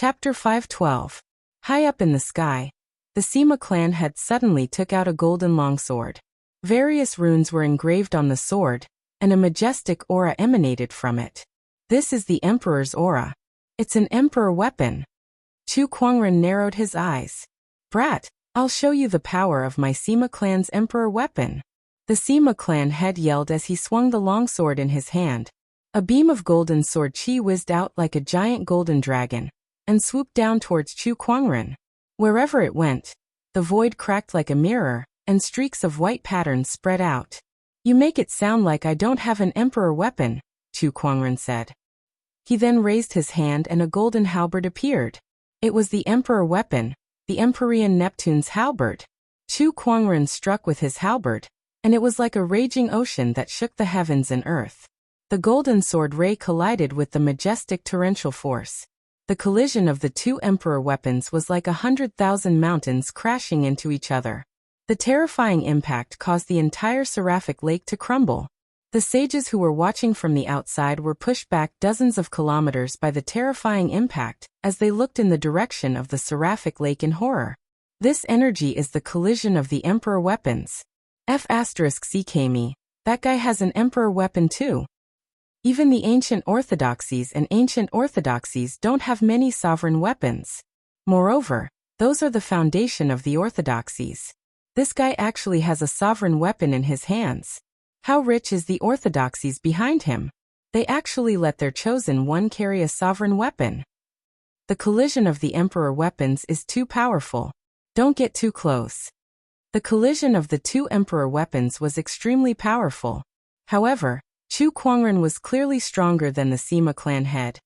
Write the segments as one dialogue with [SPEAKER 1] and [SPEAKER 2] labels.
[SPEAKER 1] Chapter 512. High up in the sky, the Sima clan had suddenly took out a golden longsword. Various runes were engraved on the sword, and a majestic aura emanated from it. This is the Emperor's aura. It's an Emperor weapon. Chu Kuangren narrowed his eyes. Brat, I'll show you the power of my Sima clan's Emperor weapon. The Sima clan head yelled as he swung the longsword in his hand. A beam of golden sword chi whizzed out like a giant golden dragon, and swooped down towards Chu Kuangren. Wherever it went, the void cracked like a mirror, and streaks of white patterns spread out. You make it sound like I don't have an Emperor weapon, Chu Kuangren said. He then raised his hand and a golden halberd appeared. It was the Emperor weapon, the Empyrean Neptune's halberd. Chu Kuangren struck with his halberd, and it was like a raging ocean that shook the heavens and earth. The golden sword ray collided with the majestic torrential force. The collision of the two Emperor weapons was like 100,000 mountains crashing into each other. The terrifying impact caused the entire seraphic lake to crumble. The sages who were watching from the outside were pushed back dozens of kilometers by the terrifying impact as they looked in the direction of the seraphic lake in horror. This energy is the collision of the Emperor weapons. F***CKme, that guy has an Emperor weapon too. Even the ancient orthodoxies and ancient orthodoxies don't have many sovereign weapons. Moreover, those are the foundation of the orthodoxies. This guy actually has a sovereign weapon in his hands. How rich is the orthodoxies behind him? They actually let their chosen one carry a sovereign weapon. The collision of the Emperor weapons is too powerful. Don't get too close. The collision of the two Emperor weapons was extremely powerful. However, Chu Kuangren was clearly stronger than the Sima clan head.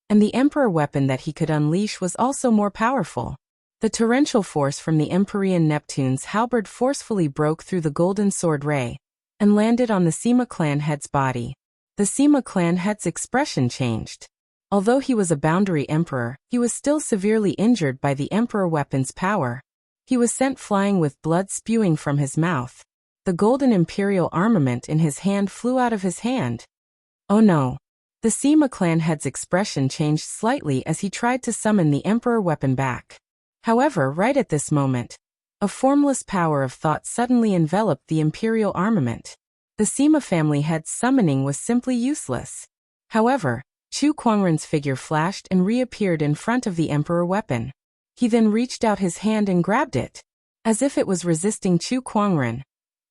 [SPEAKER 1] And the Emperor weapon that he could unleash was also more powerful. The torrential force from the Empyrean Neptune's halberd forcefully broke through the golden sword ray, and landed on the Sima clan head's body. The Sima clan head's expression changed. Although he was a boundary emperor, he was still severely injured by the Emperor weapon's power. He was sent flying with blood spewing from his mouth. The golden imperial armament in his hand flew out of his hand. Oh no. The Sima clan head's expression changed slightly as he tried to summon the Emperor weapon back. However, right at this moment, a formless power of thought suddenly enveloped the imperial armament. The Sima family head's summoning was simply useless. However, Chu Kuangren's figure flashed and reappeared in front of the Emperor weapon. He then reached out his hand and grabbed it. As if it was resisting Chu Kuangren,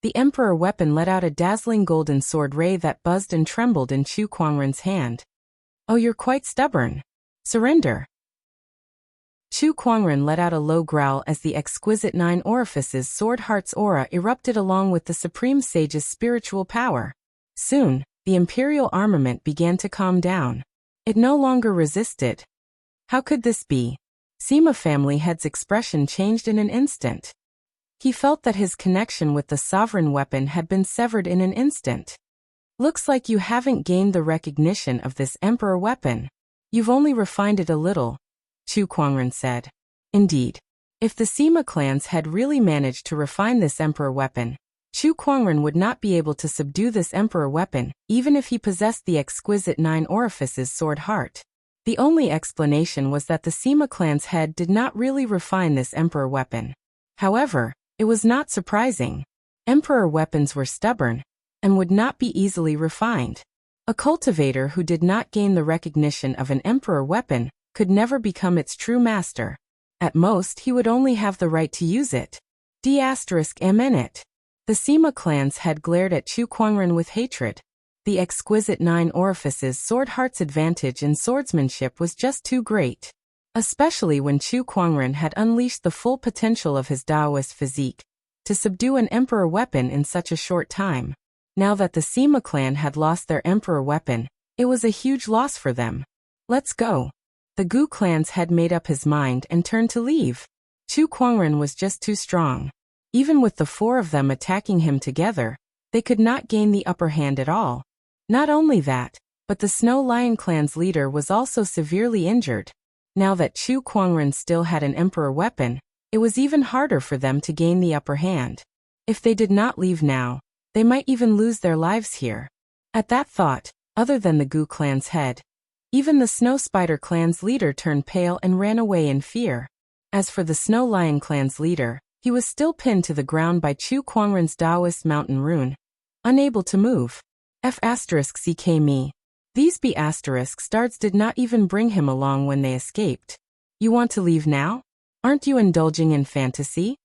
[SPEAKER 1] the Emperor weapon let out a dazzling golden sword ray that buzzed and trembled in Chu Kuangren's hand. Oh, you're quite stubborn. Surrender. Chu Kuangren let out a low growl as the exquisite nine orifices sword heart's aura erupted along with the Supreme Sage's spiritual power. Soon, the imperial armament began to calm down. It no longer resisted. How could this be? Sima family head's expression changed in an instant. He felt that his connection with the sovereign weapon had been severed in an instant. Looks like you haven't gained the recognition of this Emperor weapon. You've only refined it a little, Chu Kuangren said. Indeed. If the Sima clans had really managed to refine this Emperor weapon, Chu Kuangren would not be able to subdue this Emperor weapon, even if he possessed the exquisite nine orifices sword heart. The only explanation was that the Sima clan's head did not really refine this Emperor weapon. However, it was not surprising. Emperor weapons were stubborn, and would not be easily refined. A cultivator who did not gain the recognition of an Emperor weapon could never become its true master. At most, he would only have the right to use it. D***MN. The Sima clan's head glared at Chu Kuangren with hatred. The exquisite nine orifices sword heart's advantage in swordsmanship was just too great. Especially when Chu Kuangren had unleashed the full potential of his Taoist physique to subdue an Emperor weapon in such a short time. Now that the Sima clan had lost their Emperor weapon, it was a huge loss for them. Let's go. The Gu clan's head made up his mind and turned to leave. Chu Kuangren was just too strong. Even with the four of them attacking him together, they could not gain the upper hand at all. Not only that, but the Snow Lion clan's leader was also severely injured. Now that Chu Kuangren still had an Emperor weapon, it was even harder for them to gain the upper hand. If they did not leave now, they might even lose their lives here. At that thought, other than the Gu clan's head, Even the Snow Spider clan's leader turned pale and ran away in fear. As for the Snow Lion clan's leader, he was still pinned to the ground by Chu Kuangren's Taoist mountain rune, unable to move. F*ck me. These B** stars did not even bring him along when they escaped. You want to leave now? Aren't you indulging in fantasy?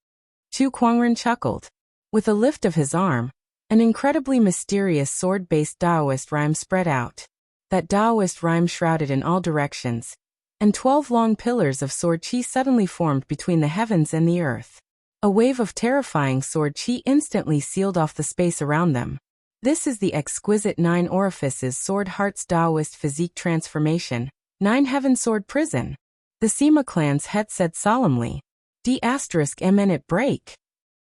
[SPEAKER 1] Chu Kuangren chuckled. With a lift of his arm, an incredibly mysterious sword-based Taoist rhyme spread out. That Taoist rhyme shrouded in all directions, and 12 long pillars of sword chi suddenly formed between the heavens and the earth. A wave of terrifying sword chi instantly sealed off the space around them. This is the exquisite 9 orifices sword heart's Taoist physique transformation, 9 heaven sword prison. The Sima clan's head said solemnly. D***it break.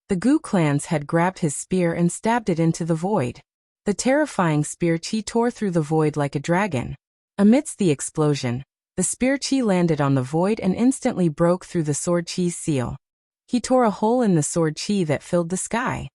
[SPEAKER 1] The Gu clan's head grabbed his spear and stabbed it into the void. The terrifying spear chi tore through the void like a dragon. Amidst the explosion, the spear chi landed on the void and instantly broke through the sword chi's seal. He tore a hole in the sword chi that filled the sky.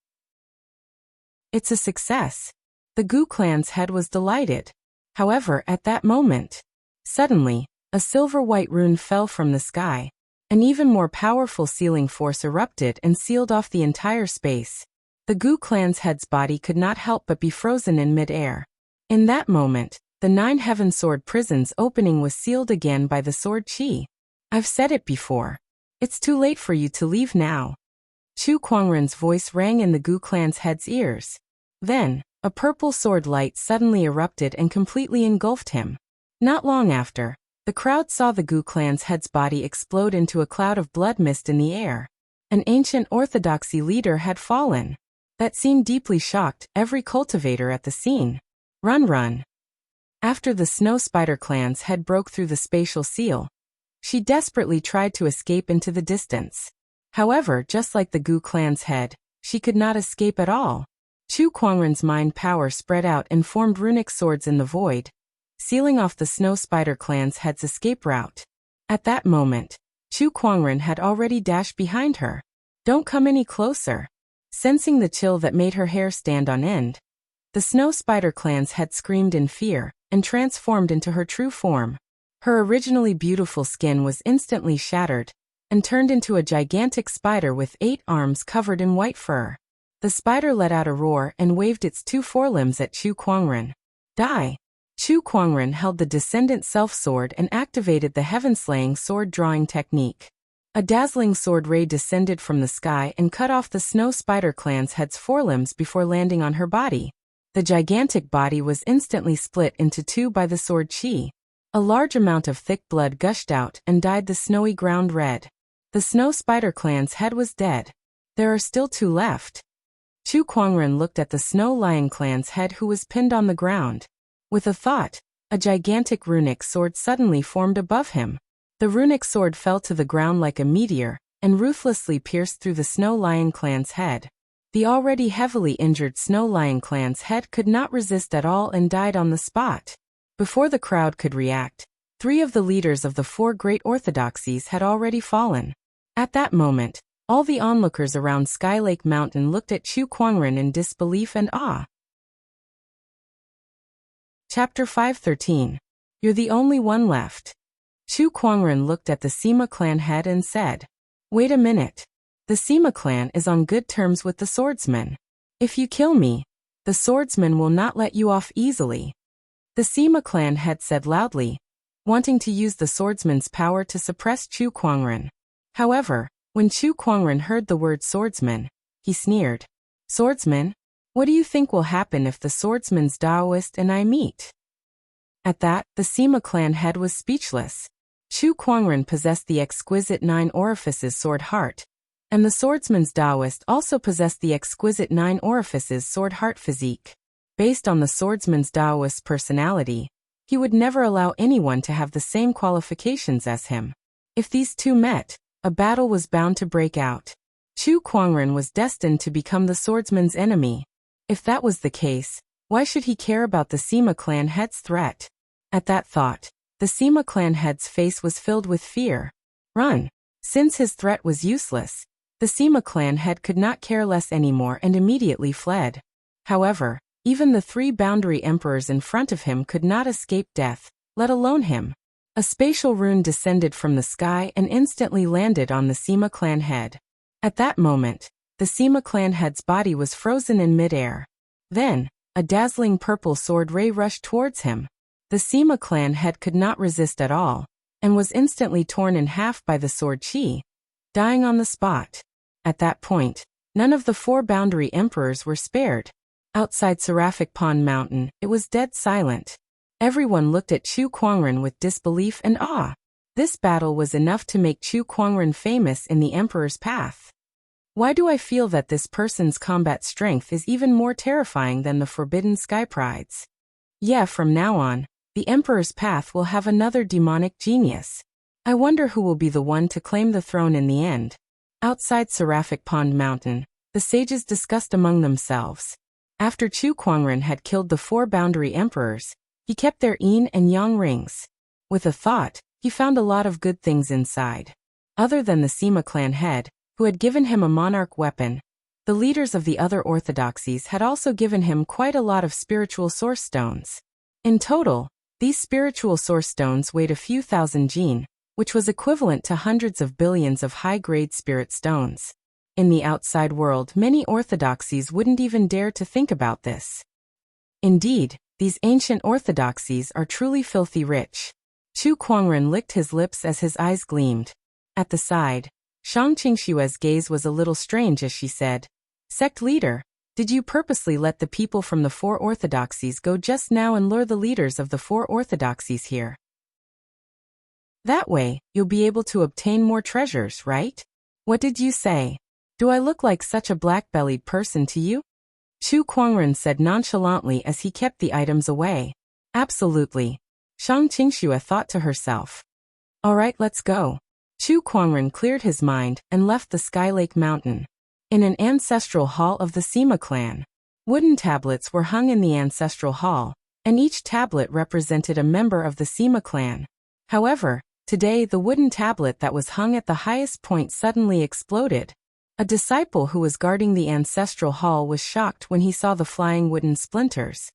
[SPEAKER 1] It's a success. The Gu clan's head was delighted. However, at that moment, suddenly, a silver-white rune fell from the sky. An even more powerful sealing force erupted and sealed off the entire space. The Gu clan's head's body could not help but be frozen in mid-air. In that moment, the 9 heaven sword prison's opening was sealed again by the sword chi. I've said it before. It's too late for you to leave now. Chu Kuangren's voice rang in the Gu clan's head's ears. Then, a purple sword light suddenly erupted and completely engulfed him. Not long after, the crowd saw the Gu clan's head's body explode into a cloud of blood mist in the air. An ancient orthodoxy leader had fallen. That scene deeply shocked every cultivator at the scene. Run. After the Snow Spider clan's head broke through the spatial seal, she desperately tried to escape into the distance. However, just like the Gu clan's head, she could not escape at all. Chu Kuangren's mind power spread out and formed runic swords in the void, sealing off the Snow Spider clan's head's escape route. At that moment, Chu Kuangren had already dashed behind her. Don't come any closer. Sensing the chill that made her hair stand on end, the Snow Spider clan's head screamed in fear and transformed into her true form. Her originally beautiful skin was instantly shattered and turned into a gigantic spider with 8 arms covered in white fur. The spider let out a roar and waved its 2 forelimbs at Chu Kuangren. Die! Chu Kuangren held the Descendant Self-Sword and activated the heaven-slaying sword-drawing technique. A dazzling sword ray descended from the sky and cut off the Snow Spider clan's head's forelimbs before landing on her body. The gigantic body was instantly split into 2 by the sword chi. A large amount of thick blood gushed out and dyed the snowy ground red. The Snow Spider clan's head was dead. There are still 2 left. Chu Kuangren looked at the Snow Lion clan's head who was pinned on the ground. With a thought, a gigantic runic sword suddenly formed above him. The runic sword fell to the ground like a meteor and ruthlessly pierced through the Snow Lion clan's head. The already heavily injured Snow Lion clan's head could not resist at all and died on the spot. Before the crowd could react, 3 of the leaders of the 4 great orthodoxies had already fallen. At that moment, all the onlookers around Sky Lake Mountain looked at Chu Kuangren in disbelief and awe. Chapter 513. You're the only one left. Chu Kuangren looked at the Sima clan head and said, Wait a minute. The Sima clan is on good terms with the swordsman. If you kill me, the swordsman will not let you off easily. The Sima clan head said loudly, wanting to use the swordsman's power to suppress Chu Kuangren. However, when Chu Kuangren heard the word swordsman, he sneered. Swordsman? What do you think will happen if the swordsman's Taoist and I meet? At that, the Sima clan head was speechless. Chu Kuangren possessed the exquisite 9 orifices sword heart, and the swordsman's Taoist also possessed the exquisite 9 orifices sword heart physique. Based on the swordsman's Taoist's personality, he would never allow anyone to have the same qualifications as him. If these 2 met, a battle was bound to break out. Chu Kuangren was destined to become the swordsman's enemy. If that was the case, why should he care about the Sima clan head's threat? At that thought, the Sima clan head's face was filled with fear. Run! Since his threat was useless, the Sima clan head could not care less anymore and immediately fled. However, even the 3 boundary emperors in front of him could not escape death. let alone him. A spatial rune descended from the sky and instantly landed on the Sima clan head. At that moment, the Sima clan head's body was frozen in midair. Then, a dazzling purple sword ray rushed towards him. The Sima clan head could not resist at all, and was instantly torn in half by the sword chi, dying on the spot. At that point, none of the 4 boundary emperors were spared. Outside Seraphic Pond Mountain, it was dead silent. Everyone looked at Chu Kuangren with disbelief and awe. This battle was enough to make Chu Kuangren famous in the Emperor's path. Why do I feel that this person's combat strength is even more terrifying than the Forbidden Sky Pride's? Yeah, from now on, the Emperor's path will have another demonic genius. I wonder who will be the one to claim the throne in the end. Outside Seraphic Pond Mountain, the sages discussed among themselves. After Chu Kuangren had killed the 4 boundary emperors, he kept their yin and yang rings. With a thought, he found a lot of good things inside. Other than the Sima clan head, who had given him a monarch weapon, the leaders of the other orthodoxies had also given him quite a lot of spiritual source stones. In total, these spiritual source stones weighed a few thousand jin, which was equivalent to hundreds of billions of high-grade spirit stones. In the outside world, many orthodoxies wouldn't even dare to think about this. Indeed, these ancient orthodoxies are truly filthy rich. Chu Kuangren licked his lips as his eyes gleamed. At the side, Shang Qingshue's gaze was a little strange as she said, "Sect leader, did you purposely let the people from the 4 orthodoxies go just now and lure the leaders of the 4 orthodoxies here? That way, you'll be able to obtain more treasures, right? What did you say? Do I look like such a black-bellied person to you?" Chu Kuangren said nonchalantly as he kept the items away. Absolutely. Shang Qingxue thought to herself. All right, let's go. Chu Kuangren cleared his mind and left the Sky Lake Mountain. In an ancestral hall of the Sima clan, wooden tablets were hung in the ancestral hall, and each tablet represented a member of the Sima clan. However, today the wooden tablet that was hung at the highest point suddenly exploded. A disciple who was guarding the ancestral hall was shocked when he saw the flying wooden splinters.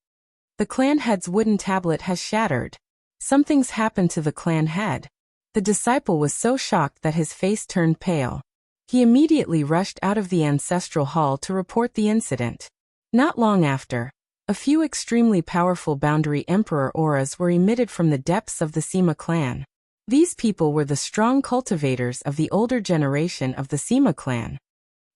[SPEAKER 1] The clan head's wooden tablet has shattered. Something's happened to the clan head. The disciple was so shocked that his face turned pale. He immediately rushed out of the ancestral hall to report the incident. Not long after, a few extremely powerful boundary emperor auras were emitted from the depths of the Sima clan. These people were the strong cultivators of the older generation of the Sima clan.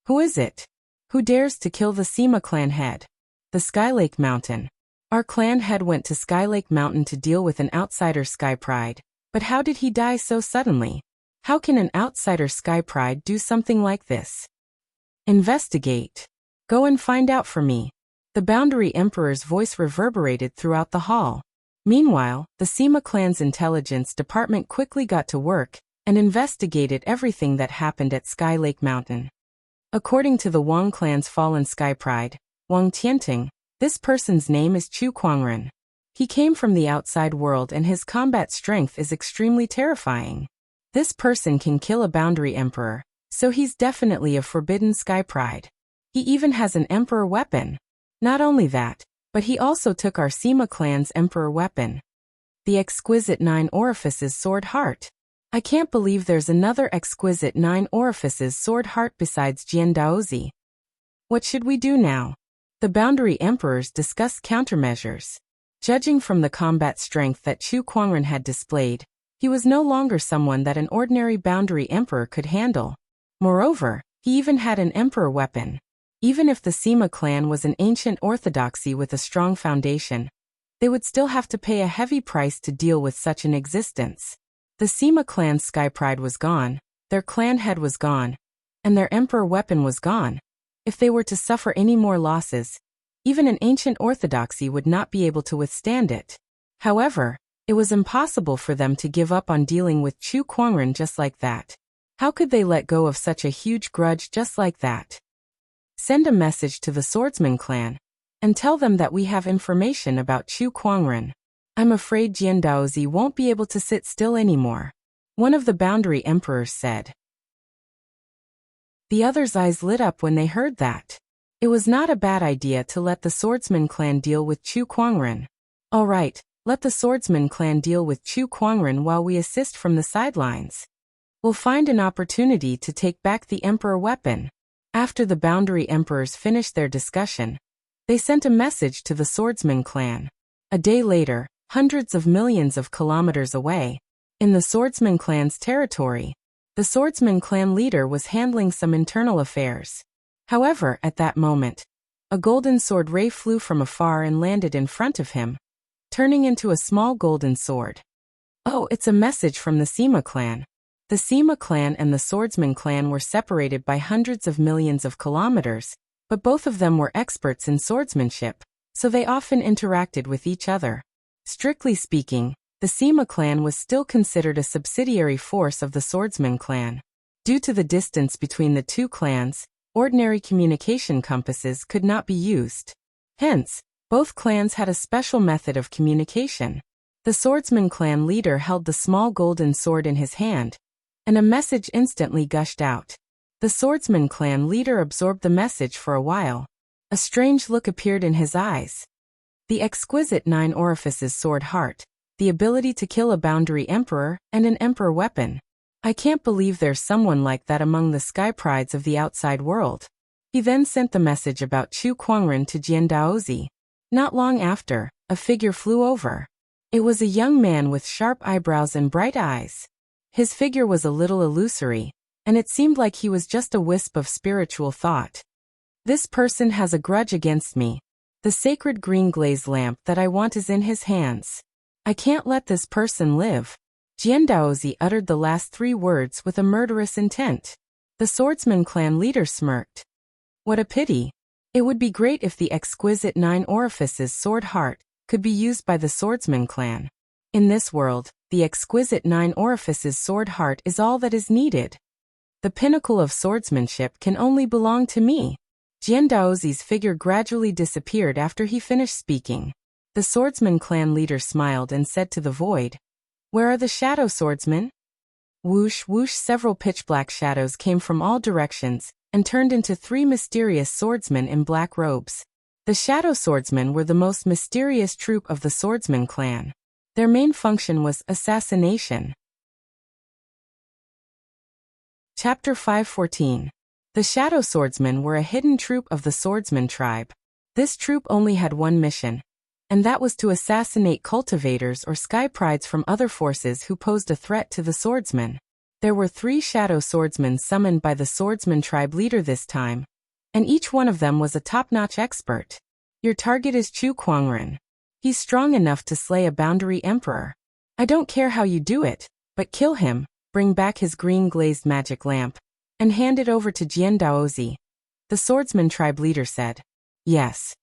[SPEAKER 1] Who is it? Who dares to kill the Sima clan head? The Skylake Mountain. Our clan head went to Skylake Mountain to deal with an outsider Sky Pride, but how did he die so suddenly? How can an outsider Sky Pride do something like this? Investigate. Go and find out for me. The Boundary Emperor's voice reverberated throughout the hall. Meanwhile, the Sima clan's intelligence department quickly got to work and investigated everything that happened at Sky Lake Mountain. According to the Wang clan's fallen Sky Pride, Wang Tianting, this person's name is Chu Kuangren. He came from the outside world and his combat strength is extremely terrifying. This person can kill a boundary emperor, so he's definitely a forbidden Sky Pride. He even has an emperor weapon. Not only that, but he also took our Sima clan's emperor weapon. The exquisite 9 orifices sword heart. I can't believe there's another exquisite 9 orifices sword heart besides Jian Daozi. What should we do now? The boundary emperors discussed countermeasures. Judging from the combat strength that Chu Kuangren had displayed, he was no longer someone that an ordinary boundary emperor could handle. Moreover, he even had an emperor weapon. Even if the Sima clan was an ancient orthodoxy with a strong foundation, they would still have to pay a heavy price to deal with such an existence. The Sima clan's Sky Pride was gone, their clan head was gone, and their emperor weapon was gone. If they were to suffer any more losses, even an ancient orthodoxy would not be able to withstand it. However, it was impossible for them to give up on dealing with Chu Kuangren just like that. How could they let go of such a huge grudge just like that? Send a message to the Swordsman clan and tell them that we have information about Chu Kuangren. I'm afraid Jian Daozi won't be able to sit still anymore. One of the boundary emperors said. The others' eyes lit up when they heard that. It was not a bad idea to let the Swordsman clan deal with Chu Kuangren. All right, Let the swordsman clan deal with Chu Kuangren while we assist from the sidelines. We'll find an opportunity to take back the emperor weapon. After the boundary emperors finished their discussion, they sent a message to the swordsman clan. A day later, hundreds of millions of kilometers away, in the swordsman clan's territory, the swordsman clan leader was handling some internal affairs. However, at that moment, a golden sword ray flew from afar and landed in front of him, turning into a small golden sword. Oh, it's a message from the Sima clan. The Sima clan and the swordsman clan were separated by hundreds of millions of kilometers, but both of them were experts in swordsmanship, so they often interacted with each other. Strictly speaking, the Sima clan was still considered a subsidiary force of the swordsman clan. Due to the distance between the two clans, ordinary communication compasses could not be used. Hence, both clans had a special method of communication. The swordsman clan leader held the small golden sword in his hand, and a message instantly gushed out. The swordsman clan leader absorbed the message for a while. A strange look appeared in his eyes. The exquisite 9 orifices sword heart, the ability to kill a boundary emperor, and an emperor weapon. I can't believe there's someone like that among the sky prides of the outside world. He then sent the message about Chu Kuangren to Jian Daozi. Not long after, a figure flew over. It was a young man with sharp eyebrows and bright eyes. His figure was a little illusory, and it seemed like he was just a wisp of spiritual thought. This person has a grudge against me. The sacred green glaze lamp that I want is in his hands. I can't let this person live. Jian Daozi uttered the last 3 words with a murderous intent. The swordsman clan leader smirked. What a pity. It would be great if the exquisite 9 orifices sword heart could be used by the swordsman clan. In this world, the exquisite 9 orifices sword heart is all that is needed. The pinnacle of swordsmanship can only belong to me. Jian Daozi's figure gradually disappeared after he finished speaking. The swordsman clan leader smiled and said to the void, "Where are the shadow swordsmen?" Whoosh, whoosh, several pitch-black shadows came from all directions and turned into 3 mysterious swordsmen in black robes. The shadow swordsmen were the most mysterious troop of the swordsman clan. Their main function was assassination. Chapter 514. The Shadow Swordsmen were a hidden troop of the swordsman tribe. This troop only had one mission, and that was to assassinate cultivators or sky prides from other forces who posed a threat to the swordsmen. There were 3 shadow swordsmen summoned by the swordsman tribe leader this time, and each one of them was a top-notch expert. Your target is Chu Kuangren. He's strong enough to slay a boundary emperor. I don't care how you do it, but kill him, bring back his green glazed magic lamp, and hand it over to Jian Daozi. The swordsman tribe leader said. Yes.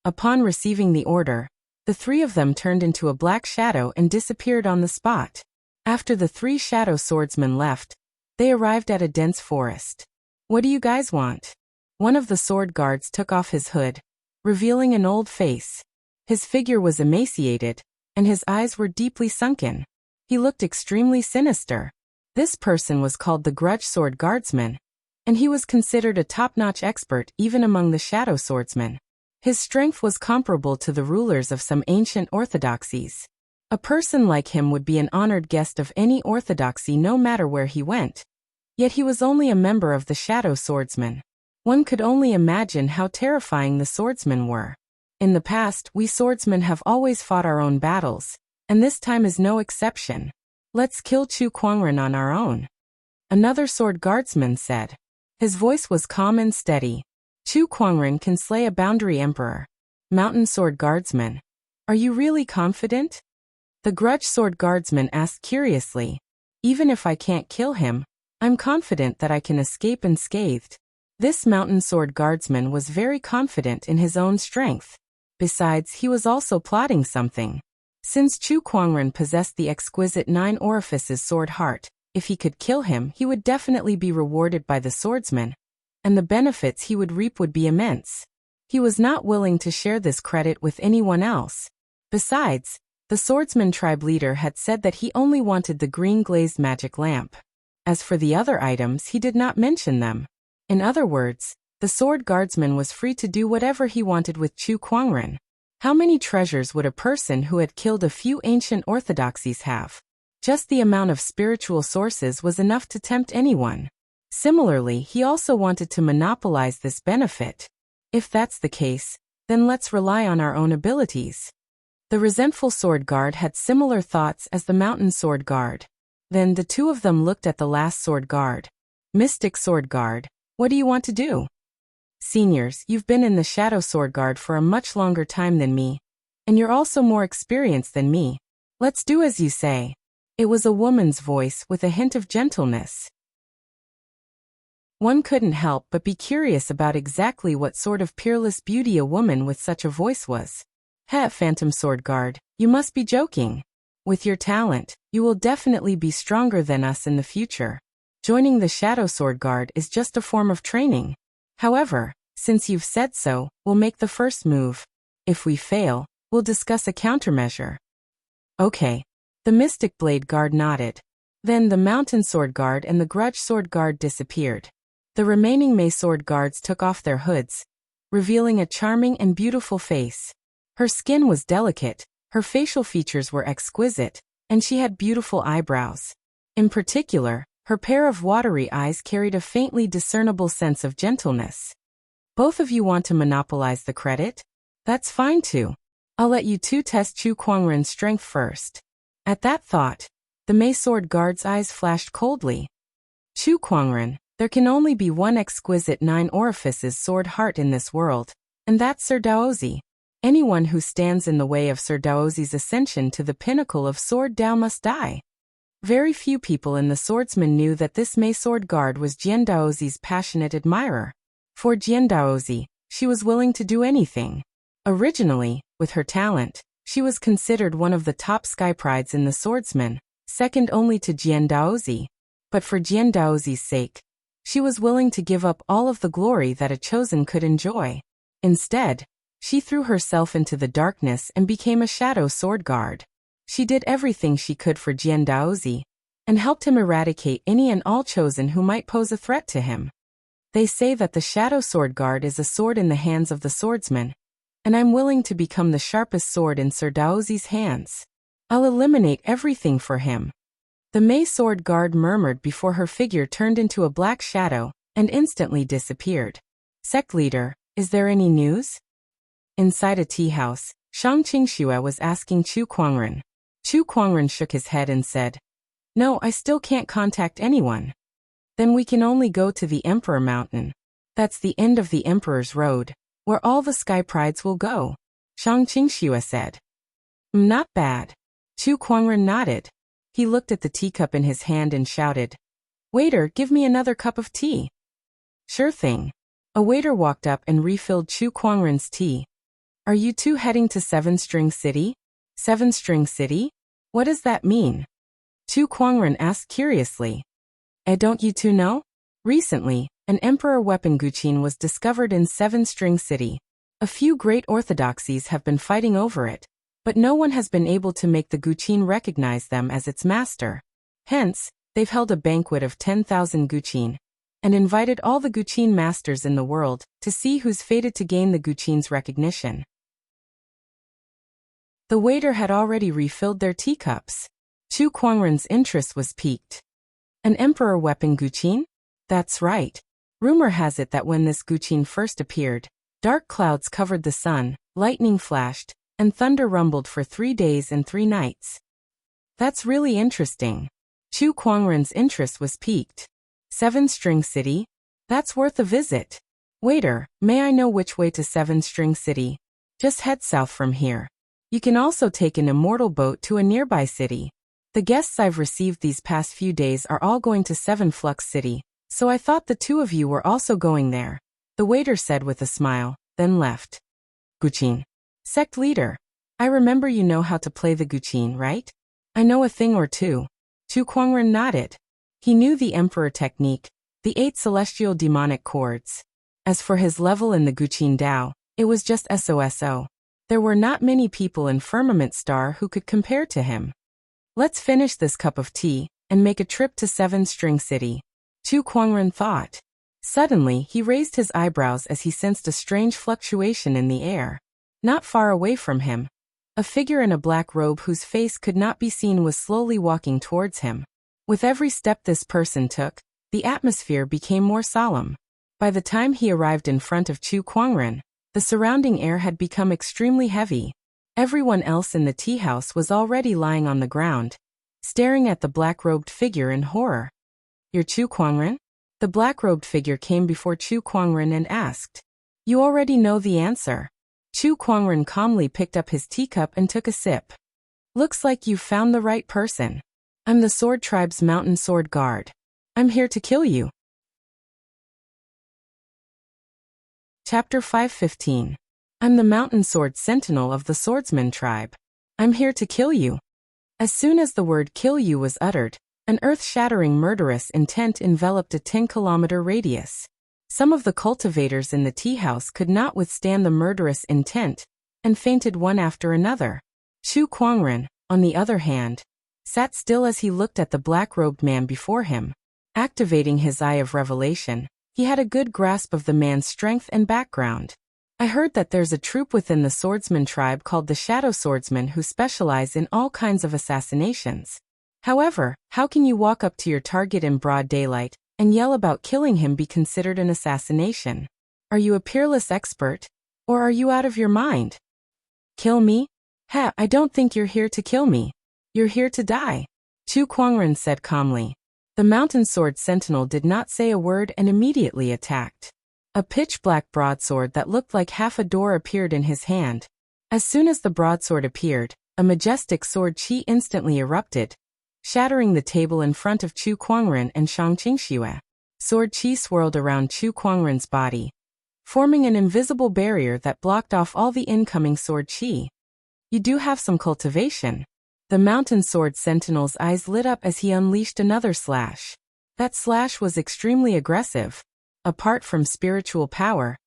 [SPEAKER 1] Upon receiving the order, the 3 of them turned into a black shadow and disappeared on the spot. After the 3 shadow swordsmen left, they arrived at a dense forest. What do you guys want? One of the sword guards took off his hood, revealing an old face. His figure was emaciated, and his eyes were deeply sunken. He looked extremely sinister. This person was called the Grudge Sword Guardsman, and he was considered a top-notch expert even among the Shadow Swordsmen. His strength was comparable to the rulers of some ancient orthodoxies. A person like him would be an honored guest of any orthodoxy no matter where he went. Yet he was only a member of the Shadow Swordsmen. One could only imagine how terrifying the swordsmen were. In the past, we swordsmen have always fought our own battles, and this time is no exception. Let's kill Chu Kuangren on our own. Another sword guardsman said. His voice was calm and steady. Chu Kuangren can slay a boundary emperor. Mountain sword guardsman. Are you really confident? The grudge sword guardsman asked curiously. Even if I can't kill him, I'm confident that I can escape unscathed. This mountain sword guardsman was very confident in his own strength. Besides, he was also plotting something. Since Chu Kuangren possessed the exquisite 9 orifices sword heart, if he could kill him, he would definitely be rewarded by the swordsman, and the benefits he would reap would be immense. He was not willing to share this credit with anyone else. Besides, the swordsman tribe leader had said that he only wanted the green glazed magic lamp. As for the other items, he did not mention them. In other words, the sword guardsman was free to do whatever he wanted with Chu Kuangren. How many treasures would a person who had killed a few ancient orthodoxies have? Just the amount of spiritual sources was enough to tempt anyone. Similarly, he also wanted to monopolize this benefit. If that's the case, then let's rely on our own abilities. The resentful sword guard had similar thoughts as the mountain sword guard. Then the two of them looked at the last sword guard. Mystic sword guard, what do you want to do? Seniors, you've been in the shadow sword guard for a much longer time than me. And you're also more experienced than me. Let's do as you say. It was a woman's voice with a hint of gentleness. One couldn't help but be curious about exactly what sort of peerless beauty a woman with such a voice was. Phantom sword guard, you must be joking. With your talent, you will definitely be stronger than us in the future. Joining the shadow sword guard is just a form of training. However, since you've said so, we'll make the first move. If we fail, we'll discuss a countermeasure. Okay. The mystic blade guard nodded. Then the mountain sword guard and the grudge sword guard disappeared. The remaining May sword guards took off their hoods, revealing a charming and beautiful face. Her skin was delicate, her facial features were exquisite, and she had beautiful eyebrows. In particular, her pair of watery eyes carried a faintly discernible sense of gentleness. Both of you want to monopolize the credit? That's fine too. I'll let you two test Chu Kuangren's strength first. At that thought, the May sword guard's eyes flashed coldly. Chu Kuangren, there can only be one exquisite 9 orifices sword heart in this world, and that's Sir Daozi. Anyone who stands in the way of Sir Daozi's ascension to the pinnacle of sword Dao must die. Very few people in the swordsman knew that this May sword guard was Jian Daozi's passionate admirer. For Jian Daozi, she was willing to do anything. Originally, with her talent, she was considered one of the top sky prides in the swordsman, second only to Jian Daozi. But for Jian Daozi's sake, she was willing to give up all of the glory that a chosen could enjoy. Instead, she threw herself into the darkness and became a shadow sword guard. She did everything she could for Jian Daozi, and helped him eradicate any and all chosen who might pose a threat to him. They say that the shadow sword guard is a sword in the hands of the swordsman, and I'm willing to become the sharpest sword in Sir Daozi's hands. I'll eliminate everything for him. The May sword guard murmured before her figure turned into a black shadow and instantly disappeared. Sect leader, is there any news? Inside a tea house, Shang Qingxue was asking Chu Kuangren. Chu Kuangren shook his head and said, "No, I still can't contact anyone." "Then we can only go to the Emperor Mountain. That's the end of the Emperor's Road, where all the sky prides will go," Shang Qingxue said. Not bad." Chu Kuangren nodded. He looked at the teacup in his hand and shouted, "Waiter, give me another cup of tea." "Sure thing." A waiter walked up and refilled Chu Kuangren's tea. "Are you two heading to Seven String City?" "Seven String City? What does that mean?" Chu Kuangren asked curiously. Don't you two know? Recently, an emperor weapon guqin was discovered in Seven String City. A few great orthodoxies have been fighting over it, but no one has been able to make the guqin recognize them as its master. Hence, they've held a banquet of 10,000 guqin, and invited all the guqin masters in the world to see who's fated to gain the guqin's recognition. The waiter had already refilled their teacups. Chu Kuangren's interest was piqued. An emperor weapon guqin? That's right. Rumor has it that when this guqin first appeared, dark clouds covered the sun, lightning flashed, and thunder rumbled for 3 days and 3 nights. That's really interesting. Chu Kuangren's interest was piqued. Seven String City? That's worth a visit. Waiter, may I know which way to Seven String City? Just head south from here. You can also take an immortal boat to a nearby city. The guests I've received these past few days are all going to Seven Flux City, so I thought the two of you were also going there, the waiter said with a smile, then left. Guqin. Sect leader. I remember you know how to play the guqin, right? I know a thing or two. Chu Kuangren nodded. He knew the emperor technique, the 8 celestial demonic chords. As for his level in the guqin Dao, it was just SOSO. There were not many people in Firmament Star who could compare to him. Let's finish this cup of tea and make a trip to Seven String City, Chu Kuangren thought. Suddenly, he raised his eyebrows as he sensed a strange fluctuation in the air. Not far away from him, a figure in a black robe whose face could not be seen was slowly walking towards him. With every step this person took, the atmosphere became more solemn. By the time he arrived in front of Chu Kuangren, the surrounding air had become extremely heavy. Everyone else in the tea house was already lying on the ground, staring at the black-robed figure in horror. "You're Chu Kuangren?" The black-robed figure came before Chu Kuangren and asked. "You already know the answer." Chu Kuangren calmly picked up his teacup and took a sip. "Looks like you've found the right person. I'm the Sword Tribe's Mountain Sword Guard. I'm here to kill you." Chapter 5:15. I'm the Mountain Sword Sentinel of the Swordsman Tribe. I'm here to kill you. As soon as the word kill you was uttered, an earth-shattering murderous intent enveloped a 10-kilometer radius. Some of the cultivators in the tea house could not withstand the murderous intent, and fainted one after another. Chu Kuangren, on the other hand, sat still as he looked at the black-robed man before him. Activating his eye of revelation, he had a good grasp of the man's strength and background. "I heard that there's a troop within the swordsman tribe called the Shadow Swordsmen who specialize in all kinds of assassinations. However, how can you walk up to your target in broad daylight and yell about killing him be considered an assassination? Are you a peerless expert? Or are you out of your mind?" "Kill me? I don't think you're here to kill me. You're here to die," Chu Kuangren said calmly. The mountain sword sentinel did not say a word and immediately attacked. A pitch-black broadsword that looked like half a door appeared in his hand. As soon as the broadsword appeared, a majestic sword qi instantly erupted, shattering the table in front of Chu Kuangren and Shang Qingxue. Sword qi swirled around Chu Kuangren's body, forming an invisible barrier that blocked off all the incoming sword qi. "You do have some cultivation." The mountain sword sentinel's eyes lit up as he unleashed another slash. That slash was extremely aggressive. Apart from spiritual power,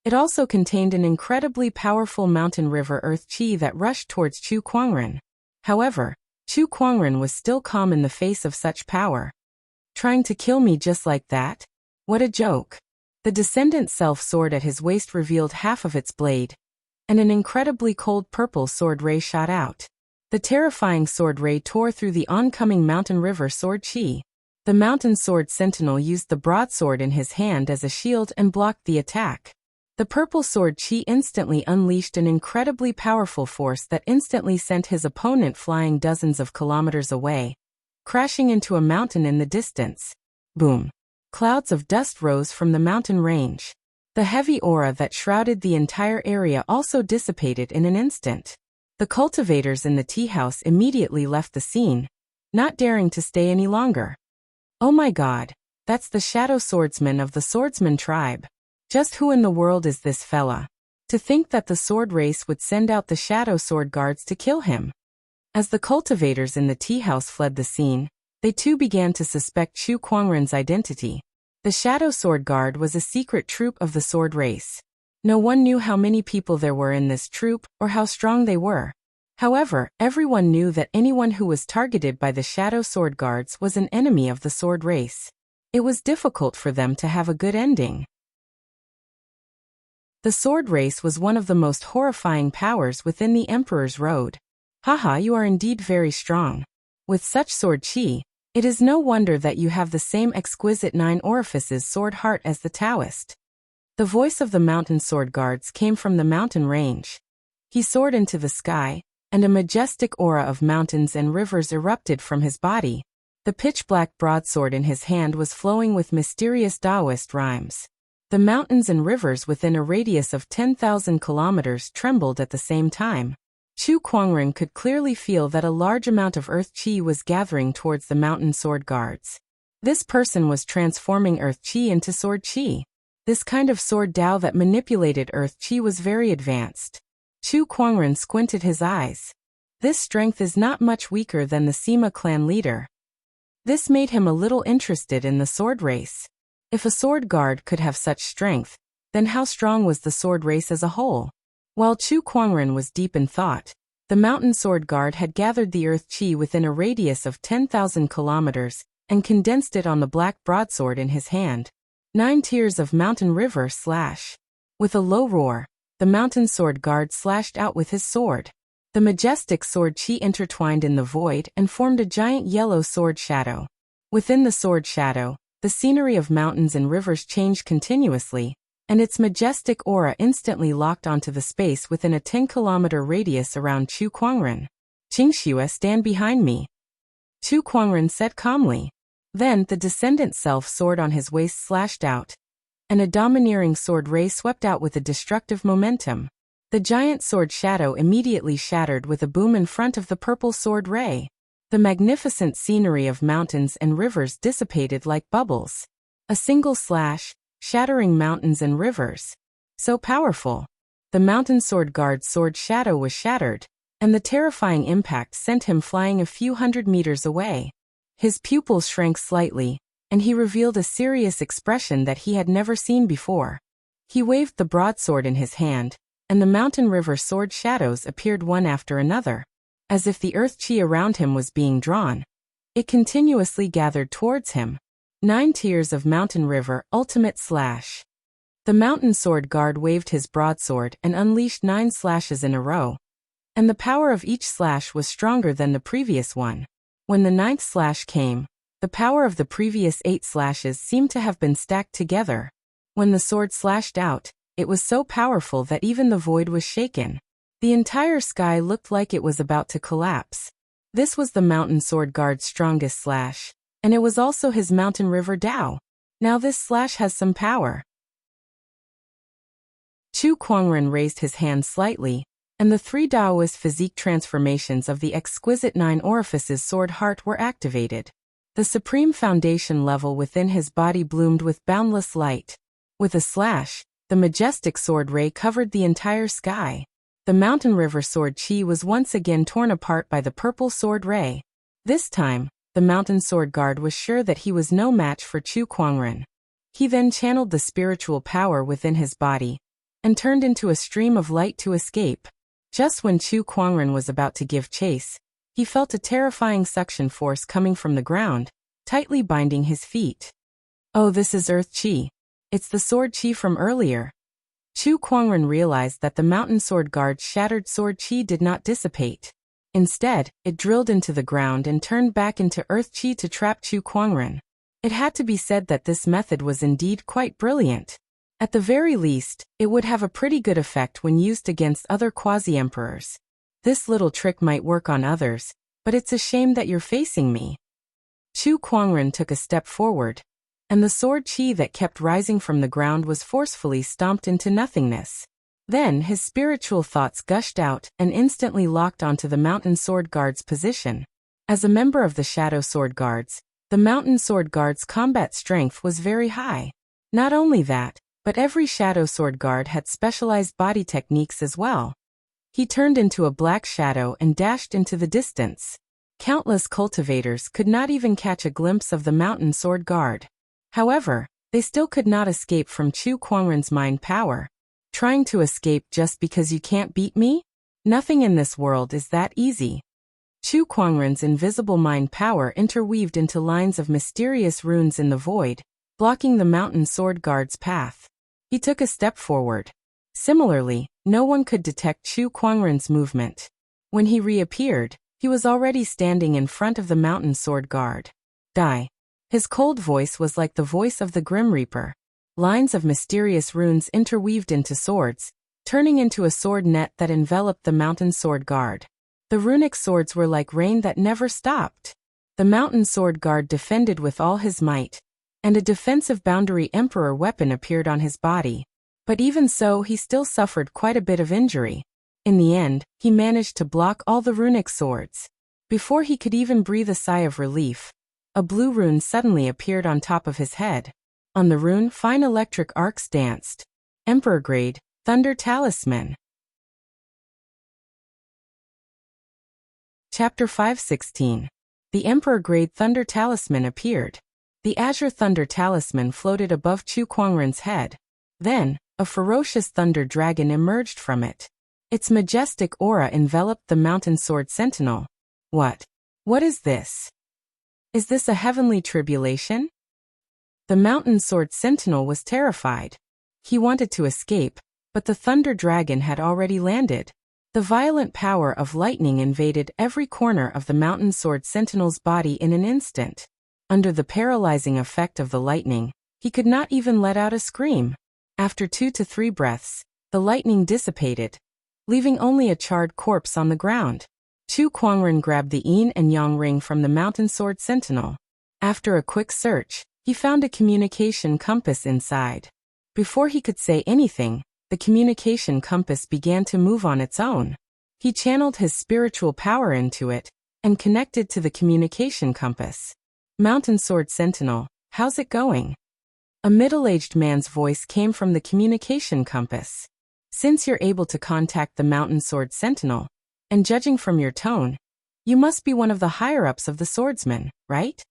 [SPEAKER 1] it also contained an incredibly powerful mountain river earth qi that rushed towards Chu Kuangren. However, Chu Kuangren was still calm in the face of such power. "Trying to kill me just like that? What a joke." The descendant self-sword at his waist revealed half of its blade, and an incredibly cold purple sword ray shot out. The terrifying sword ray tore through the oncoming mountain river sword qi. The mountain sword sentinel used the broadsword in his hand as a shield and blocked the attack. The purple sword qi instantly unleashed an incredibly powerful force that instantly sent his opponent flying dozens of kilometers away, crashing into a mountain in the distance. Boom! Clouds of dust rose from the mountain range. The heavy aura that shrouded the entire area also dissipated in an instant. The cultivators in the tea house immediately left the scene, not daring to stay any longer. "Oh my god, that's the Shadow Swordsman of the Swordsman Tribe. Just who in the world is this fella? To think that the sword race would send out the Shadow Sword Guards to kill him." As the cultivators in the tea house fled the scene, they too began to suspect Chu Kuangren's identity. The Shadow Sword Guard was a secret troop of the sword race. No one knew how many people there were in this troop or how strong they were. However, everyone knew that anyone who was targeted by the Shadow Sword Guards was an enemy of the sword race. It was difficult for them to have a good ending. The sword race was one of the most horrifying powers within the Emperor's Road. "Haha, you are indeed very strong. With such sword qi, it is no wonder that you have the same exquisite 9 orifices sword heart as the Taoist." The voice of the mountain sword guards came from the mountain range. He soared into the sky, and a majestic aura of mountains and rivers erupted from his body. The pitch-black broadsword in his hand was flowing with mysterious Taoist rhymes. The mountains and rivers within a radius of 10,000 kilometers trembled at the same time. Chu Kuangren could clearly feel that a large amount of earth qi was gathering towards the mountain sword guards. This person was transforming earth qi into sword qi. This kind of sword Dao that manipulated earth qi was very advanced. Chu Kuangren squinted his eyes. This strength is not much weaker than the Sima clan leader. This made him a little interested in the sword race. If a sword guard could have such strength, then how strong was the sword race as a whole? While Chu Kuangren was deep in thought, the mountain sword guard had gathered the earth qi within a radius of 10,000 kilometers and condensed it on the black broadsword in his hand. 9 tiers of mountain river slash. With a low roar, the mountain sword guard slashed out with his sword. The majestic sword chi intertwined in the void and formed a giant yellow sword shadow. Within the sword shadow, the scenery of mountains and rivers changed continuously, and its majestic aura instantly locked onto the space within a 10-kilometer radius around Chu Kuangren. "Qingxue, stand behind me," Chu Kuangren said calmly. Then the descendant self-sword on his waist slashed out, and a domineering sword ray swept out with a destructive momentum. The giant sword shadow immediately shattered with a boom in front of the purple sword ray. The magnificent scenery of mountains and rivers dissipated like bubbles. A single slash, shattering mountains and rivers. So powerful. The mountain sword guard's sword shadow was shattered, and the terrifying impact sent him flying a few hundred meters away. His pupils shrank slightly, and he revealed a serious expression that he had never seen before. He waved the broadsword in his hand, and the mountain river sword shadows appeared one after another. As if the earth chi around him was being drawn, it continuously gathered towards him. 9 tiers of mountain river ultimate slash. The mountain sword guard waved his broadsword and unleashed 9 slashes in a row, and the power of each slash was stronger than the previous one. When the 9th slash came, the power of the previous 8 slashes seemed to have been stacked together. When the sword slashed out, it was so powerful that even the void was shaken. The entire sky looked like it was about to collapse. This was the mountain sword guard's strongest slash, and it was also his mountain river Dao. Now this slash has some power. Chu Kuangren raised his hand slightly, and the 3 Daoist physique transformations of the exquisite 9 orifices sword heart were activated. The supreme foundation level within his body bloomed with boundless light. With a slash, the majestic sword ray covered the entire sky. The mountain river sword chi was once again torn apart by the purple sword ray. This time, the mountain sword guard was sure that he was no match for Chu Kuangren. He then channeled the spiritual power within his body, and turned into a stream of light to escape. Just when Chu Kuangren was about to give chase, he felt a terrifying suction force coming from the ground, tightly binding his feet. Oh, this is Earth Chi. It's the sword chi from earlier. Chu Kuangren realized that the mountain sword guard's shattered sword chi did not dissipate. Instead, it drilled into the ground and turned back into Earth Chi to trap Chu Kuangren. It had to be said that this method was indeed quite brilliant. At the very least, it would have a pretty good effect when used against other quasi-emperors. This little trick might work on others, but it's a shame that you're facing me. Chu Kuangren took a step forward, and the sword chi that kept rising from the ground was forcefully stomped into nothingness. Then his spiritual thoughts gushed out and instantly locked onto the mountain sword guard's position. As a member of the Shadow Sword Guards, the mountain sword guard's combat strength was very high. Not only that, but every Shadow Sword Guard had specialized body techniques as well. He turned into a black shadow and dashed into the distance. Countless cultivators could not even catch a glimpse of the mountain sword guard. However, they still could not escape from Chu Kuangren's mind power. Trying to escape just because you can't beat me? Nothing in this world is that easy. Chu Kuangren's invisible mind power interweaved into lines of mysterious runes in the void, blocking the mountain sword guard's path. He took a step forward. Similarly, no one could detect Chu Kuangren's movement. When he reappeared, he was already standing in front of the mountain sword guard. Die. His cold voice was like the voice of the Grim Reaper. Lines of mysterious runes interweaved into swords, turning into a sword net that enveloped the mountain sword guard. The runic swords were like rain that never stopped. The mountain sword guard defended with all his might, and a defensive boundary emperor weapon appeared on his body. But even so, he still suffered quite a bit of injury. In the end, he managed to block all the runic swords. Before he could even breathe a sigh of relief, a blue rune suddenly appeared on top of his head. On the rune, fine electric arcs danced. Emperor Grade, Thunder Talisman. Chapter 5:16. The Emperor Grade Thunder Talisman appeared. The Azure Thunder Talisman floated above Chu Kuangren's head. Then, a ferocious thunder dragon emerged from it. Its majestic aura enveloped the mountain sword sentinel. What is this? Is this a heavenly tribulation? The mountain sword sentinel was terrified. He wanted to escape, but the thunder dragon had already landed. The violent power of lightning invaded every corner of the mountain sword sentinel's body in an instant. Under the paralyzing effect of the lightning, he could not even let out a scream. After 2 to 3 breaths, the lightning dissipated, leaving only a charred corpse on the ground. Chu Kuangren grabbed the yin and yang ring from the mountain sword sentinel. After a quick search, he found a communication compass inside. Before he could say anything, the communication compass began to move on its own. He channeled his spiritual power into it and connected to the communication compass. Mountain Sword Sentinel, how's it going? A middle-aged man's voice came from the communication compass. Since you're able to contact the Mountain Sword Sentinel, and judging from your tone, you must be one of the higher-ups of the swordsmen, right?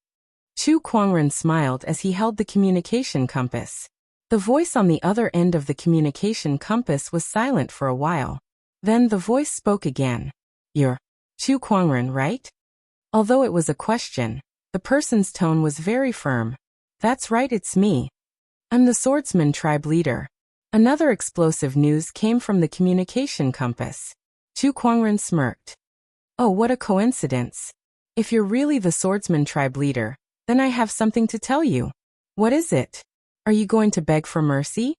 [SPEAKER 1] Chu Kuangren smiled as he held the communication compass. The voice on the other end of the communication compass was silent for a while. Then the voice spoke again. You're Chu Kuangren, right? Although it was a question, the person's tone was very firm. That's right, it's me. I'm the swordsman tribe leader. Another explosive news came from the communication compass. Chu Kuangren smirked. Oh, what a coincidence. If you're really the swordsman tribe leader, then I have something to tell you. What is it? Are you going to beg for mercy?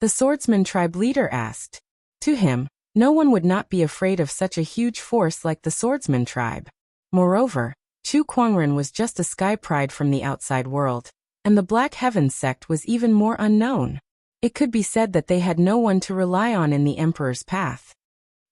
[SPEAKER 1] The swordsman tribe leader asked. To him, no one would not be afraid of such a huge force like the swordsman tribe. Moreover, Chu Kuangren was just a sky pride from the outside world, and the Black Heavens sect was even more unknown. It could be said that they had no one to rely on in the Emperor's path.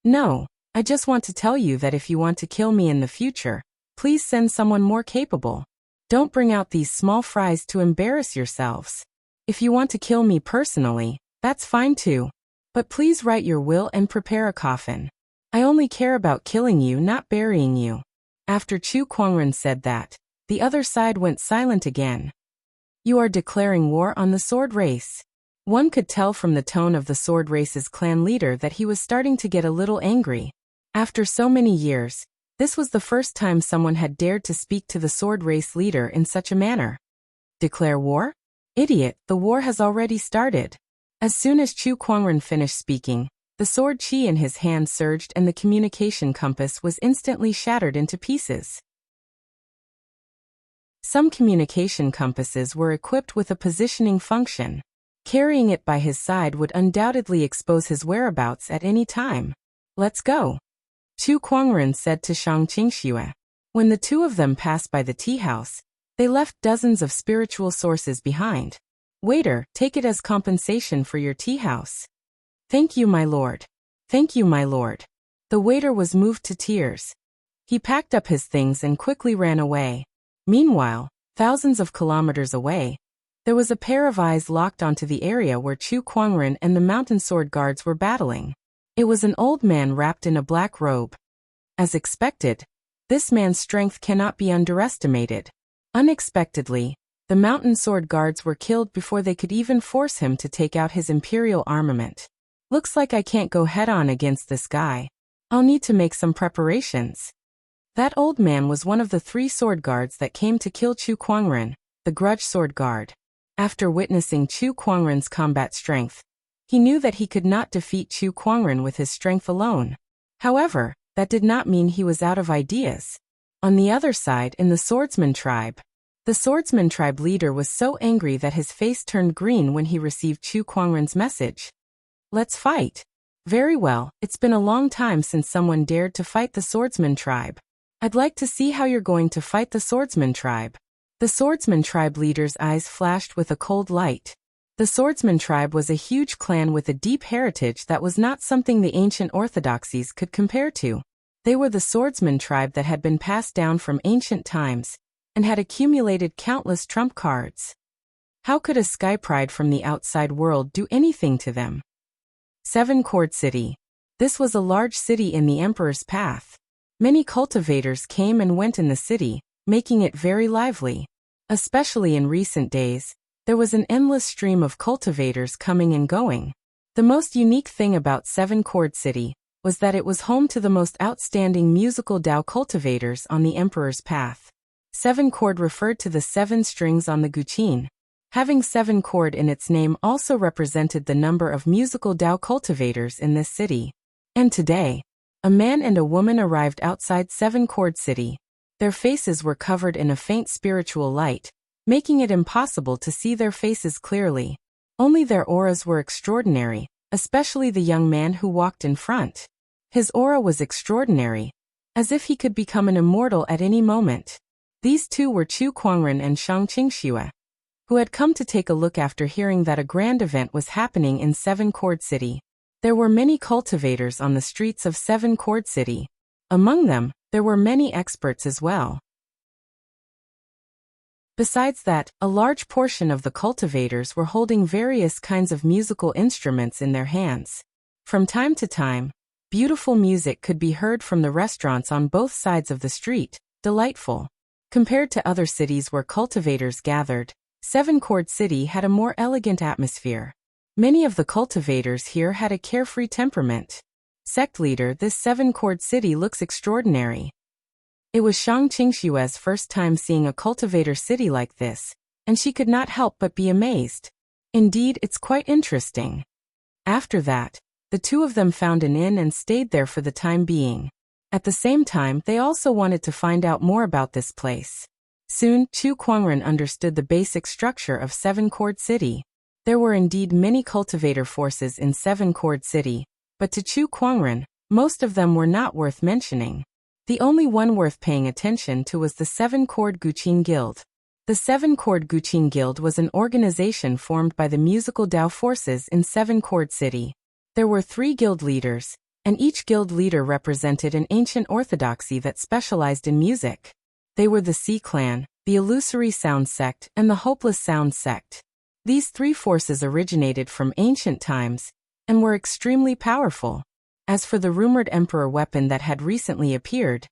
[SPEAKER 1] No, I just want to tell you that if you want to kill me in the future, please send someone more capable. Don't bring out these small fries to embarrass yourselves. If you want to kill me personally, that's fine too. But please write your will and prepare a coffin. I only care about killing you, not burying you. After Chu Kuangren said that, the other side went silent again. You are declaring war on the sword race. One could tell from the tone of the sword race's clan leader that he was starting to get a little angry. After so many years, this was the first time someone had dared to speak to the sword race leader in such a manner. Declare war? Idiot, the war has already started. As soon as Chu Kuangren finished speaking, the sword chi in his hand surged and the communication compass was instantly shattered into pieces. Some communication compasses were equipped with a positioning function. Carrying it by his side would undoubtedly expose his whereabouts at any time. Let's go. Chu Kuangren said to Shang Qingxue. When the two of them passed by the tea house, they left dozens of spiritual sources behind. Waiter, take it as compensation for your tea house. Thank you, my lord. Thank you, my lord. The waiter was moved to tears. He packed up his things and quickly ran away. Meanwhile, thousands of kilometers away, there was a pair of eyes locked onto the area where Chu Kuangren and the mountain sword guards were battling. It was an old man wrapped in a black robe. As expected, this man's strength cannot be underestimated. Unexpectedly, the mountain sword guards were killed before they could even force him to take out his imperial armament. Looks like I can't go head-on against this guy. I'll need to make some preparations. That old man was one of the 3 sword guards that came to kill Chu Kuangren, the grudge sword guard. After witnessing Chu Kuangren's combat strength, he knew that he could not defeat Chu Kuangren with his strength alone. However, that did not mean he was out of ideas. On the other side, in the swordsman tribe, the swordsman tribe leader was so angry that his face turned green when he received Chu Kuangren's message. Let's fight. Very well, it's been a long time since someone dared to fight the swordsman tribe. I'd like to see how you're going to fight the swordsman tribe. The swordsman tribe leader's eyes flashed with a cold light. The swordsman tribe was a huge clan with a deep heritage that was not something the ancient orthodoxies could compare to. They were the swordsman tribe that had been passed down from ancient times, and had accumulated countless trump cards. How could a sky pride from the outside world do anything to them? 7 Cord City. This was a large city in the Emperor's path. Many cultivators came and went in the city, making it very lively. Especially in recent days, there was an endless stream of cultivators coming and going. The most unique thing about 7 Cord City was that it was home to the most outstanding musical Dao cultivators on the Emperor's path. 7 Cord referred to the 7 strings on the guqin. Having 7 chord in its name also represented the number of musical Dao cultivators in this city. And today, a man and a woman arrived outside 7 chord city. Their faces were covered in a faint spiritual light, making it impossible to see their faces clearly. Only their auras were extraordinary, especially the young man who walked in front. His aura was extraordinary, as if he could become an immortal at any moment. These two were Chu Kuangren and Shang Qingxue, who had come to take a look after hearing that a grand event was happening in 7 chord city. There were many cultivators on the streets of 7 chord city. Among them, there were many experts as well. Besides that, a large portion of the cultivators were holding various kinds of musical instruments in their hands. From time to time, beautiful music could be heard from the restaurants on both sides of the street, delightful. Compared to other cities where cultivators gathered, 7 chord city had a more elegant atmosphere. Many of the cultivators here had a carefree temperament. Sect leader, this 7 chord city looks extraordinary. It was Shang Qingxue's first time seeing a cultivator city like this, and she could not help but be amazed. Indeed, it's quite interesting. After that, the two of them found an inn and stayed there for the time being. At the same time, they also wanted to find out more about this place. Soon, Chu Kuangren understood the basic structure of 7 chord city. There were indeed many cultivator forces in 7 chord city, but to Chu Kuangren, most of them were not worth mentioning. The only one worth paying attention to was the 7 chord Guqin Guild. The 7 chord Guqin Guild was an organization formed by the musical Dao forces in 7 chord city. There were 3 guild leaders, and each guild leader represented an ancient orthodoxy that specialized in music. They were the Sea Clan, the Illusory Sound Sect, and the Hopeless Sound Sect. These 3 forces originated from ancient times and were extremely powerful. As for the rumored emperor weapon that had recently appeared,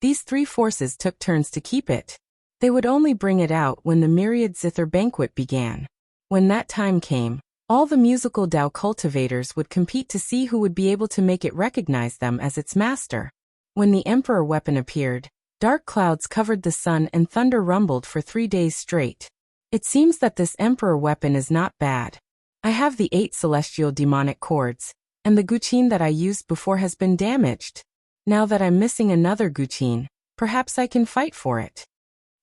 [SPEAKER 1] these 3 forces took turns to keep it. They would only bring it out when the myriad zither banquet began. When that time came, all the musical Dao cultivators would compete to see who would be able to make it recognize them as its master. When the emperor weapon appeared, dark clouds covered the sun and thunder rumbled for 3 days straight. It seems that this emperor weapon is not bad. I have the 8 celestial demonic cords, and the Guqin that I used before has been damaged. Now that I'm missing another Guqin, perhaps I can fight for it.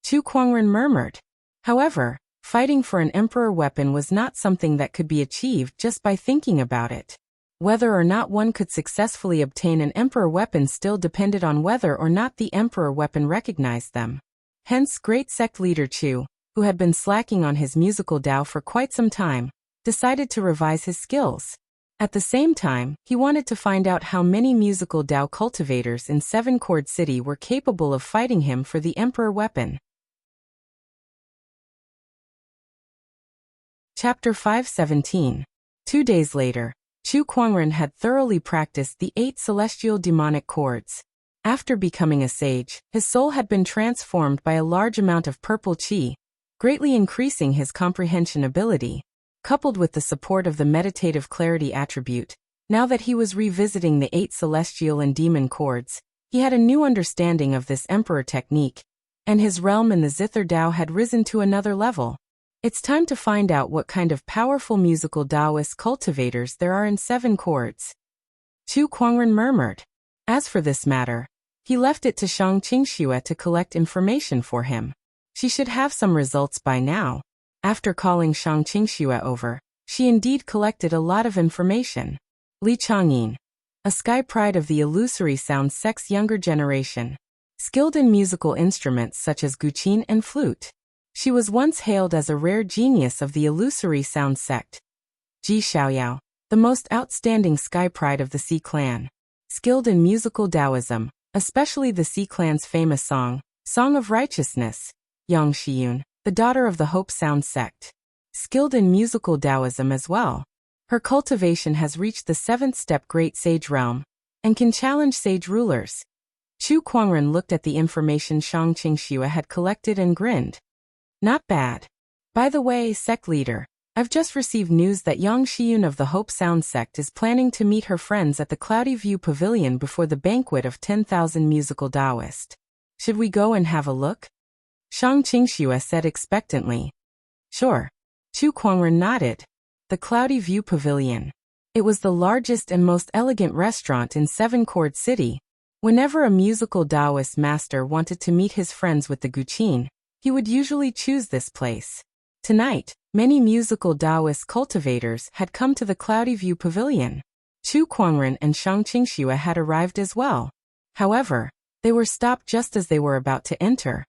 [SPEAKER 1] Chu Kuangren murmured. However, fighting for an emperor weapon was not something that could be achieved just by thinking about it. Whether or not one could successfully obtain an emperor weapon still depended on whether or not the emperor weapon recognized them. Hence, great sect leader Chu, who had been slacking on his musical Dao for quite some time, decided to revise his skills. At the same time, he wanted to find out how many musical Dao cultivators in 7 chord city were capable of fighting him for the emperor weapon. Chapter 517. 2 days later, Chu Kuangren had thoroughly practiced the 8 celestial demonic cords. After becoming a sage, his soul had been transformed by a large amount of purple qi, greatly increasing his comprehension ability. Coupled with the support of the meditative clarity attribute, now that he was revisiting the 8 celestial and demon cords, he had a new understanding of this emperor technique, and his realm in the Zither Dao had risen to another level. It's time to find out what kind of powerful musical Daoist cultivators there are in 7 chords. Chu Kuangren murmured. As for this matter, he left it to Shang Qingxue to collect information for him. She should have some results by now. After calling Shang Qingxue over, she indeed collected a lot of information. Li Changyin, a sky pride of the illusory sound sect's younger generation, skilled in musical instruments such as guqin and flute. She was once hailed as a rare genius of the illusory sound sect. Ji Xiaoyao, the most outstanding sky pride of the Sea Clan, skilled in musical Taoism, especially the Sea Clan's famous song, Song of Righteousness. Yang Xiyun, the daughter of the Hope Sound sect, skilled in musical Taoism as well. Her cultivation has reached the 7th step Great Sage realm, and can challenge sage rulers. Chu Kuangren looked at the information Shang Qingxue had collected and grinned. Not bad. By the way, sect leader, I've just received news that Yang Xiyun of the Hope Sound sect is planning to meet her friends at the Cloudy View Pavilion before the banquet of 10,000 musical Taoist. Should we go and have a look? Shang Qingxue said expectantly. Sure. Chu Kuangren nodded. The Cloudy View Pavilion. It was the largest and most elegant restaurant in Seven Cord City. Whenever a musical Taoist master wanted to meet his friends with the Guqin, he would usually choose this place. Tonight, many musical Taoist cultivators had come to the Cloudy View Pavilion. Chu Kuangren and Shang Qingxue had arrived as well. However, they were stopped just as they were about to enter.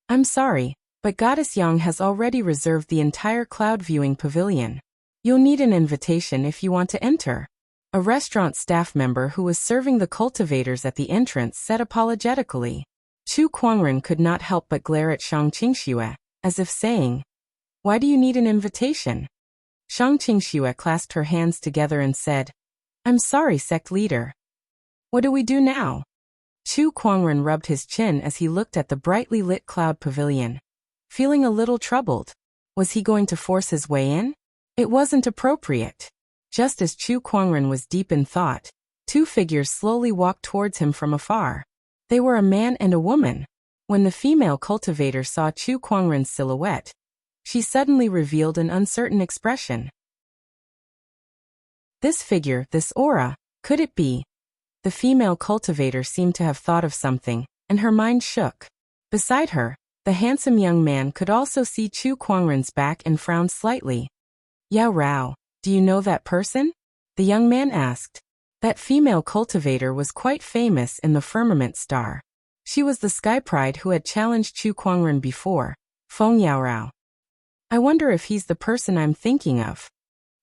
[SPEAKER 1] I'm sorry, but Goddess Yang has already reserved the entire cloud viewing pavilion. You'll need an invitation if you want to enter. A restaurant staff member who was serving the cultivators at the entrance said apologetically. Chu Kuangren could not help but glare at Shang Qingxue, as if saying, "Why do you need an invitation?" Shang Qingxue clasped her hands together and said, "I'm sorry, sect leader. What do we do now?" Chu Kuangren rubbed his chin as he looked at the brightly lit cloud pavilion. Feeling a little troubled. Was he going to force his way in? It wasn't appropriate. Just as Chu Kuangren was deep in thought, two figures slowly walked towards him from afar. They were a man and a woman. When the female cultivator saw Chu Kuangren's silhouette, she suddenly revealed an uncertain expression. This figure, this aura, could it be? The female cultivator seemed to have thought of something, and her mind shook. Beside her, the handsome young man could also see Chu Kuangren's back and frowned slightly. Yao Rao, do you know that person? The young man asked. That female cultivator was quite famous in the firmament star. She was the sky pride who had challenged Chu Kuangren before, Feng Yaorao. I wonder if he's the person I'm thinking of.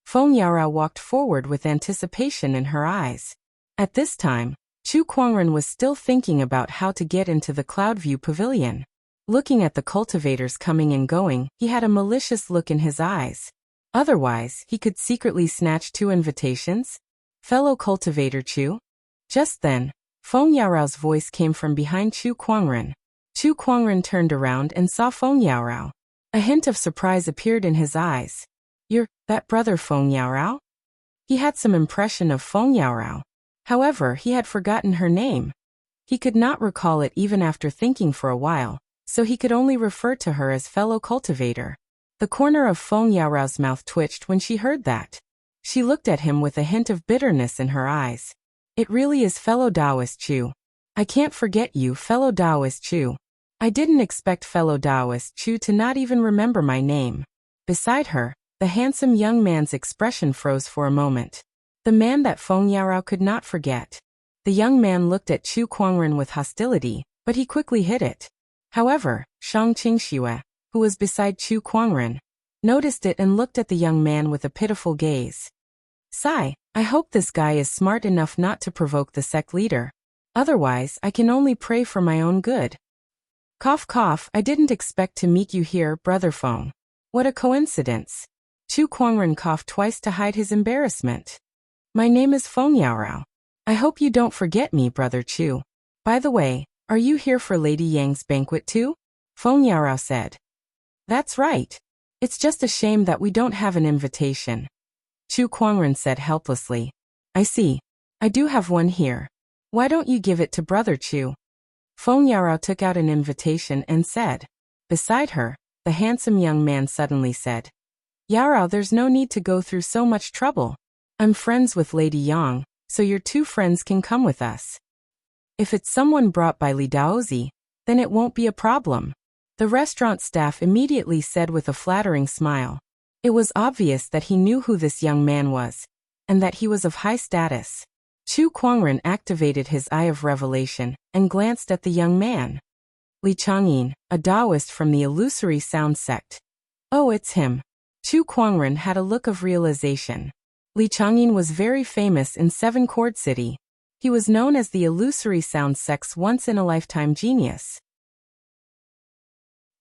[SPEAKER 1] Feng Yaorao walked forward with anticipation in her eyes. At this time, Chu Kuangren was still thinking about how to get into the Cloudview Pavilion. Looking at the cultivators coming and going, he had a malicious look in his eyes. Otherwise, he could secretly snatch two invitations. Fellow cultivator Chu? Just then, Feng Yaorao's voice came from behind Chu Kuangren. Chu Kuangren turned around and saw Feng Yaorao. A hint of surprise appeared in his eyes. You're that brother Feng Yaorao? He had some impression of Feng Yaorao. However, he had forgotten her name. He could not recall it even after thinking for a while, so he could only refer to her as fellow cultivator. The corner of Feng Yaorao's mouth twitched when she heard that. She looked at him with a hint of bitterness in her eyes. It really is fellow Taoist Chu. I can't forget you, fellow Taoist Chu. I didn't expect fellow Taoist Chu to not even remember my name. Beside her, the handsome young man's expression froze for a moment. The man that Feng Yaorao could not forget. The young man looked at Chu Kuangren with hostility, but he quickly hid it. However, Shang Qingxue, who was beside Chu Kuangren, noticed it and looked at the young man with a pitiful gaze. Sigh, I hope this guy is smart enough not to provoke the sect leader. Otherwise, I can only pray for my own good. Cough cough, I didn't expect to meet you here, brother Feng. What a coincidence. Chu Kuangren coughed twice to hide his embarrassment. My name is Feng Yaorao. I hope you don't forget me, brother Chu. By the way, are you here for Lady Yang's banquet too? Feng Yaorao said. That's right. It's just a shame that we don't have an invitation. Chu Kuangren said helplessly. I see. I do have one here. Why don't you give it to brother Chu? Feng Yaorao took out an invitation and said. Beside her, the handsome young man suddenly said. Yaorao, there's no need to go through so much trouble. I'm friends with Lady Yang, so your two friends can come with us. If it's someone brought by Li Daozi, then it won't be a problem. The restaurant staff immediately said with a flattering smile. It was obvious that he knew who this young man was, and that he was of high status. Chu Kuangren activated his eye of revelation and glanced at the young man. Li Changyin, a Taoist from the illusory sound sect. Oh, it's him. Chu Kuangren had a look of realization. Li Changyin was very famous in Seven Cord City. He was known as the illusory sound sect's once-in-a-lifetime genius.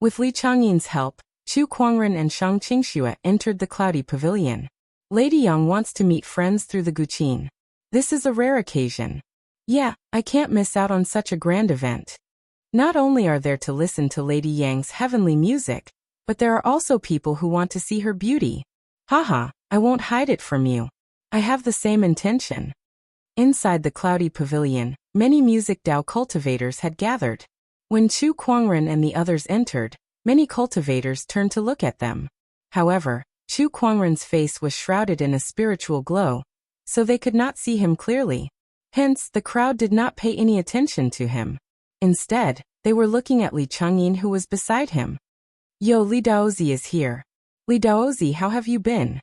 [SPEAKER 1] With Li Changyin's help, Chu Kuangren and Shang Qingxue entered the cloudy pavilion. Lady Yang wants to meet friends through the Guqin. This is a rare occasion. Yeah, I can't miss out on such a grand event. Not only are there to listen to Lady Yang's heavenly music, but there are also people who want to see her beauty. Haha, I won't hide it from you. I have the same intention. Inside the cloudy pavilion, many music Dao cultivators had gathered. When Chu Kuangren and the others entered, many cultivators turned to look at them. However, Chu Kuangren's face was shrouded in a spiritual glow, so they could not see him clearly. Hence, the crowd did not pay any attention to him. Instead, they were looking at Li Changyin, who was beside him. Yo, Li Daozi is here. Li Daozi, how have you been?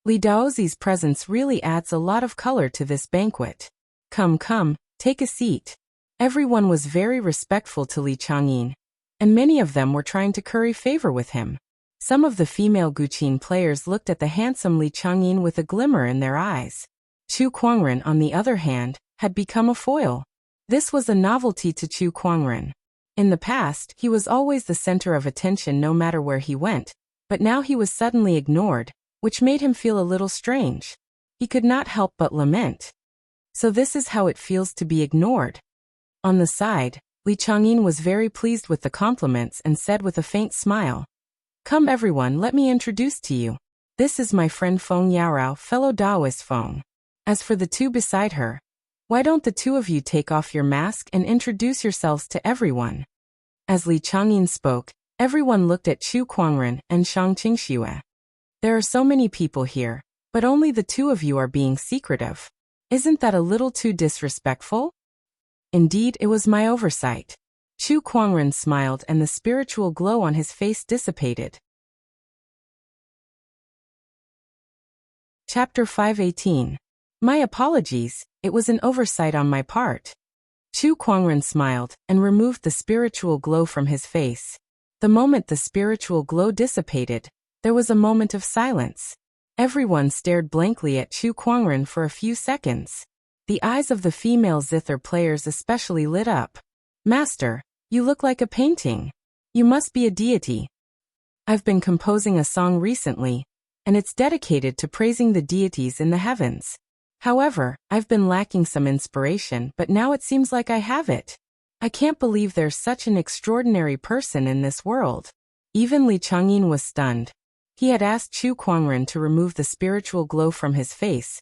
[SPEAKER 1] Li Daozi's presence really adds a lot of color to this banquet. Come, take a seat. Everyone was very respectful to Li Changyin, and many of them were trying to curry favor with him. Some of the female Guqin players looked at the handsome Li Changyin with a glimmer in their eyes. Chu Kuangren, on the other hand, had become a foil. This was a novelty to Chu Kuangren. In the past, he was always the center of attention no matter where he went, but now he was suddenly ignored, which made him feel a little strange. He could not help but lament. So this is how it feels to be ignored. On the side, Li Changyin was very pleased with the compliments and said with a faint smile, "Come everyone, let me introduce to you. This is my friend Feng Yaorao, fellow Taoist Feng." As for the two beside her, "Why don't the two of you take off your mask and introduce yourselves to everyone?" As Li Changyin spoke, everyone looked at Chu Kuangren and Shang Qingxue. "There are so many people here, but only the two of you are being secretive. Isn't that a little too disrespectful?" "Indeed, it was my oversight." Chu Kuangren smiled and the spiritual glow on his face dissipated. Chapter 518. My apologies, it was an oversight on my part. Chu Kuangren smiled and removed the spiritual glow from his face. The moment the spiritual glow dissipated, there was a moment of silence. Everyone stared blankly at Chu Kuangren for a few seconds. The eyes of the female zither players especially lit up. "Master, you look like a painting. You must be a deity." "I've been composing a song recently, and it's dedicated to praising the deities in the heavens. However, I've been lacking some inspiration, but now it seems like I have it. I can't believe there's such an extraordinary person in this world." Even Li Changyin was stunned. He had asked Chu Kuangren to remove the spiritual glow from his face,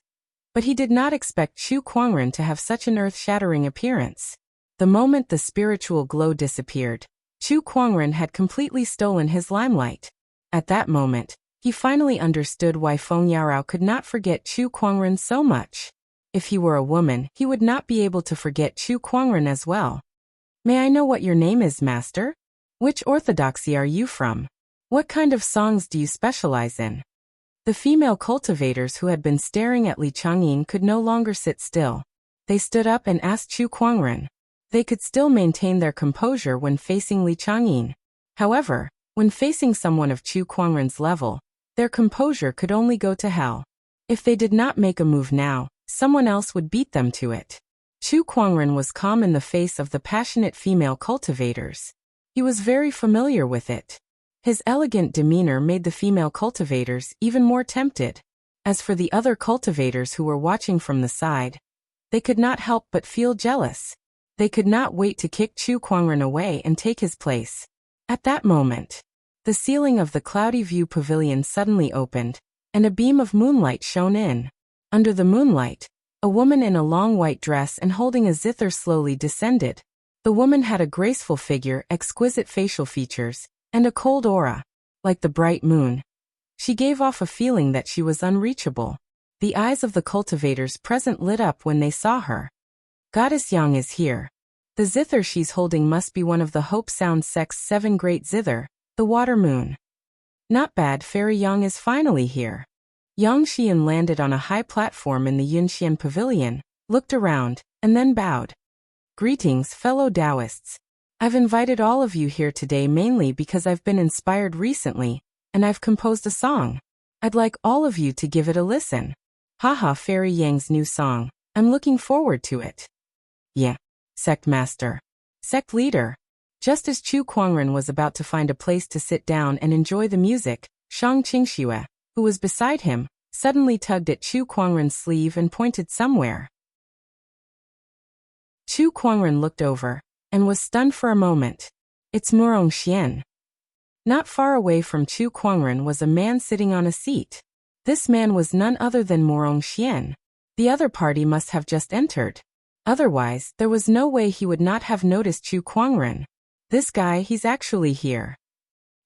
[SPEAKER 1] but he did not expect Chu Kuangren to have such an earth-shattering appearance. The moment the spiritual glow disappeared, Chu Kuangren had completely stolen his limelight. At that moment, he finally understood why Feng Yaorao could not forget Chu Kuangren so much. If he were a woman, he would not be able to forget Chu Kuangren as well. "May I know what your name is, master? Which orthodoxy are you from? What kind of songs do you specialize in?" The female cultivators who had been staring at Li Changyin could no longer sit still. They stood up and asked Chu Kuangren. They could still maintain their composure when facing Li Changyin. However, when facing someone of Chu Kuangren's level, their composure could only go to hell. If they did not make a move now, someone else would beat them to it. Chu Kuangren was calm in the face of the passionate female cultivators. He was very familiar with it. His elegant demeanor made the female cultivators even more tempted. As for the other cultivators who were watching from the side, they could not help but feel jealous. They could not wait to kick Chu Kuangren away and take his place. At that moment, the ceiling of the Cloudy View Pavilion suddenly opened, and a beam of moonlight shone in. Under the moonlight, a woman in a long white dress and holding a zither slowly descended. The woman had a graceful figure, exquisite facial features, and a cold aura, like the bright moon. She gave off a feeling that she was unreachable. The eyes of the cultivators present lit up when they saw her. Goddess Yang is here. The zither she's holding must be one of the Hope Sound Sect's 7 great zither, the water moon. Not bad, Fairy Yang is finally here. Yang Xian landed on a high platform in the Yunxian Pavilion, looked around, and then bowed. "Greetings, fellow Taoists. I've invited all of you here today mainly because I've been inspired recently, and I've composed a song. I'd like all of you to give it a listen. Haha, Fairy Yang's new song. I'm looking forward to it." "Yeah, sect master. Sect leader." Just as Chu Kuangren was about to find a place to sit down and enjoy the music, Shang Qingxue, who was beside him, suddenly tugged at Chu Kuangren's sleeve and pointed somewhere. Chu Kuangren looked over, and was stunned for a moment. "It's Murong Xian." Not far away from Chu Kuangren was a man sitting on a seat. This man was none other than Murong Xian. The other party must have just entered. Otherwise, there was no way he would not have noticed Chu Kuangren. "This guy, he's actually here."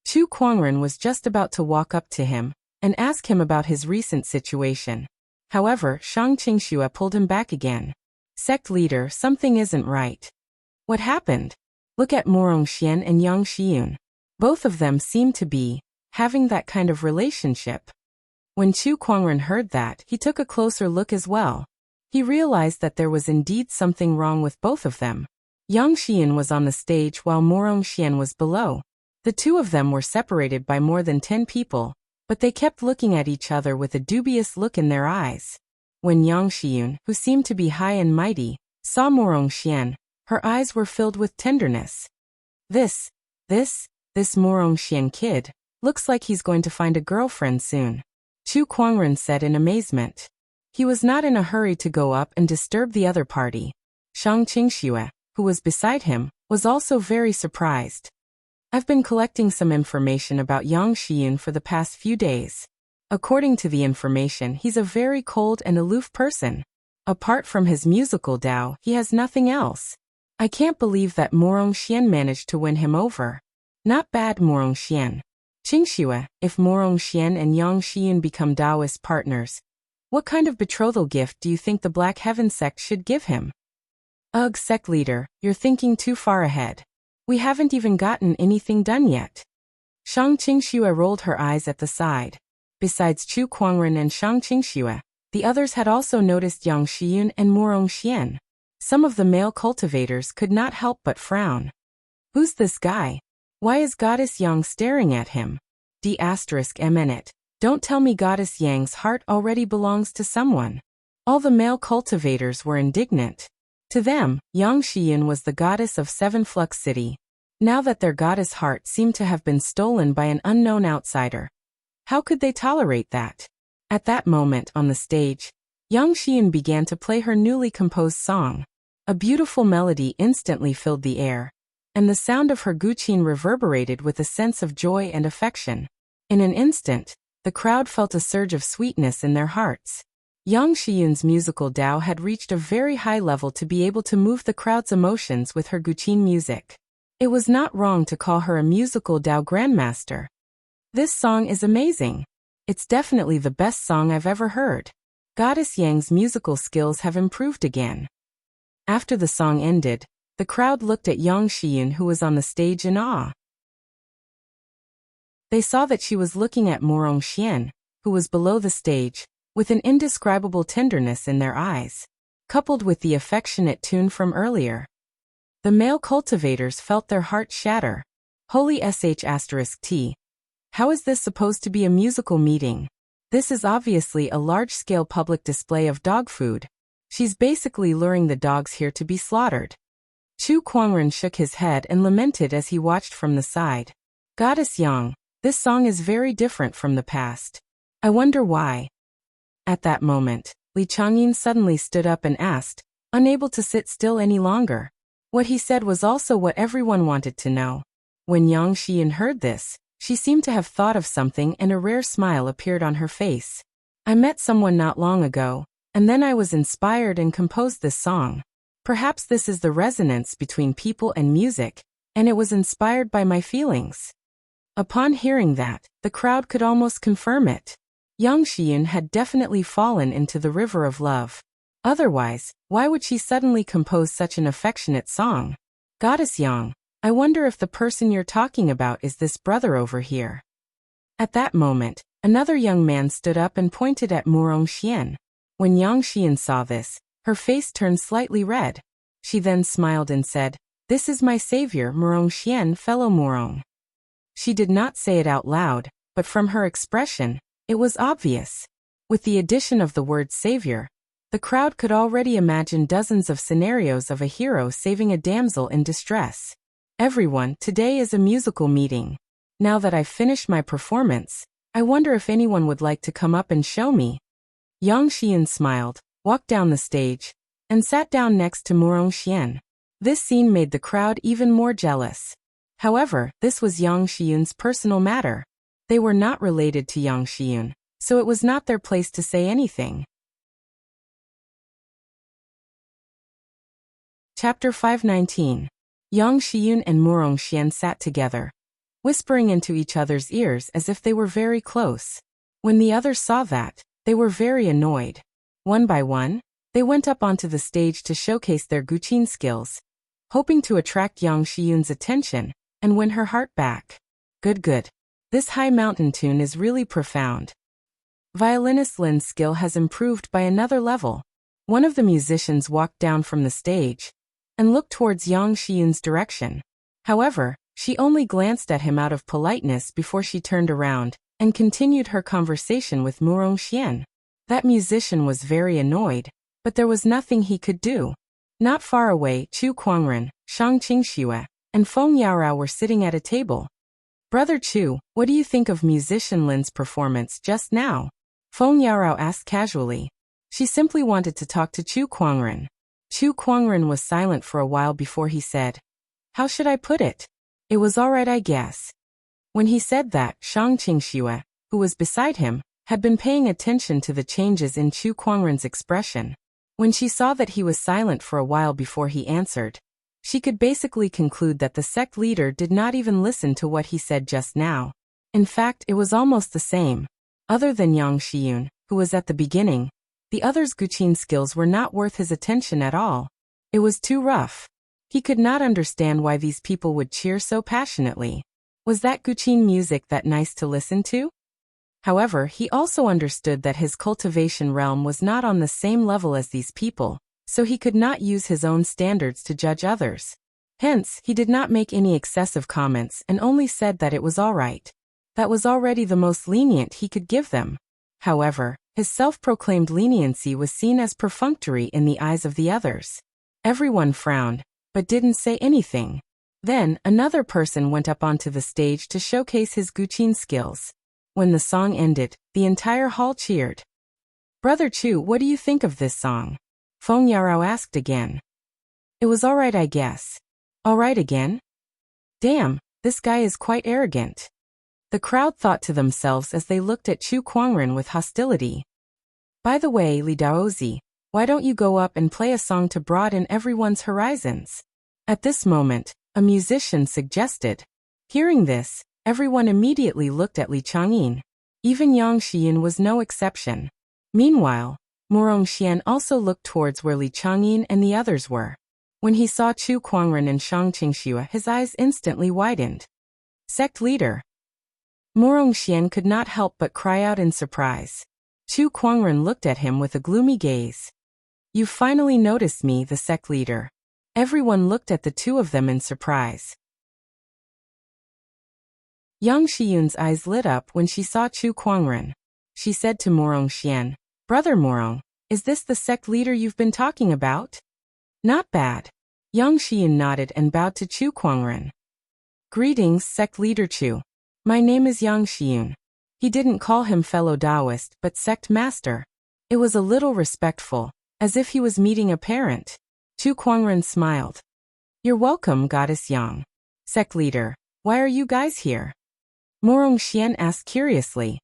[SPEAKER 1] Chu Kuangren was just about to walk up to him, and ask him about his recent situation. However, Shang Qingxue pulled him back again. Sect leader, something isn't right. What happened? Look at Morong Xian and Yang Xiyun. Both of them seem to be having that kind of relationship. When Chu Kuangren heard that, he took a closer look as well. He realized that there was indeed something wrong with both of them. Yang Xiyun was on the stage while Morong Xian was below. The two of them were separated by more than 10 people, but they kept looking at each other with a dubious look in their eyes. When Yang Xiyun, who seemed to be high and mighty, saw Morong Xian, her eyes were filled with tenderness. This Morong Xian kid, looks like he's going to find a girlfriend soon. Chu Kuangren said in amazement. He was not in a hurry to go up and disturb the other party. Shang Qingxue, who was beside him, was also very surprised. I've been collecting some information about Yang Xiyun for the past few days. According to the information, he's a very cold and aloof person. Apart from his musical Dao, he has nothing else. I can't believe that Morong Xian managed to win him over. Not bad, Morong Xian. Qingxue, if Morong Xian and Yang Xiyun become Daoist partners, what kind of betrothal gift do you think the Black Heaven sect should give him? Ugh, sect leader, you're thinking too far ahead. We haven't even gotten anything done yet. Shang Qingxue rolled her eyes at the side. Besides Chu Kuangren and Shang Qingxue, the others had also noticed Yang Xiyun and Morong Xian. Some of the male cultivators could not help but frown. Who's this guy? Why is Goddess Yang staring at him? D***MNit. Don't tell me Goddess Yang's heart already belongs to someone. All the male cultivators were indignant. To them, Yang Xiyun was the goddess of Seven Flux City. Now that their goddess heart seemed to have been stolen by an unknown outsider, how could they tolerate that? At that moment on the stage, Yang Xiyun began to play her newly composed song. A beautiful melody instantly filled the air, and the sound of her guqin reverberated with a sense of joy and affection. In an instant, the crowd felt a surge of sweetness in their hearts. Yang Xiyun's musical Dao had reached a very high level to be able to move the crowd's emotions with her guqin music. It was not wrong to call her a musical Dao grandmaster. This song is amazing. It's definitely the best song I've ever heard. Goddess Yang's musical skills have improved again. After the song ended, the crowd looked at Yang Xiyun, who was on the stage, in awe. They saw that she was looking at Morong Xian, who was below the stage, with an indescribable tenderness in their eyes, coupled with the affectionate tune from earlier. The male cultivators felt their hearts shatter. Holy **T. How is this supposed to be a musical meeting? This is obviously a large-scale public display of dog food. She's basically luring the dogs here to be slaughtered. Chu Kuangren shook his head and lamented as he watched from the side. Goddess Yang, this song is very different from the past. I wonder why. At that moment, Li Changyin suddenly stood up and asked, unable to sit still any longer. What he said was also what everyone wanted to know. When Yang Xiyun heard this, she seemed to have thought of something and a rare smile appeared on her face. I met someone not long ago, and then I was inspired and composed this song. Perhaps this is the resonance between people and music, and it was inspired by my feelings. Upon hearing that, the crowd could almost confirm it. Yang Xiyun had definitely fallen into the river of love. Otherwise, why would she suddenly compose such an affectionate song? Goddess Yang, I wonder if the person you're talking about is this brother over here. At that moment, another young man stood up and pointed at Morong Xian. When Yang Xiyun saw this, her face turned slightly red. She then smiled and said, "This is my savior, Morong Xian, fellow Morong." She did not say it out loud, but from her expression, it was obvious. With the addition of the word savior, the crowd could already imagine dozens of scenarios of a hero saving a damsel in distress. Everyone, today is a musical meeting. Now that I've finished my performance, I wonder if anyone would like to come up and show me. Yang Xiyun smiled, walked down the stage, and sat down next to Morong Xian. This scene made the crowd even more jealous. However, this was Yang Xiyun's personal matter. They were not related to Yang Xiyun, so it was not their place to say anything. Chapter 519. Yang Xiyun and Morong Xian sat together, whispering into each other's ears as if they were very close. When the others saw that, they were very annoyed. One by one, they went up onto the stage to showcase their guqin skills, hoping to attract Yang Xiyun's attention and win her heart back. Good. This high mountain tune is really profound. Violinist Lin's skill has improved by another level. One of the musicians walked down from the stage and looked towards Yang Xiyun's direction. However, she only glanced at him out of politeness before she turned around and continued her conversation with Murong Xian. That musician was very annoyed, but there was nothing he could do. Not far away, Chu Kuangren, Shang Qingxue, and Feng Yaorao were sitting at a table. Brother Chu, what do you think of musician Lin's performance just now? Feng Yaorao asked casually. She simply wanted to talk to Chu Kuangren. Chu Kuangren was silent for a while before he said, "How should I put it? It was alright, I guess." When he said that, Shang Qingxue, who was beside him, had been paying attention to the changes in Chu Kuangren's expression. When she saw that he was silent for a while before he answered, she could basically conclude that the sect leader did not even listen to what he said just now. In fact, it was almost the same. Other than Yang Xiyun, who was at the beginning, the others' guqin skills were not worth his attention at all. It was too rough. He could not understand why these people would cheer so passionately. Was that guqin music that nice to listen to? However, he also understood that his cultivation realm was not on the same level as these people, so he could not use his own standards to judge others. Hence, he did not make any excessive comments and only said that it was all right. That was already the most lenient he could give them. However, his self-proclaimed leniency was seen as perfunctory in the eyes of the others. Everyone frowned, but didn't say anything. Then, another person went up onto the stage to showcase his guqin skills. When the song ended, the entire hall cheered. Brother Chu, what do you think of this song? Feng Yaorao asked again. It was alright, I guess. Alright again? Damn, this guy is quite arrogant. The crowd thought to themselves as they looked at Chu Kuangren with hostility. By the way, Li Daozi, why don't you go up and play a song to broaden everyone's horizons? At this moment, a musician suggested. Hearing this, everyone immediately looked at Li Changyin. Even Yang Xiyun was no exception. Meanwhile, Murong Xian also looked towards where Li Changyin and the others were. When he saw Chu Kuangren and Shang Qingxue, his eyes instantly widened. Sect leader. Murong Xian could not help but cry out in surprise. Chu Kuangren looked at him with a gloomy gaze. You finally noticed me, the sect leader. Everyone looked at the two of them in surprise. Yang Xiyun's eyes lit up when she saw Chu Kuangren. She said to Murong Xian, Brother Murong, is this the sect leader you've been talking about? Not bad. Yang Xiyun nodded and bowed to Chu Kuangren. Greetings, sect leader Chu. My name is Yang Xiyun. He didn't call him fellow Taoist but sect master. It was a little respectful, as if he was meeting a parent. Chu Kuangren smiled. You're welcome, Goddess Yang. Sect leader, why are you guys here? Murong Xian asked curiously.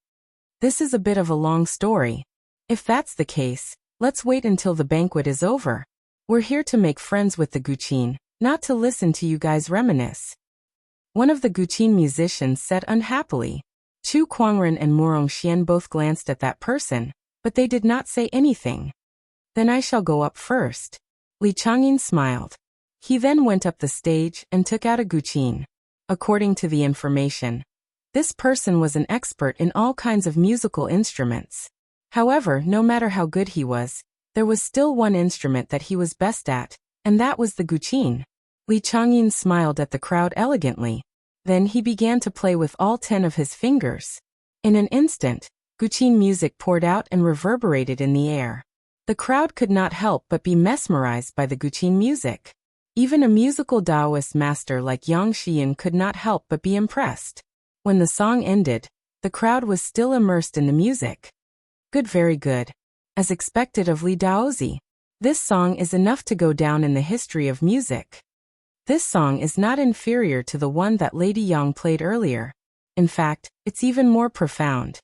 [SPEAKER 1] This is a bit of a long story. If that's the case, let's wait until the banquet is over. We're here to make friends with the guqin, not to listen to you guys reminisce. One of the guqin musicians said unhappily. Chu Kuangren and Murong Xian both glanced at that person, but they did not say anything. Then I shall go up first. Li Changyin smiled. He then went up the stage and took out a guqin. According to the information, this person was an expert in all kinds of musical instruments. However, no matter how good he was, there was still one instrument that he was best at, and that was the guqin. Li Changyin smiled at the crowd elegantly. Then he began to play with all 10 of his fingers. In an instant, guqin music poured out and reverberated in the air. The crowd could not help but be mesmerized by the guqin music. Even a musical Taoist master like Yang Xiyun could not help but be impressed. When the song ended, the crowd was still immersed in the music. Good, very good. As expected of Li Daozi. This song is enough to go down in the history of music. This song is not inferior to the one that Lady Yang played earlier. In fact, it's even more profound.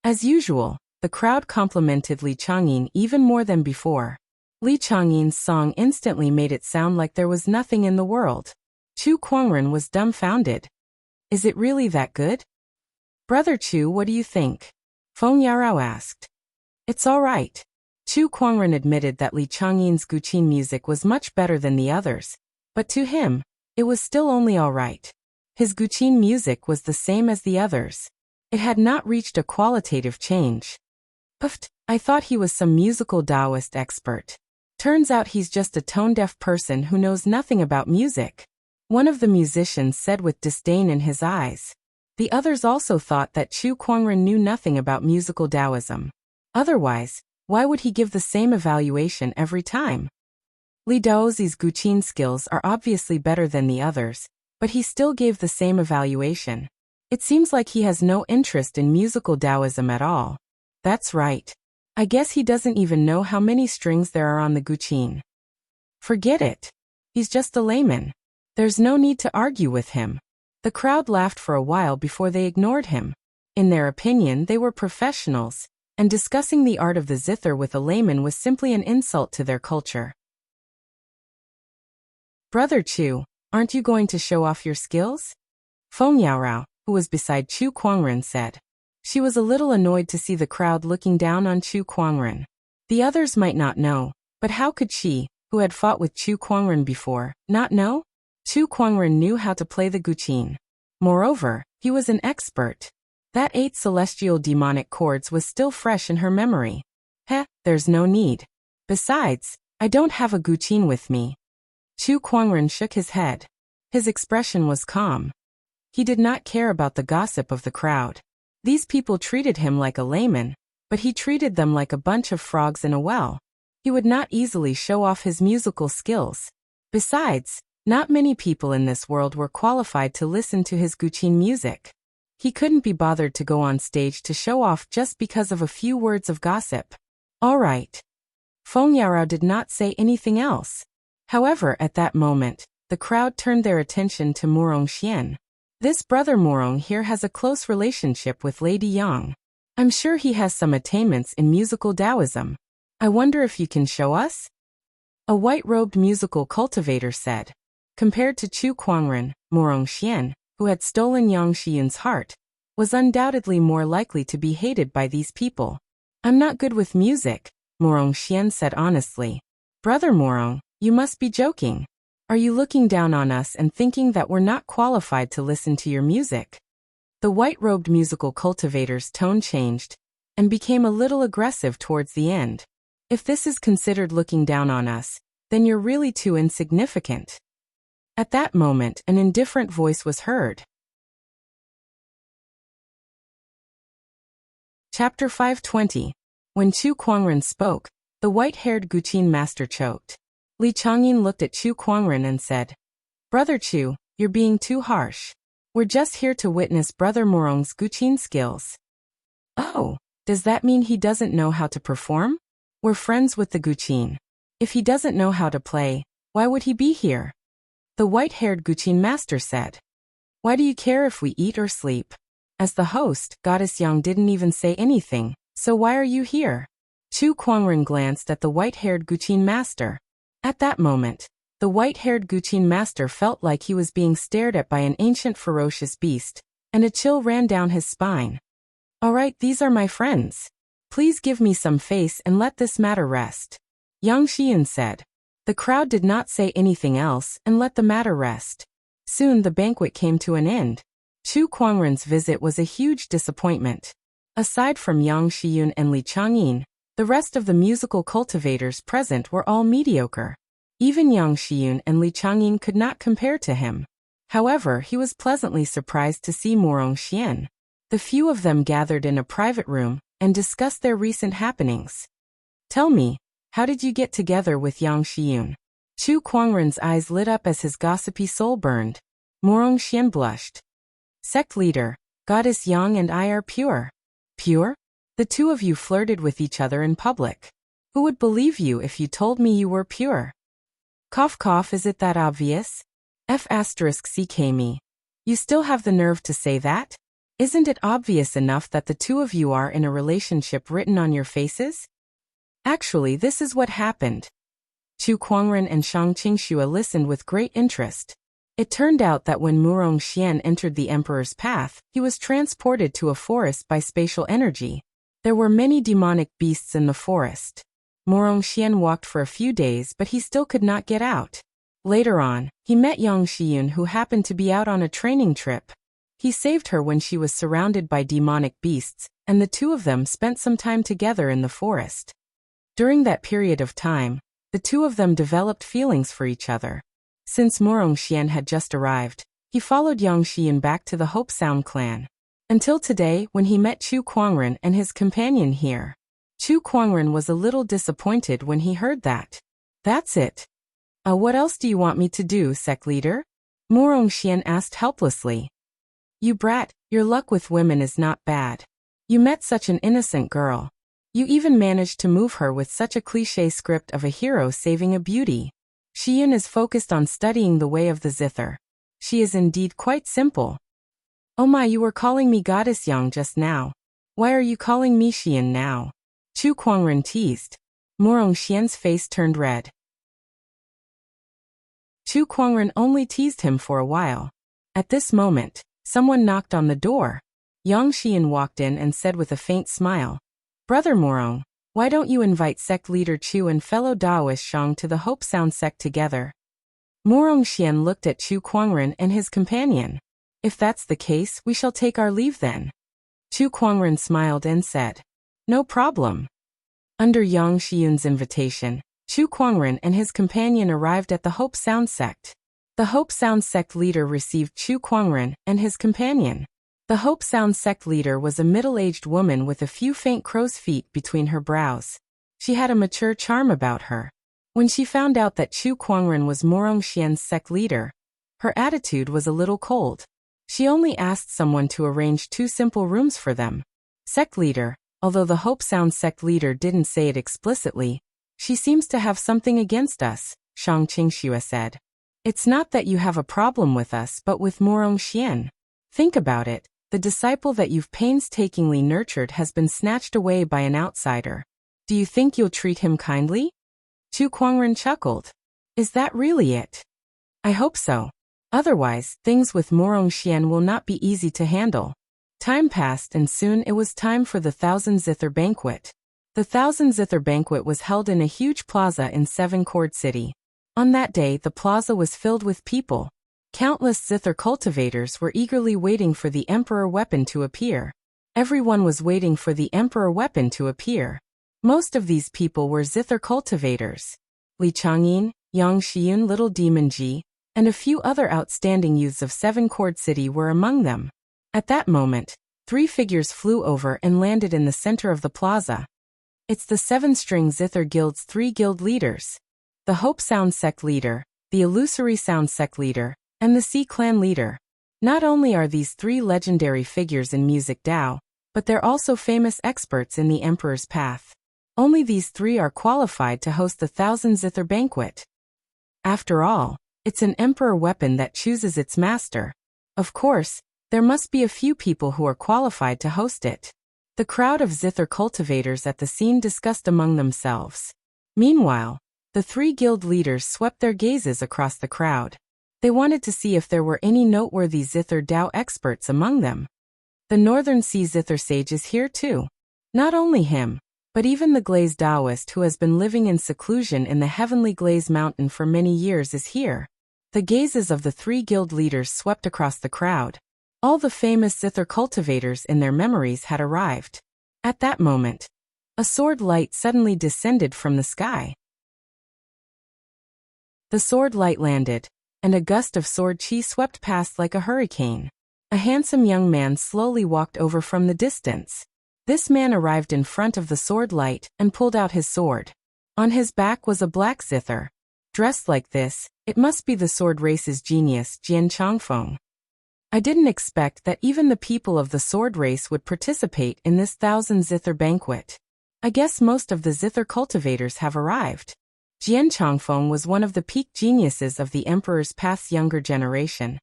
[SPEAKER 1] As usual, the crowd complimented Li Changyin even more than before. Li Changyin's song instantly made it sound like there was nothing in the world. Chu Kuangren was dumbfounded. Is it really that good? Brother Chu, what do you think? Feng Yarao asked. It's all right. Chu Kuangren admitted that Li Changyin's Guqin music was much better than the others, but to him, it was still only all right. His Guqin music was the same as the others. It had not reached a qualitative change. Puffed, I thought he was some musical Taoist expert. Turns out he's just a tone-deaf person who knows nothing about music. One of the musicians said with disdain in his eyes. The others also thought that Chu Kuangren knew nothing about musical Taoism. Otherwise, why would he give the same evaluation every time? Li Daozi's Guqin skills are obviously better than the others, but he still gave the same evaluation. It seems like he has no interest in musical Taoism at all. That's right. I guess he doesn't even know how many strings there are on the Guqin. Forget it. He's just a layman. There's no need to argue with him. The crowd laughed for a while before they ignored him. In their opinion, they were professionals, and discussing the art of the zither with a layman was simply an insult to their culture. Brother Chu, aren't you going to show off your skills? Feng Yaorao, who was beside Chu Kuangren, said. She was a little annoyed to see the crowd looking down on Chu Kuangren. The others might not know, but how could she, who had fought with Chu Kuangren before, not know? Chu Kuangren knew how to play the Guqin. Moreover, he was an expert. That 8 celestial demonic chords was still fresh in her memory. There's no need. Besides, I don't have a Guqin with me. Chu Kuangren shook his head. His expression was calm. He did not care about the gossip of the crowd. These people treated him like a layman, but he treated them like a bunch of frogs in a well. He would not easily show off his musical skills. Besides, not many people in this world were qualified to listen to his Guqin music. He couldn't be bothered to go on stage to show off just because of a few words of gossip. All right. Feng Yarao did not say anything else. However, at that moment, the crowd turned their attention to Murong Xian. This brother Murong here has a close relationship with Lady Yang. I'm sure he has some attainments in musical Taoism. I wonder if you can show us? A white-robed musical cultivator said. Compared to Chu Kuangren, Murong Xian, who had stolen Yang Xiyun's heart, was undoubtedly more likely to be hated by these people. I'm not good with music, Murong Xian said honestly. Brother Murong, you must be joking. Are you looking down on us and thinking that we're not qualified to listen to your music? The white-robed musical cultivator's tone changed and became a little aggressive towards the end. If this is considered looking down on us, then you're really too insignificant. At that moment, an indifferent voice was heard. Chapter 520. When Chu Kuangren spoke, the white-haired Guqin master choked. Li Changyin looked at Chu Kuangren and said, Brother Chu, you're being too harsh. We're just here to witness Brother Murong's Guqin skills. Oh, does that mean he doesn't know how to perform? We're friends with the Guqin. If he doesn't know how to play, why would he be here? The white-haired Guqin master said. Why do you care if we eat or sleep? As the host, Goddess Yang didn't even say anything, so why are you here? Chu Kuangren glanced at the white-haired Guqin master. At that moment, the white-haired Guqin master felt like he was being stared at by an ancient ferocious beast, and a chill ran down his spine. All right, these are my friends. Please give me some face and let this matter rest. Yang Xiyun said. The crowd did not say anything else and let the matter rest. Soon the banquet came to an end. Chu Kuangren's visit was a huge disappointment. Aside from Yang Xiyun and Li Changyin, the rest of the musical cultivators present were all mediocre. Even Yang Xiyun and Li Changyin could not compare to him. However, he was pleasantly surprised to see Murong Xian. The few of them gathered in a private room and discussed their recent happenings. Tell me, how did you get together with Yang Xiyun? Chu Kuangren's eyes lit up as his gossipy soul burned. Murong Xian blushed. Sect leader, Goddess Yang and I are pure. Pure? The two of you flirted with each other in public. Who would believe you if you told me you were pure? Cough cough, is it that obvious? F***ck me. You still have the nerve to say that? Isn't it obvious enough that the two of you are in a relationship written on your faces? Actually, this is what happened. Chu Kuangren and Shang Qingxue listened with great interest. It turned out that when Murong Xian entered the emperor's path, he was transported to a forest by spatial energy. There were many demonic beasts in the forest. Morongxian walked for a few days, but he still could not get out. Later on, he met Yang Xiyun, who happened to be out on a training trip. He saved her when she was surrounded by demonic beasts, and the two of them spent some time together in the forest. During that period of time, the two of them developed feelings for each other. Since Morongxian had just arrived, he followed Yang Xiyun back to the Hope Sound clan. Until today, when he met Chu Kuangren and his companion here. Chu Kuangren was a little disappointed when he heard that. That's it. What else do you want me to do, sect leader? Morongxian asked helplessly. You brat, your luck with women is not bad. You met such an innocent girl. You even managed to move her with such a cliché script of a hero saving a beauty. Xiyun is focused on studying the way of the zither. She is indeed quite simple. Oh my, you were calling me Goddess Yang just now. Why are you calling me Xiyun now? Chu Kuangren teased. Morongxian's face turned red. Chu Kuangren only teased him for a while. At this moment, someone knocked on the door. Yang Xiyun walked in and said with a faint smile, Brother Morong, why don't you invite sect leader Chu and fellow Daoist Shang to the Hope Sound sect together? Morongxian looked at Chu Kuangren and his companion. If that's the case, we shall take our leave then. Chu Kuangren smiled and said, No problem. Under Yang Xiyun's invitation, Chu Kuangren and his companion arrived at the Hope Sound sect. The Hope Sound sect leader received Chu Kuangren and his companion. The Hope Sound sect leader was a middle-aged woman with a few faint crow's feet between her brows. She had a mature charm about her. When she found out that Chu Kuangren was Morongxian's sect leader, her attitude was a little cold. She only asked someone to arrange 2 simple rooms for them. Sect leader, although the Hope Sound sect leader didn't say it explicitly, she seems to have something against us, Shang Qingxue said. It's not that you have a problem with us but with Morongxian. Think about it, the disciple that you've painstakingly nurtured has been snatched away by an outsider. Do you think you'll treat him kindly? Chu Kuangren chuckled. Is that really it? I hope so. Otherwise, things with Morongxian will not be easy to handle. Time passed and soon it was time for the Thousand Zither Banquet. The Thousand Zither Banquet was held in a huge plaza in Seven Cord City. On that day, the plaza was filled with people. Countless zither cultivators were eagerly waiting for the emperor weapon to appear. Everyone was waiting for the emperor weapon to appear. Most of these people were zither cultivators. Li Changyin, Yang Xiyun, Little Demon Ji, and a few other outstanding youths of Seven Cord City were among them. At that moment, 3 figures flew over and landed in the center of the plaza. It's the 7-string Zither Guild's 3 guild leaders. The Hope Sound sect leader, the Illusory Sound sect leader, and the Sea clan leader. Not only are these 3 legendary figures in music Dao, but they're also famous experts in the Emperor's path. Only these 3 are qualified to host the Thousand Zither Banquet. After all, it's an Emperor weapon that chooses its master. Of course, there must be a few people who are qualified to host it. The crowd of zither cultivators at the scene discussed among themselves. Meanwhile, the 3 guild leaders swept their gazes across the crowd. They wanted to see if there were any noteworthy zither Dao experts among them. The Northern Sea Zither Sage is here too. Not only him, but even the Glaze Daoist who has been living in seclusion in the heavenly Glaze Mountain for many years is here. The gazes of the 3 guild leaders swept across the crowd. All the famous zither cultivators in their memories had arrived. At that moment, a sword light suddenly descended from the sky. The sword light landed, and a gust of sword chi swept past like a hurricane. A handsome young man slowly walked over from the distance. This man arrived in front of the sword light and pulled out his sword. On his back was a black zither. Dressed like this, it must be the sword race's genius, Jian Changfeng. I didn't expect that even the people of the sword race would participate in this Thousand Zither Banquet. I guess most of the zither cultivators have arrived. Jian Changfeng was one of the peak geniuses of the Emperor's Path's younger generation.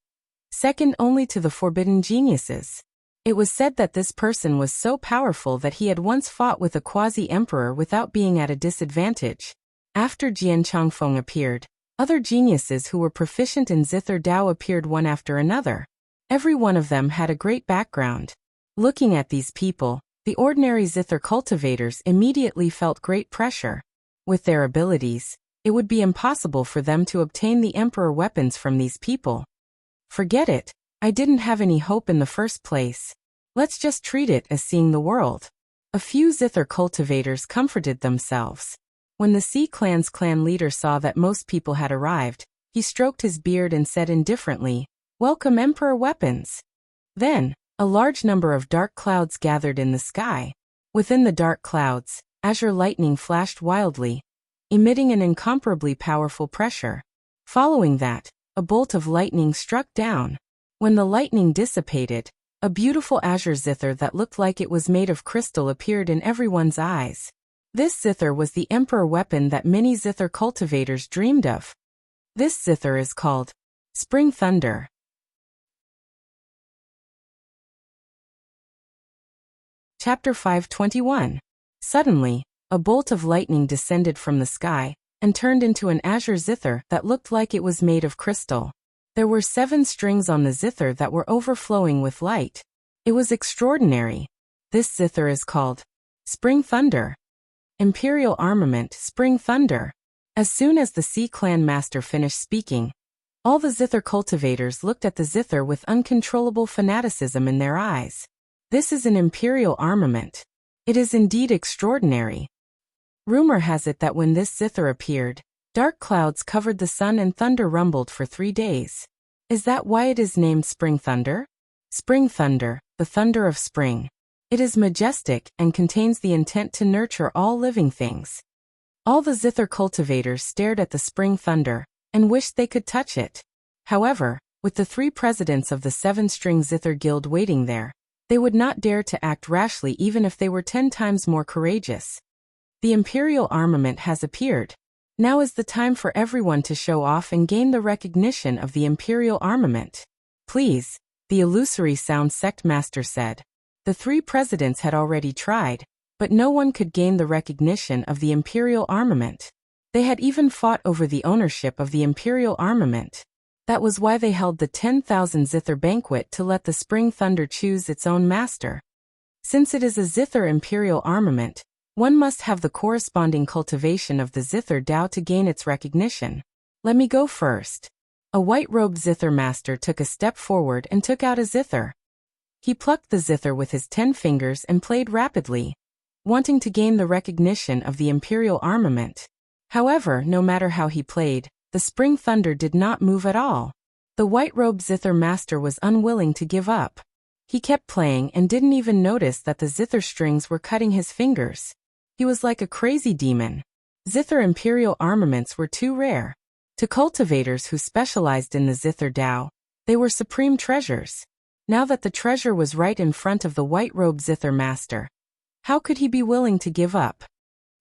[SPEAKER 1] Second only to the Forbidden Geniuses. It was said that this person was so powerful that he had once fought with a quasi-emperor without being at a disadvantage. After Jian Changfeng appeared, other geniuses who were proficient in Zither Dao appeared one after another. Every one of them had a great background. Looking at these people, The ordinary zither cultivators immediately felt great pressure. With their abilities, it would be impossible for them to obtain the emperor weapons from these people. Forget it, I didn't have any hope in the first place. Let's just treat it as seeing the world. A few zither cultivators comforted themselves. When the Sea Clan's clan leader saw that most people had arrived, he stroked his beard and said indifferently, "Welcome emperor weapons." Then, a large number of dark clouds gathered in the sky. Within the dark clouds, azure lightning flashed wildly, emitting an incomparably powerful pressure. Following that, a bolt of lightning struck down. When the lightning dissipated, a beautiful azure zither that looked like it was made of crystal appeared in everyone's eyes. This zither was the emperor weapon that many zither cultivators dreamed of. This zither is called Spring Thunder. Chapter 521. Suddenly, a bolt of lightning descended from the sky and turned into an azure zither that looked like it was made of crystal. There were 7 strings on the zither that were overflowing with light. It was extraordinary. This zither is called Spring Thunder. Imperial Armament Spring Thunder. As soon as the Sea Clan master finished speaking, all the zither cultivators looked at the zither with uncontrollable fanaticism in their eyes. This is an imperial armament. It is indeed extraordinary. Rumor has it that when this zither appeared, dark clouds covered the sun and thunder rumbled for 3 days. Is that why it is named Spring Thunder? Spring Thunder, the thunder of spring. It is majestic and contains the intent to nurture all living things. All the zither cultivators stared at the spring thunder and wished they could touch it. However, with the 3 presidents of the 7-string zither guild waiting there, they would not dare to act rashly even if they were 10 times more courageous. The imperial armament has appeared. Now is the time for everyone to show off and gain the recognition of the imperial armament. Please, the illusory sound sect master said. The 3 presidents had already tried, but no one could gain the recognition of the imperial armament. They had even fought over the ownership of the imperial armament. That was why they held the 10,000 zither banquet to let the Spring Thunder choose its own master. Since it is a zither imperial armament, one must have the corresponding cultivation of the zither Dao to gain its recognition. Let me go first. A white-robed zither master took a step forward and took out a zither. He plucked the zither with his 10 fingers and played rapidly, wanting to gain the recognition of the imperial armament. However, no matter how he played, the Spring Thunder did not move at all. The white-robed zither master was unwilling to give up. He kept playing and didn't even notice that the zither strings were cutting his fingers. He was like a crazy demon. Zither imperial armaments were too rare. To cultivators who specialized in the zither Dao, they were supreme treasures. Now that the treasure was right in front of the white-robed zither master, how could he be willing to give up?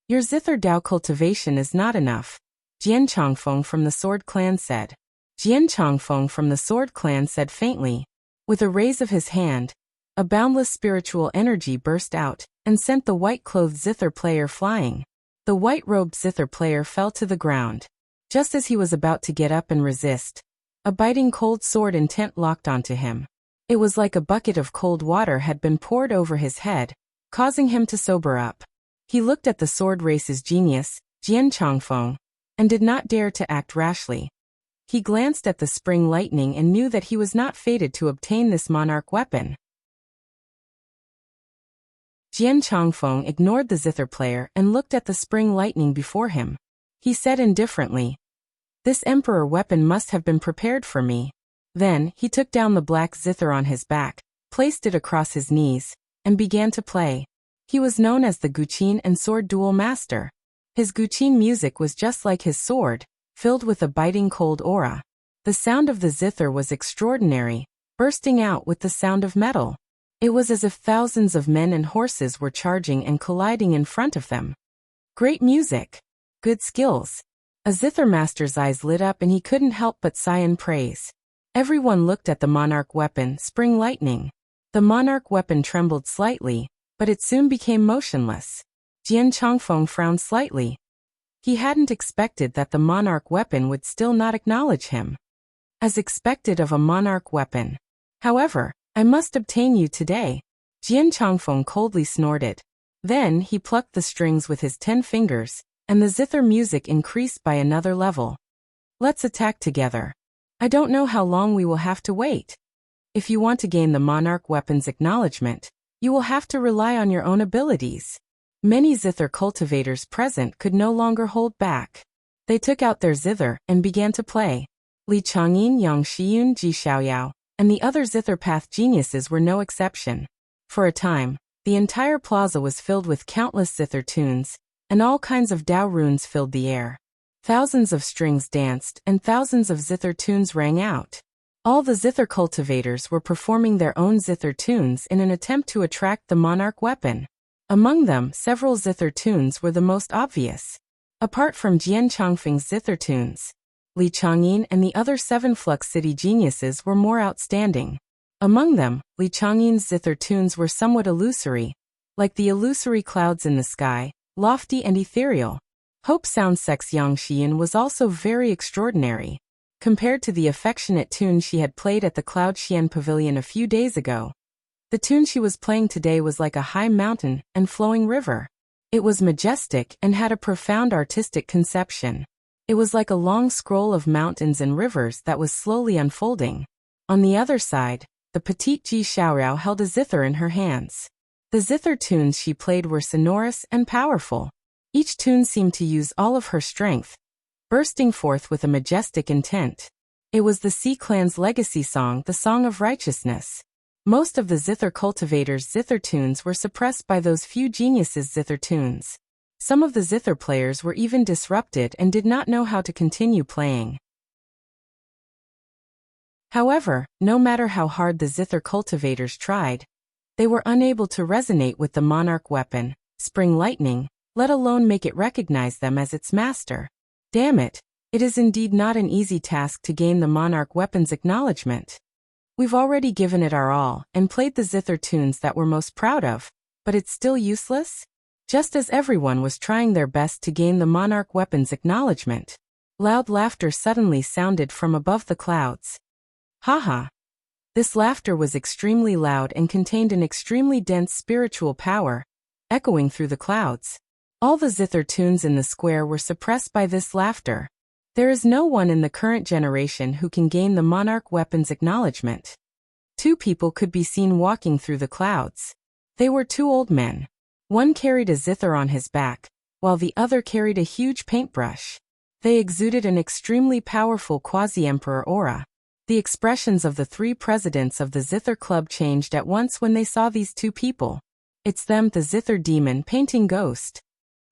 [SPEAKER 1] Your zither Dao cultivation is not enough, Jian Chongfeng from the Sword Clan said. Jian Chongfeng from the Sword Clan said faintly. With a raise of his hand, a boundless spiritual energy burst out and sent the white-clothed zither player flying. The white-robed zither player fell to the ground. Just as he was about to get up and resist, a biting cold sword intent locked onto him. It was like a bucket of cold water had been poured over his head, causing him to sober up. He looked at the sword race's genius, Jian Chongfeng, and did not dare to act rashly. He glanced at the spring lightning and knew that he was not fated to obtain this monarch weapon. Jian Chongfeng ignored the zither player and looked at the spring lightning before him. He said indifferently, "This emperor weapon must have been prepared for me." Then, he took down the black zither on his back, placed it across his knees, and began to play. He was known as the Guqin and Sword Duel Master. His Guqin music was just like his sword, filled with a biting cold aura. The sound of the zither was extraordinary, bursting out with the sound of metal. It was as if thousands of men and horses were charging and colliding in front of them. Great music. Good skills. A zither master's eyes lit up and he couldn't help but sigh in praise. Everyone looked at the monarch weapon, Spring Lightning. The monarch weapon trembled slightly, but it soon became motionless. Jian Chongfeng frowned slightly. He hadn't expected that the monarch weapon would still not acknowledge him. As expected of a monarch weapon. However, I must obtain you today. Jian Changfeng coldly snorted. Then he plucked the strings with his 10 fingers, and the zither music increased by another level. Let's attack together. I don't know how long we will have to wait. If you want to gain the monarch weapon's acknowledgement, you will have to rely on your own abilities. Many zither cultivators present could no longer hold back. They took out their zither and began to play. Li Changyin, Yang Shiyun, Ji Xiaoyao, and the other zither path geniuses were no exception. For a time, the entire plaza was filled with countless zither tunes, and all kinds of Dao runes filled the air. Thousands of strings danced and thousands of zither tunes rang out. All the zither cultivators were performing their own zither tunes in an attempt to attract the monarch weapon. Among them, several zither tunes were the most obvious. Apart from Jian Changfeng's zither tunes, Li Changyin and the other 7 Flux City geniuses were more outstanding. Among them, Li Changyin's zither tunes were somewhat illusory, like the illusory clouds in the sky, lofty and ethereal. Hope Sound Sex Yang Xian was also very extraordinary. Compared to the affectionate tune she had played at the Cloud Xian Pavilion a few days ago, the tune she was playing today was like a high mountain and flowing river. It was majestic and had a profound artistic conception. It was like a long scroll of mountains and rivers that was slowly unfolding. On the other side, the petite Ji Xiaorao held a zither in her hands. The zither tunes she played were sonorous and powerful. Each tune seemed to use all of her strength, bursting forth with a majestic intent. It was the Sea Clan's legacy song, the Song of Righteousness. Most of the zither cultivators' zither tunes were suppressed by those few geniuses' zither tunes. Some of the zither players were even disrupted and did not know how to continue playing. However, no matter how hard the zither cultivators tried, they were unable to resonate with the monarch weapon, Spring Lightning, let alone make it recognize them as its master. Damn it, it is indeed not an easy task to gain the monarch weapon's acknowledgement. We've already given it our all and played the zither tunes that we're most proud of, but it's still useless? Just as everyone was trying their best to gain the monarch weapon's acknowledgement, loud laughter suddenly sounded from above the clouds. Haha. This laughter was extremely loud and contained an extremely dense spiritual power, echoing through the clouds. All the zither tunes in the square were suppressed by this laughter. There is no one in the current generation who can gain the monarch weapon's acknowledgement. 2 people could be seen walking through the clouds. They were 2 old men. One carried a zither on his back, while the other carried a huge paintbrush. They exuded an extremely powerful quasi-emperor aura. The expressions of the 3 presidents of the Zither Club changed at once when they saw these 2 people. It's them, the Zither Demon, Painting Ghost.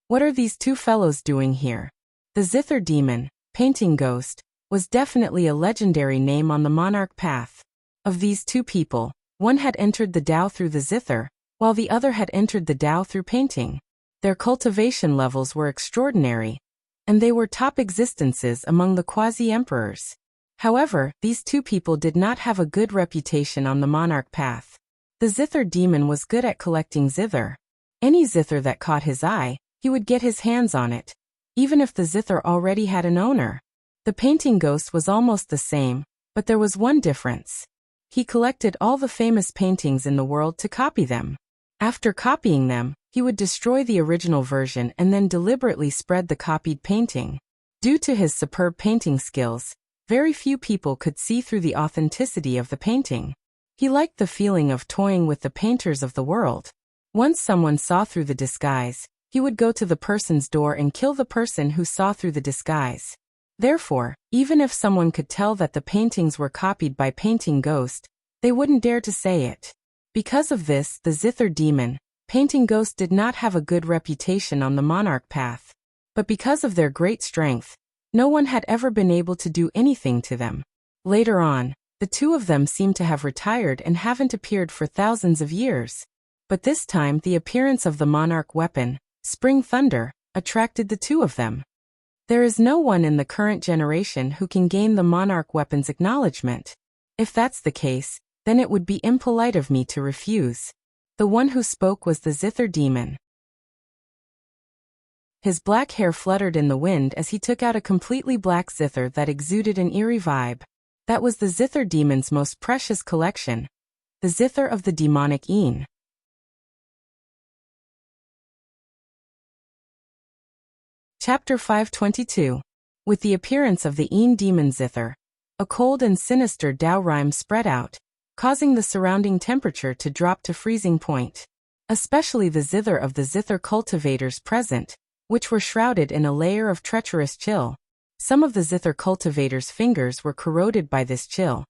[SPEAKER 1] What are these 2 fellows doing here? The Zither Demon, Painting Ghost, was definitely a legendary name on the monarch path. Of these 2 people, one had entered the Tao through the zither, while the other had entered the Tao through painting. Their cultivation levels were extraordinary, and they were top existences among the quasi-emperors. However, these 2 people did not have a good reputation on the monarch path. The Zither Demon was good at collecting zither. Any zither that caught his eye, he would get his hands on it, even if the zither already had an owner. The Painting Ghost was almost the same, but there was one difference. He collected all the famous paintings in the world to copy them. After copying them, he would destroy the original version and then deliberately spread the copied painting. Due to his superb painting skills, very few people could see through the authenticity of the painting. He liked the feeling of toying with the painters of the world. Once someone saw through the disguise, he would go to the person's door and kill the person who saw through the disguise. Therefore, even if someone could tell that the paintings were copied by Painting Ghost, they wouldn't dare to say it. Because of this, the Zither Demon, Painting Ghost did not have a good reputation on the monarch path. But because of their great strength, no one had ever been able to do anything to them. Later on, the 2 of them seemed to have retired and haven't appeared for thousands of years. But this time the appearance of the monarch weapon, Spring Thunder, attracted the 2 of them. There is no one in the current generation who can gain the monarch weapon's acknowledgement. If that's the case, then it would be impolite of me to refuse. The one who spoke was the Zither Demon. His black hair fluttered in the wind as he took out a completely black zither that exuded an eerie vibe. That was the Zither Demon's most precious collection, the zither of the demonic Een. Chapter 522. With the appearance of the demon zither, a cold and sinister Tao rime spread out, causing the surrounding temperature to drop to freezing point. Especially the zither of the zither cultivators present, which were shrouded in a layer of treacherous chill. Some of the zither cultivators' fingers were corroded by this chill,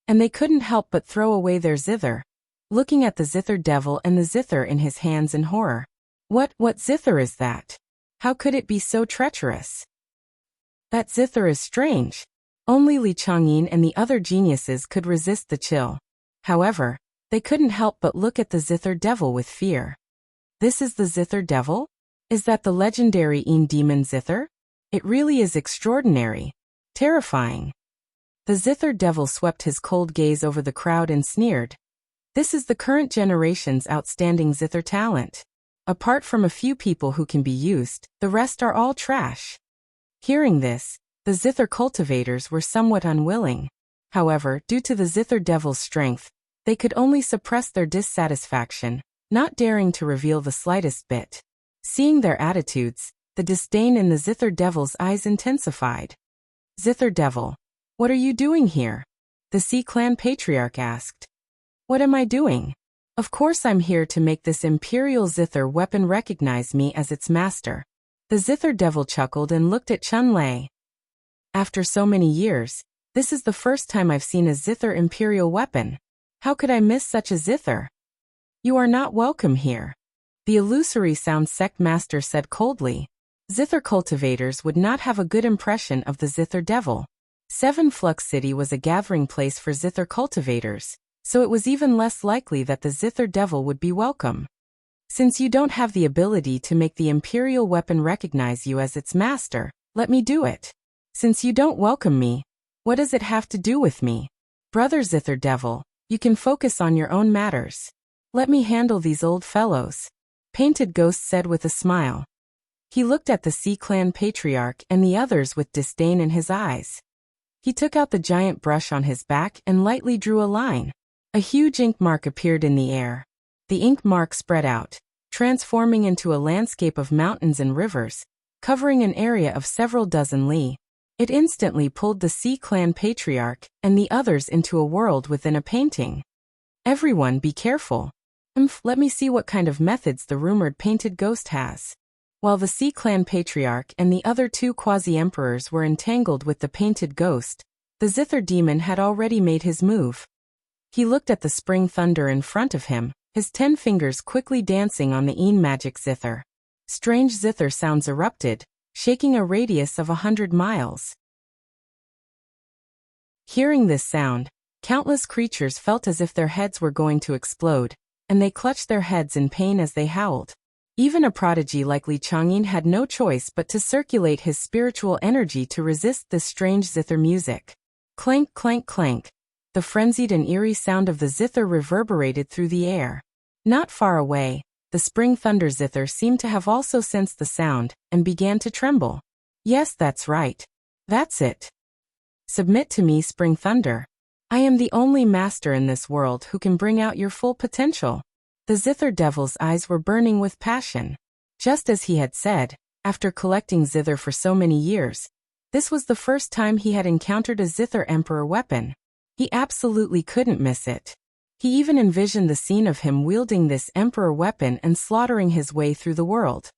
[SPEAKER 1] and they couldn't help but throw away their zither, looking at the zither devil and the zither in his hands in horror. What zither is that? How could it be so treacherous? That zither is strange. Only Li Changyin and the other geniuses could resist the chill. However, they couldn't help but look at the zither devil with fear. This is the zither devil? Is that the legendary demon zither? It really is extraordinary. Terrifying. The zither devil swept his cold gaze over the crowd and sneered. This is the current generation's outstanding zither talent. Apart from a few people who can be used, the rest are all trash. Hearing this, the zither cultivators were somewhat unwilling. However, due to the zither devil's strength, they could only suppress their dissatisfaction, not daring to reveal the slightest bit. Seeing their attitudes, the disdain in the zither devil's eyes intensified. Zither devil, what are you doing here? The Sea Clan patriarch asked. What am I doing? Of course I'm here to make this imperial zither weapon recognize me as its master. The zither devil chuckled and looked at Chun Lei. After so many years, this is the first time I've seen a zither imperial weapon. How could I miss such a zither? You are not welcome here. The illusory sound sect master said coldly. Zither cultivators would not have a good impression of the zither devil. Seven Flux City was a gathering place for zither cultivators, so it was even less likely that the zither devil would be welcome. Since you don't have the ability to make the imperial weapon recognize you as its master, let me do it. Since you don't welcome me, what does it have to do with me? Brother zither devil, you can focus on your own matters. Let me handle these old fellows. Painted Ghost said with a smile. He looked at the Sea Clan patriarch and the others with disdain in his eyes. He took out the giant brush on his back and lightly drew a line. A huge ink mark appeared in the air. The ink mark spread out, transforming into a landscape of mountains and rivers, covering an area of several dozen li. It instantly pulled the Sea Clan patriarch and the others into a world within a painting. Everyone be careful. Let me see what kind of methods the rumored Painted Ghost has. While the Sea Clan patriarch and the other two quasi-emperors were entangled with the Painted Ghost, the zither demon had already made his move. He looked at the spring thunder in front of him, his 10 fingers quickly dancing on the magic zither. Strange zither sounds erupted, shaking a radius of 100 miles. Hearing this sound, countless creatures felt as if their heads were going to explode, and they clutched their heads in pain as they howled. Even a prodigy like Li Changyin had no choice but to circulate his spiritual energy to resist this strange zither music. Clank, clank, clank. The frenzied and eerie sound of the zither reverberated through the air. Not far away, the spring thunder zither seemed to have also sensed the sound and began to tremble. Yes, that's right. That's it. Submit to me, spring thunder. I am the only master in this world who can bring out your full potential. The zither devil's eyes were burning with passion. Just as he had said, after collecting zither for so many years, this was the first time he had encountered a zither emperor weapon. He absolutely couldn't miss it. He even envisioned the scene of him wielding this emperor weapon and slaughtering his way through the world.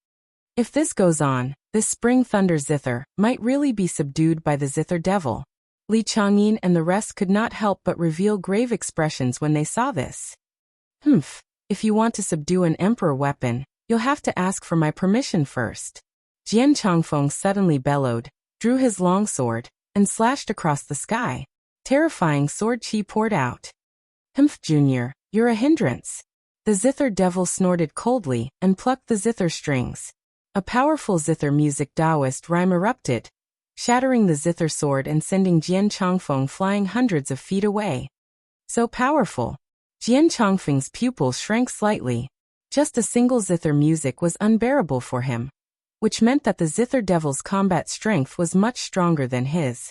[SPEAKER 1] If this goes on, this spring thunder zither might really be subdued by the zither devil. Li Changyin and the rest could not help but reveal grave expressions when they saw this. If you want to subdue an emperor weapon, you'll have to ask for my permission first. Jian Changfeng suddenly bellowed, drew his long sword, and slashed across the sky. Terrifying sword chi poured out. Junior, you're a hindrance. The zither devil snorted coldly and plucked the zither strings. A powerful zither music Taoist rhyme erupted, shattering the zither sword and sending Jian Changfeng flying hundreds of feet away. So powerful. Jian Changfeng's pupils shrank slightly. Just a single zither music was unbearable for him, which meant that the zither devil's combat strength was much stronger than his.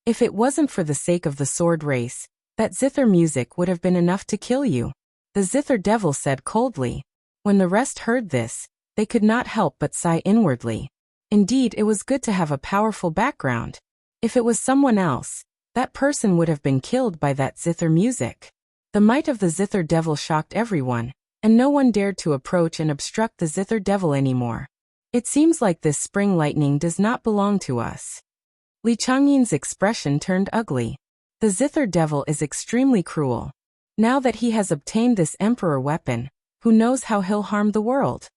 [SPEAKER 1] If it wasn't for the sake of the sword race, that zither music would have been enough to kill you, the zither devil said coldly. When the rest heard this, they could not help but sigh inwardly. Indeed, it was good to have a powerful background. If it was someone else, that person would have been killed by that zither music. The might of the zither devil shocked everyone, and no one dared to approach and obstruct the zither devil anymore. It seems like this spring lightning does not belong to us. Li Changyin's expression turned ugly. The zither devil is extremely cruel. Now that he has obtained this emperor weapon, who knows how he'll harm the world?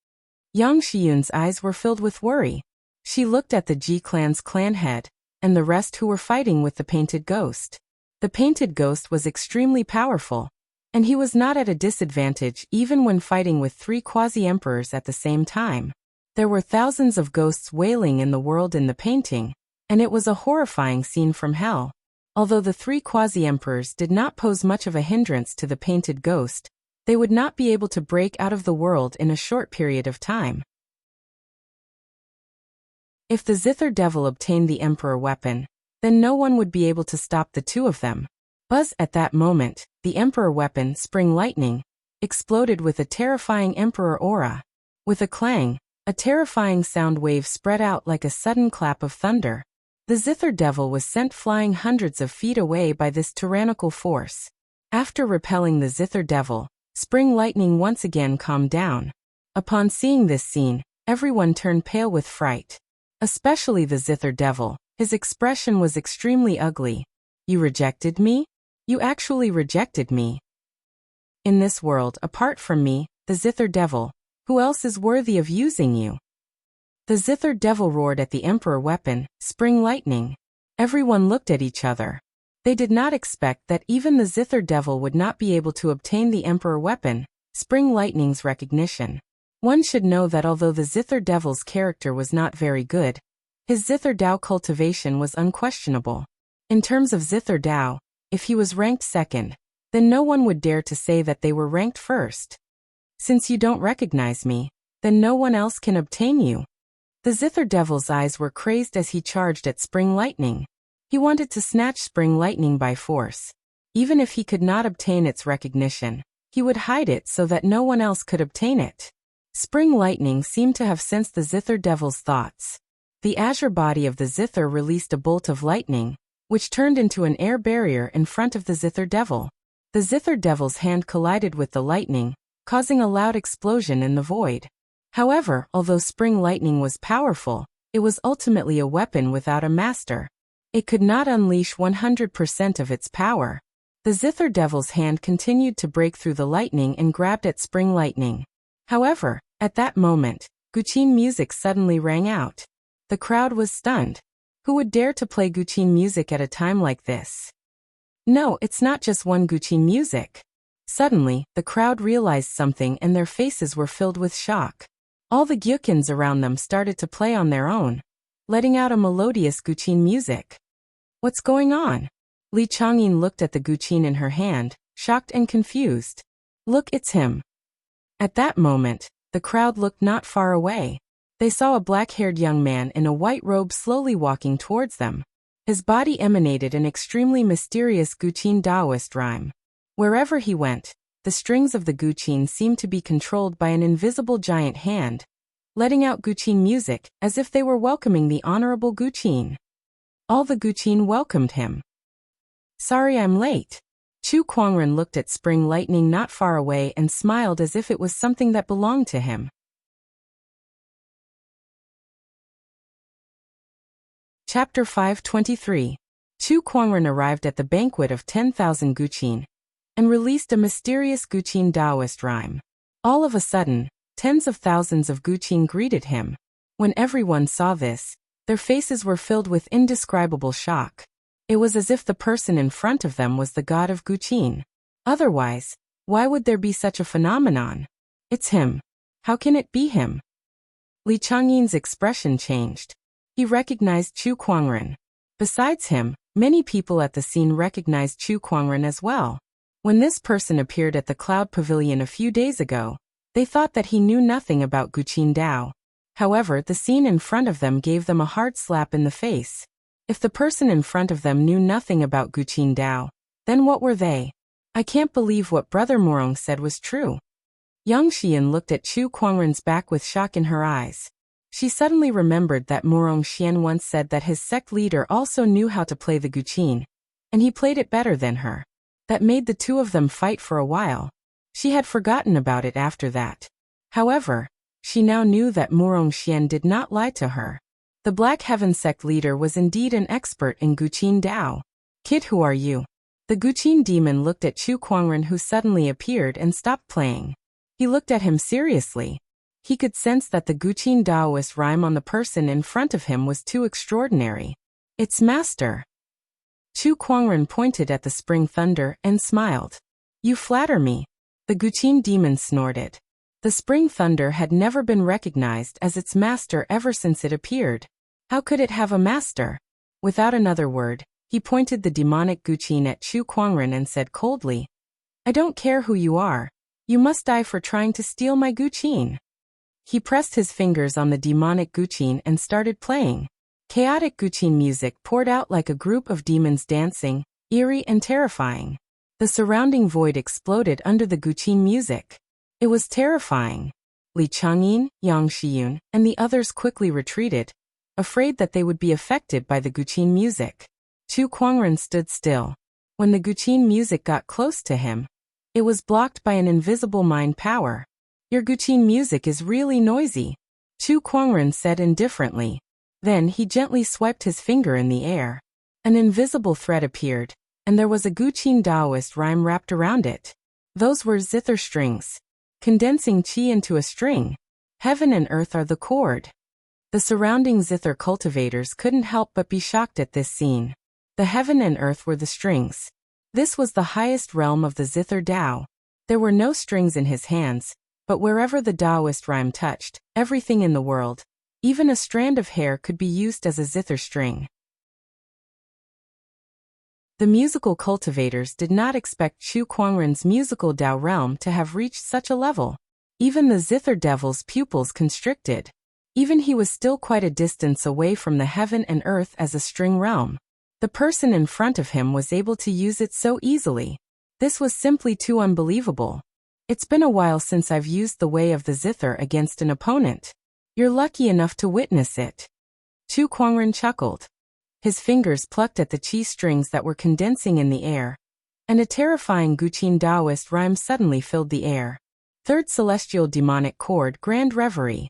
[SPEAKER 1] Yang Shiyun's eyes were filled with worry. She looked at the Ji clan's clan head, and the rest who were fighting with the painted ghost. The painted ghost was extremely powerful, and he was not at a disadvantage even when fighting with 3 quasi-emperors at the same time. There were thousands of ghosts wailing in the world in the painting, and it was a horrifying scene from hell. Although the 3 quasi-emperors did not pose much of a hindrance to the painted ghost, they would not be able to break out of the world in a short period of time. If the zither devil obtained the emperor weapon, then no one would be able to stop the 2 of them. Buzz! At that moment, the emperor weapon, spring lightning, exploded with a terrifying emperor aura. With a clang, a terrifying sound wave spread out like a sudden clap of thunder. The zither devil was sent flying hundreds of feet away by this tyrannical force. After repelling the zither devil, spring lightning once again calmed down. Upon seeing this scene, everyone turned pale with fright. Especially the zither devil. His expression was extremely ugly. You rejected me? You actually rejected me. In this world, apart from me, the zither devil, who else is worthy of using you? The zither devil roared at the emperor weapon, spring lightning. Everyone looked at each other. They did not expect that even the zither devil would not be able to obtain the emperor weapon, spring lightning's recognition. One should know that although the zither devil's character was not very good, his zither Dao cultivation was unquestionable. In terms of zither Dao, if he was ranked second, then no one would dare to say that they were ranked first. Since you don't recognize me, then no one else can obtain you. The zither devil's eyes were crazed as he charged at spring lightning. He wanted to snatch spring lightning by force. Even if he could not obtain its recognition, he would hide it so that no one else could obtain it. Spring lightning seemed to have sensed the zither devil's thoughts. The azure body of the zither released a bolt of lightning, which turned into an air barrier in front of the zither devil. The zither devil's hand collided with the lightning, causing a loud explosion in the void. However, although spring lightning was powerful, it was ultimately a weapon without a master. It could not unleash 100% of its power. The zither devil's hand continued to break through the lightning and grabbed at spring lightning. However, at that moment, Guqin music suddenly rang out. The crowd was stunned. Who would dare to play Guqin music at a time like this? No, it's not just one Guqin music. Suddenly, the crowd realized something and their faces were filled with shock. All the Gyukins around them started to play on their own, letting out a melodious Guqin music. What's going on? Li Changyin looked at the Guqin in her hand, shocked and confused. Look, it's him. At that moment, the crowd looked not far away. They saw a black-haired young man in a white robe slowly walking towards them. His body emanated an extremely mysterious Guqin Taoist rhyme. Wherever he went, the strings of the Guqin seemed to be controlled by an invisible giant hand, letting out Guqin music as if they were welcoming the honorable Guqin. All the Guqin welcomed him. Sorry I'm late. Chu Kuangren looked at spring lightning not far away and smiled as if it was something that belonged to him. Chapter 523. Chu Kuangren arrived at the banquet of 10,000 Guqin and released a mysterious Guqin Taoist rhyme. All of a sudden, tens of thousands of Guqin greeted him. When everyone saw this, their faces were filled with indescribable shock. It was as if the person in front of them was the god of Guqin. Otherwise, why would there be such a phenomenon? It's him. How can it be him? Li Changyin's expression changed. He recognized Chu Kuangren. Besides him, many people at the scene recognized Chu Kuangren as well. When this person appeared at the Cloud Pavilion a few days ago, they thought that he knew nothing about Guqin Dao. However, the scene in front of them gave them a hard slap in the face. If the person in front of them knew nothing about Guqin Dao, then what were they? I can't believe what Brother Morong said was true. Yang Xian looked at Chu Kuangren's back with shock in her eyes. She suddenly remembered that Morong Xian once said that his sect leader also knew how to play the guqin, and he played it better than her. That made the two of them fight for a while. She had forgotten about it after that. However, she now knew that Morong Xian did not lie to her. The Black Heaven sect leader was indeed an expert in guqin Dao. Kid, who are you? The guqin demon looked at Chu Kuangren, who suddenly appeared and stopped playing. He looked at him seriously. He could sense that the guqin Daoist rhyme on the person in front of him was too extraordinary. It's master. Chu Kuangren pointed at the spring thunder and smiled. You flatter me. The guqin demon snorted. The spring thunder had never been recognized as its master ever since it appeared. How could it have a master? Without another word, he pointed the demonic guqin at Chu Kuangren and said coldly, I don't care who you are. You must die for trying to steal my guqin. He pressed his fingers on the demonic guqin and started playing. Chaotic guqin music poured out like a group of demons dancing, eerie and terrifying. The surrounding void exploded under the guqin music. It was terrifying. Li Changyin, Yang Shiyun, and the others quickly retreated, afraid that they would be affected by the guqin music. Chu Kuangren stood still. When the guqin music got close to him, it was blocked by an invisible mind power. Your guqin music is really noisy, Chu Kuangren said indifferently. Then he gently swiped his finger in the air. An invisible thread appeared, and there was a guqin Daoist rhyme wrapped around it. Those were zither strings. Condensing qi into a string. Heaven and earth are the cord. The surrounding zither cultivators couldn't help but be shocked at this scene. The heaven and earth were the strings. This was the highest realm of the zither Dao. There were no strings in his hands, but wherever the Daoist rhyme touched, everything in the world, even a strand of hair, could be used as a zither string. The musical cultivators did not expect Chu Kuangren's musical Dao realm to have reached such a level. Even the zither devil's pupils constricted. Even he was still quite a distance away from the heaven and earth as a string realm. The person in front of him was able to use it so easily. This was simply too unbelievable. It's been a while since I've used the way of the zither against an opponent. You're lucky enough to witness it. Chu Kuangren chuckled. His fingers plucked at the qi strings that were condensing in the air, and a terrifying guqin Daoist rhyme suddenly filled the air. Third celestial demonic chord, grand reverie.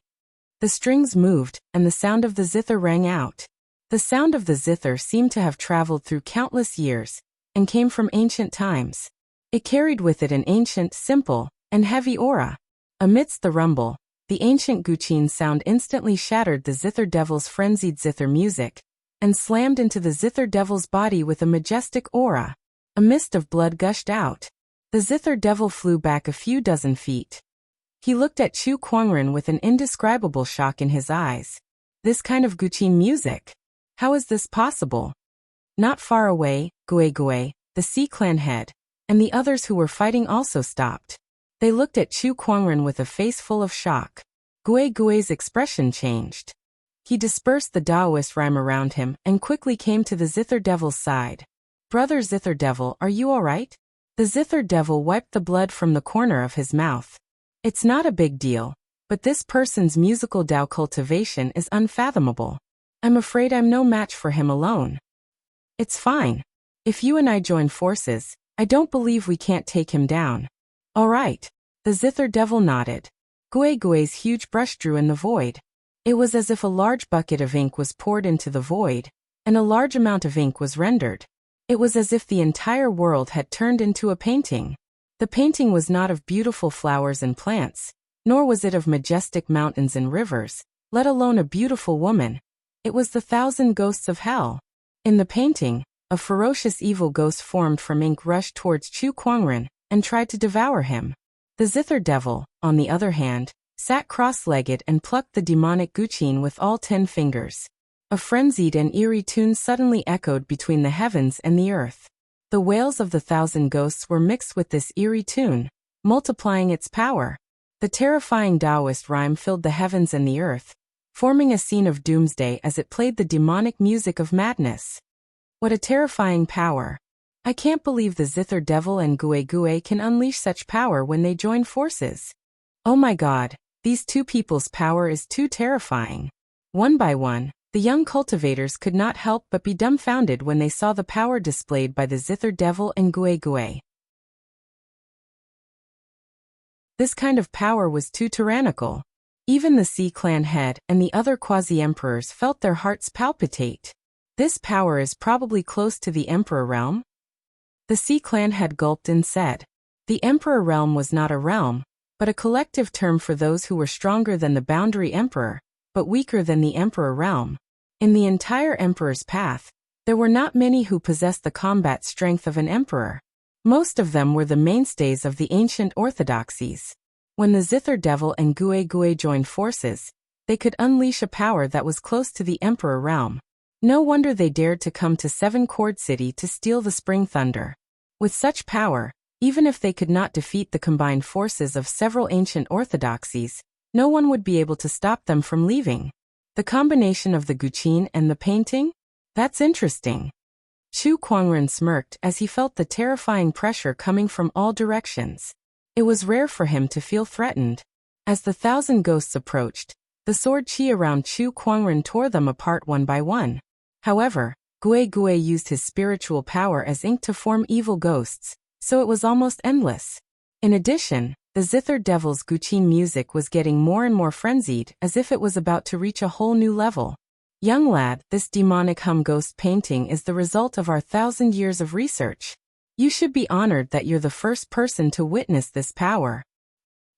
[SPEAKER 1] The strings moved, and the sound of the zither rang out. The sound of the zither seemed to have traveled through countless years, and came from ancient times. It carried with it an ancient, simple, and heavy aura. Amidst the rumble, the ancient guqin sound instantly shattered the zither devil's frenzied zither music, and slammed into the zither devil's body with a majestic aura. A mist of blood gushed out. The zither devil flew back a few dozen feet. He looked at Chu Kuangren with an indescribable shock in his eyes. This kind of guqin music? How is this possible? Not far away, Gui Gui, the Sea Clan head, and the others who were fighting also stopped. They looked at Chu Kuangren with a face full of shock. Gui Gui's expression changed. He dispersed the Daoist rhyme around him and quickly came to the zither devil's side. Brother zither devil, are you alright? The zither devil wiped the blood from the corner of his mouth. It's not a big deal, but this person's musical Dao cultivation is unfathomable. I'm afraid I'm no match for him alone. It's fine. If you and I join forces, I don't believe we can't take him down. All right. The zither devil nodded. Gui Gui's huge brush drew in the void. It was as if a large bucket of ink was poured into the void, and a large amount of ink was rendered. It was as if the entire world had turned into a painting. The painting was not of beautiful flowers and plants, nor was it of majestic mountains and rivers, let alone a beautiful woman. It was the 1,000 ghosts of hell. In the painting, a ferocious evil ghost formed from ink rushed towards Chu Kuangren and tried to devour him. The zither devil, on the other hand, sat cross-legged and plucked the demonic guqin with all 10 fingers. A frenzied and eerie tune suddenly echoed between the heavens and the earth. The wails of the 1,000 ghosts were mixed with this eerie tune, multiplying its power. The terrifying Daoist rhyme filled the heavens and the earth, forming a scene of doomsday as it played the demonic music of madness. What a terrifying power. I can't believe the zither devil and Gui Gui can unleash such power when they join forces. Oh my god, these two people's power is too terrifying. One by one, the young cultivators could not help but be dumbfounded when they saw the power displayed by the Zither Devil and Gui Gui. This kind of power was too tyrannical. Even the Sea Clan head and the other quasi-emperors felt their hearts palpitate. This power is probably close to the Emperor realm? The Sea Clan head gulped and said. The Emperor realm was not a realm, but a collective term for those who were stronger than the boundary emperor, but weaker than the Emperor realm. In the entire Emperor's path, there were not many who possessed the combat strength of an emperor. Most of them were the mainstays of the ancient orthodoxies. When the Zither Devil and Gui Gui joined forces, they could unleash a power that was close to the Emperor realm. No wonder they dared to come to Seven Chord City to steal the Spring Thunder. With such power, even if they could not defeat the combined forces of several ancient orthodoxies, no one would be able to stop them from leaving. The combination of the guqin and the painting? That's interesting. Chu Kuangren smirked as he felt the terrifying pressure coming from all directions. It was rare for him to feel threatened. As the 1,000 ghosts approached, the sword chi around Chu Kuangren tore them apart one by one. However, Gui Gui used his spiritual power as ink to form evil ghosts, so it was almost endless. In addition, the Zither Devil's guqin music was getting more and more frenzied, as if it was about to reach a whole new level. Young lad, this demonic hum ghost painting is the result of our 1,000 years of research. You should be honored that you're the first person to witness this power.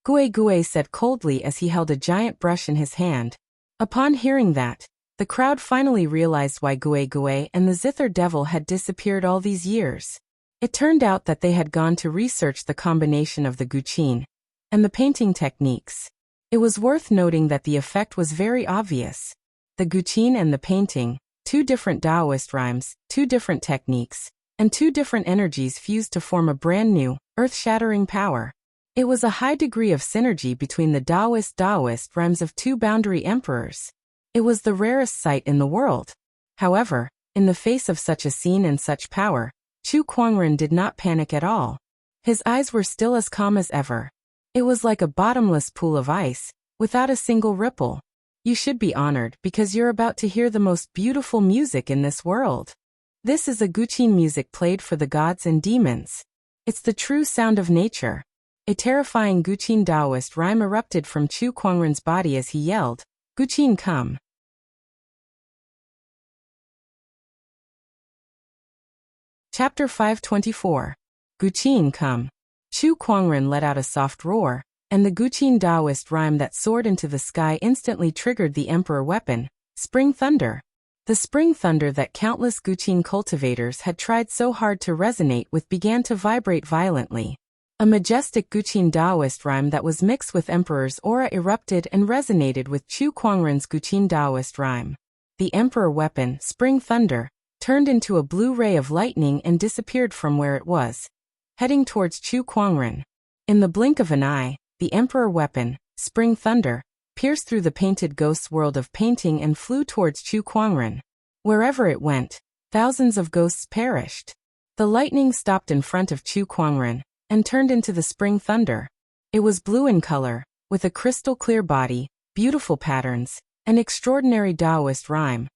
[SPEAKER 1] Gui Gui said coldly as he held a giant brush in his hand. Upon hearing that, the crowd finally realized why Gui Gui and the Zither Devil had disappeared all these years. It turned out that they had gone to research the combination of the guqin and the painting techniques. It was worth noting that the effect was very obvious. The guqin and the painting, two different Taoist rhymes, two different techniques, and two different energies fused to form a brand new, earth-shattering power. It was a high degree of synergy between the Taoist rhymes of two boundary emperors. It was the rarest sight in the world. However, in the face of such a scene and such power, Chu Kuangren did not panic at all. His eyes were still as calm as ever. It was like a bottomless pool of ice, without a single ripple. You should be honored because you're about to hear the most beautiful music in this world. This is a guqin music played for the gods and demons. It's the true sound of nature. A terrifying guqin Taoist rhyme erupted from Chu Kuangren's body as he yelled, "Guqin come." Chapter 524. Guqin come. Chu Kuangren let out a soft roar, and the guqin Taoist rhyme that soared into the sky instantly triggered the emperor weapon, Spring Thunder. The Spring Thunder that countless guqin cultivators had tried so hard to resonate with began to vibrate violently. A majestic guqin Taoist rhyme that was mixed with emperor's aura erupted and resonated with Chu Kuangren's guqin Taoist rhyme. The emperor weapon, Spring Thunder, turned into a blue ray of lightning and disappeared from where it was, heading towards Chu Kuangren. In the blink of an eye, the emperor weapon, Spring Thunder, pierced through the painted ghost's world of painting and flew towards Chu Kuangren. Wherever it went, thousands of ghosts perished. The lightning stopped in front of Chu Kuangren and turned into the Spring Thunder. It was blue in color, with a crystal-clear body, beautiful patterns, and extraordinary Taoist rhyme.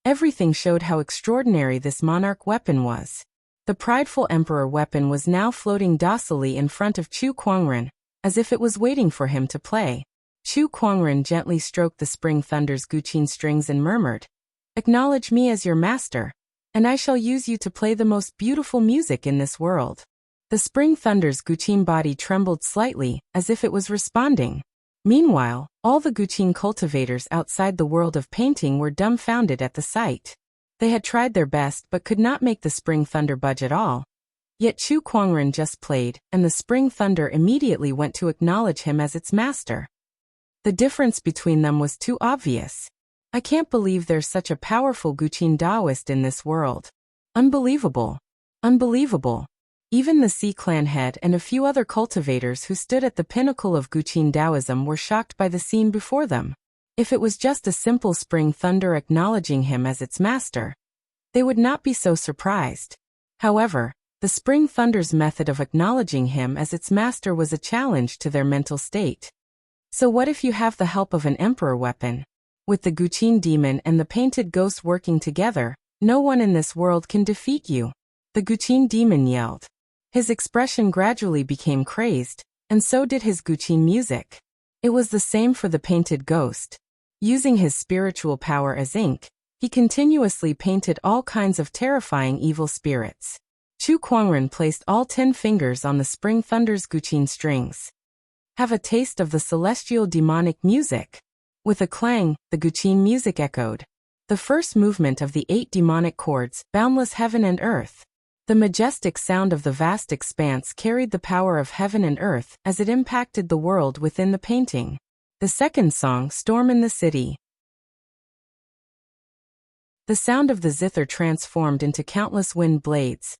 [SPEAKER 1] Everything showed how extraordinary this monarch weapon was. The prideful emperor weapon was now floating docilely in front of Chu Kuangren, as if it was waiting for him to play. Chu Kuangren gently stroked the Spring Thunder's guqin strings and murmured, "Acknowledge me as your master, and I shall use you to play the most beautiful music in this world." The Spring Thunder's guqin body trembled slightly, as if it was responding. Meanwhile, all the guqin cultivators outside the world of painting were dumbfounded at the sight. They had tried their best but could not make the Spring Thunder budge at all. Yet Chu Kuangren just played, and the Spring Thunder immediately went to acknowledge him as its master. The difference between them was too obvious. I can't believe there's such a powerful guqin Taoist in this world. Unbelievable. Unbelievable. Even the Sea Clan head and a few other cultivators who stood at the pinnacle of guqin Taoism were shocked by the scene before them. If it was just a simple Spring Thunder acknowledging him as its master, they would not be so surprised. However, the Spring Thunder's method of acknowledging him as its master was a challenge to their mental state. So what if you have the help of an emperor weapon? With the Guqin demon and the painted ghost working together, no one in this world can defeat you. The Guqin demon yelled. His expression gradually became crazed, and so did his Guqin music. It was the same for the painted ghost. Using his spiritual power as ink, he continuously painted all kinds of terrifying evil spirits. Chu Kuangren placed all 10 fingers on the Spring Thunder's Guqin strings. Have a taste of the celestial demonic music. With a clang, the Guqin music echoed. The first movement of the 8 demonic chords, boundless heaven and earth. The majestic sound of the vast expanse carried the power of heaven and earth as it impacted the world within the painting. The second song, Storm in the City. The sound of the zither transformed into countless wind blades,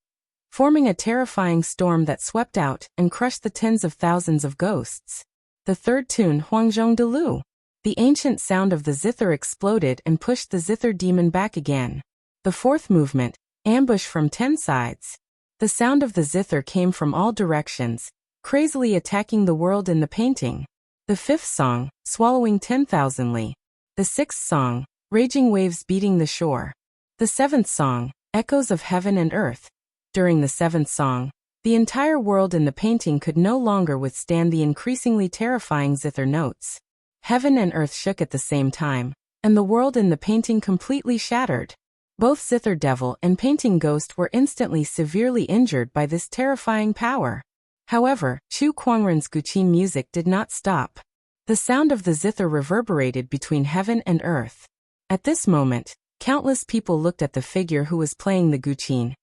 [SPEAKER 1] forming a terrifying storm that swept out and crushed the tens of thousands of ghosts. The third tune, Huangzhong de Lu. The ancient sound of the zither exploded and pushed the zither demon back again. The fourth movement, Ambush from 10 sides. The sound of the zither came from all directions, crazily attacking the world in the painting. The fifth song, Swallowing 10,000 Li. The sixth song, Raging waves beating the shore. The seventh song, Echoes of heaven and earth. During the seventh song, the entire world in the painting could no longer withstand the increasingly terrifying zither notes. Heaven and earth shook at the same time, and the world in the painting completely shattered. Both zither devil and painting ghost were instantly severely injured by this terrifying power. However, Chu Kuangren's Guqin music did not stop. The sound of the zither reverberated between heaven and earth. At this moment, countless people looked at the figure who was playing the Guqin,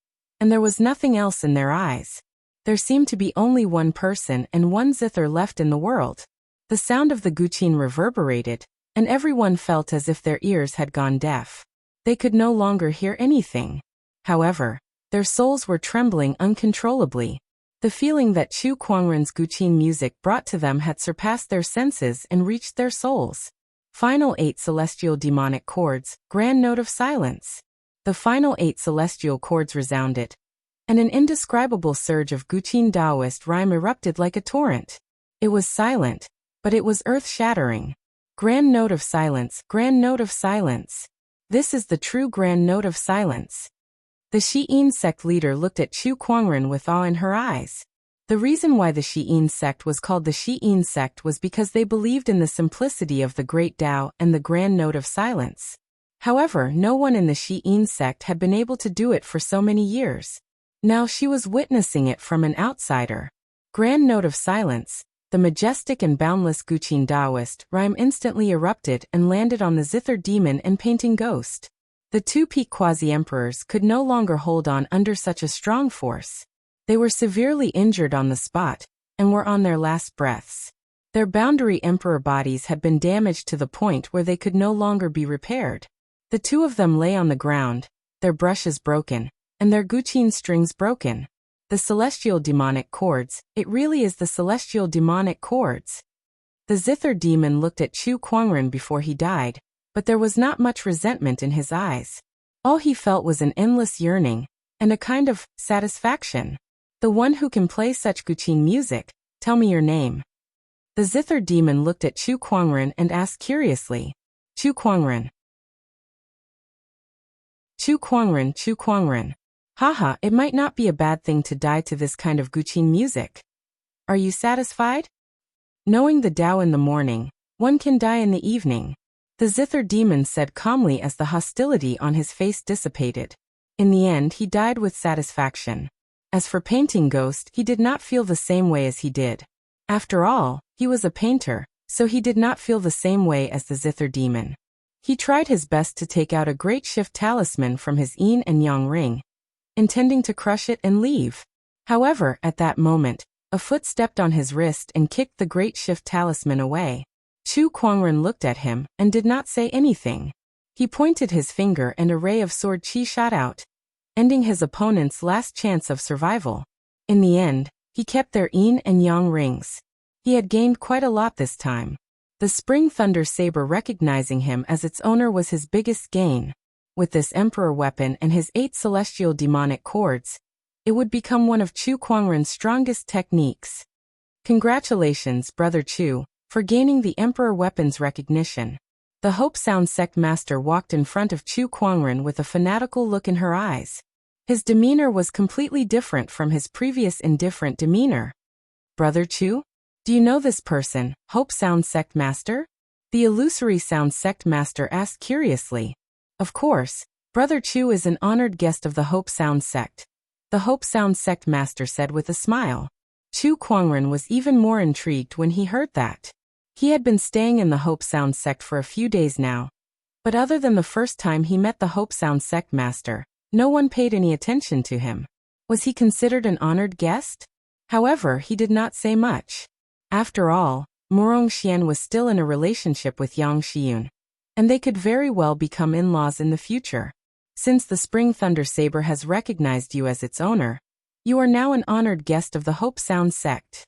[SPEAKER 1] and there was nothing else in their eyes. There seemed to be only one person and one zither left in the world. The sound of the Guqin reverberated, and everyone felt as if their ears had gone deaf. They could no longer hear anything. However, their souls were trembling uncontrollably. The feeling that Chu Kuangren's Guqin music brought to them had surpassed their senses and reached their souls. Final 8 celestial demonic chords, grand note of silence. The final 8 celestial chords resounded, and an indescribable surge of Guqin Taoist rhyme erupted like a torrent. It was silent, but it was earth-shattering. Grand note of silence, grand note of silence. This is the true grand note of silence. The Shi'in sect leader looked at Chu Kuangren with awe in her eyes. The reason why the Shi'in sect was called the Shi'in sect was because they believed in the simplicity of the great Tao and the grand note of silence. However, no one in the Shi'in sect had been able to do it for so many years. Now she was witnessing it from an outsider. Grand note of silence. The majestic and boundless Guqin Taoist rhyme instantly erupted and landed on the zither demon and painting ghost. The two peak quasi-emperors could no longer hold on under such a strong force. They were severely injured on the spot, and were on their last breaths. Their boundary emperor bodies had been damaged to the point where they could no longer be repaired. The two of them lay on the ground, their brushes broken, and their Guqin strings broken. The celestial demonic chords, it really is the celestial demonic chords. The zither demon looked at Chu Kuangren before he died, but there was not much resentment in his eyes. All he felt was an endless yearning, and a kind of satisfaction. The one who can play such Guqin music, tell me your name. The zither demon looked at Chu Kuangren and asked curiously. Chu Kuangren. Chu Kuangren, Chu Kuangren. Haha, it might not be a bad thing to die to this kind of Guqin music. Are you satisfied? Knowing the Tao in the morning, one can die in the evening. The zither demon said calmly as the hostility on his face dissipated. In the end, he died with satisfaction. As for painting ghost, he did not feel the same way as he did. After all, he was a painter, so he did not feel the same way as the zither demon. He tried his best to take out a great shift talisman from his yin and yang ring, intending to crush it and leave. However, at that moment, a foot stepped on his wrist and kicked the great shift talisman away. Chu Kuangren looked at him and did not say anything. He pointed his finger and a ray of sword chi shot out, ending his opponent's last chance of survival. In the end, he kept their yin and yang rings. He had gained quite a lot this time. The Spring Thunder Saber recognizing him as its owner was his biggest gain. With this emperor weapon and his 8 celestial demonic chords, it would become one of Chu Kuangren's strongest techniques. Congratulations, Brother Chu, for gaining the emperor weapon's recognition. The Hope Sound sect master walked in front of Chu Kuangren with a fanatical look in her eyes. His demeanor was completely different from his previous indifferent demeanor. Brother Chu? Do you know this person, Hope Sound sect master? The Illusory Sound sect master asked curiously. Of course, Brother Chu is an honored guest of the Hope Sound sect. The Hope Sound sect master said with a smile. Chu Kuangren was even more intrigued when he heard that. He had been staying in the Hope Sound sect for a few days now. But other than the first time he met the Hope Sound sect master, no one paid any attention to him. Was he considered an honored guest? However, he did not say much. After all, Murong Xian was still in a relationship with Yang Xiyun, and they could very well become in-laws in the future. Since the Spring Thunder Saber has recognized you as its owner, you are now an honored guest of the Hope Sound sect.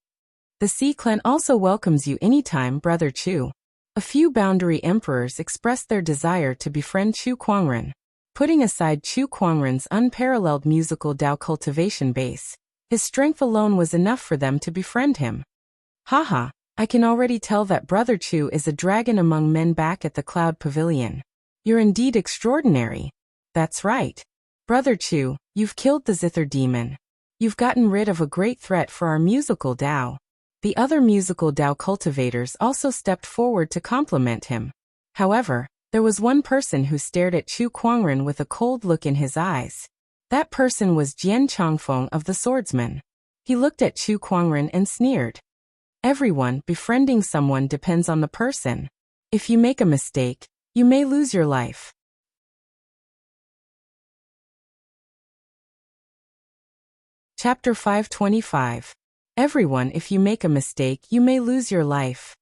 [SPEAKER 1] The Sea Clan also welcomes you anytime, Brother Chu. A few boundary emperors expressed their desire to befriend Chu Kuangren. Putting aside Chu Kuangren's unparalleled musical Dao cultivation base, his strength alone was enough for them to befriend him. Haha, I can already tell that Brother Chu is a dragon among men back at the Cloud Pavilion. You're indeed extraordinary. That's right. Brother Chu, you've killed the Zither demon. You've gotten rid of a great threat for our musical Dao. The other musical Dao cultivators also stepped forward to compliment him. However, there was one person who stared at Chu Kuangren with a cold look in his eyes. That person was Jian Chongfeng of the Swordsman. He looked at Chu Kuangren and sneered. Everyone, befriending someone depends on the person. If you make a mistake, you may lose your life. Chapter 525. Everyone, if you make a mistake, you may lose your life.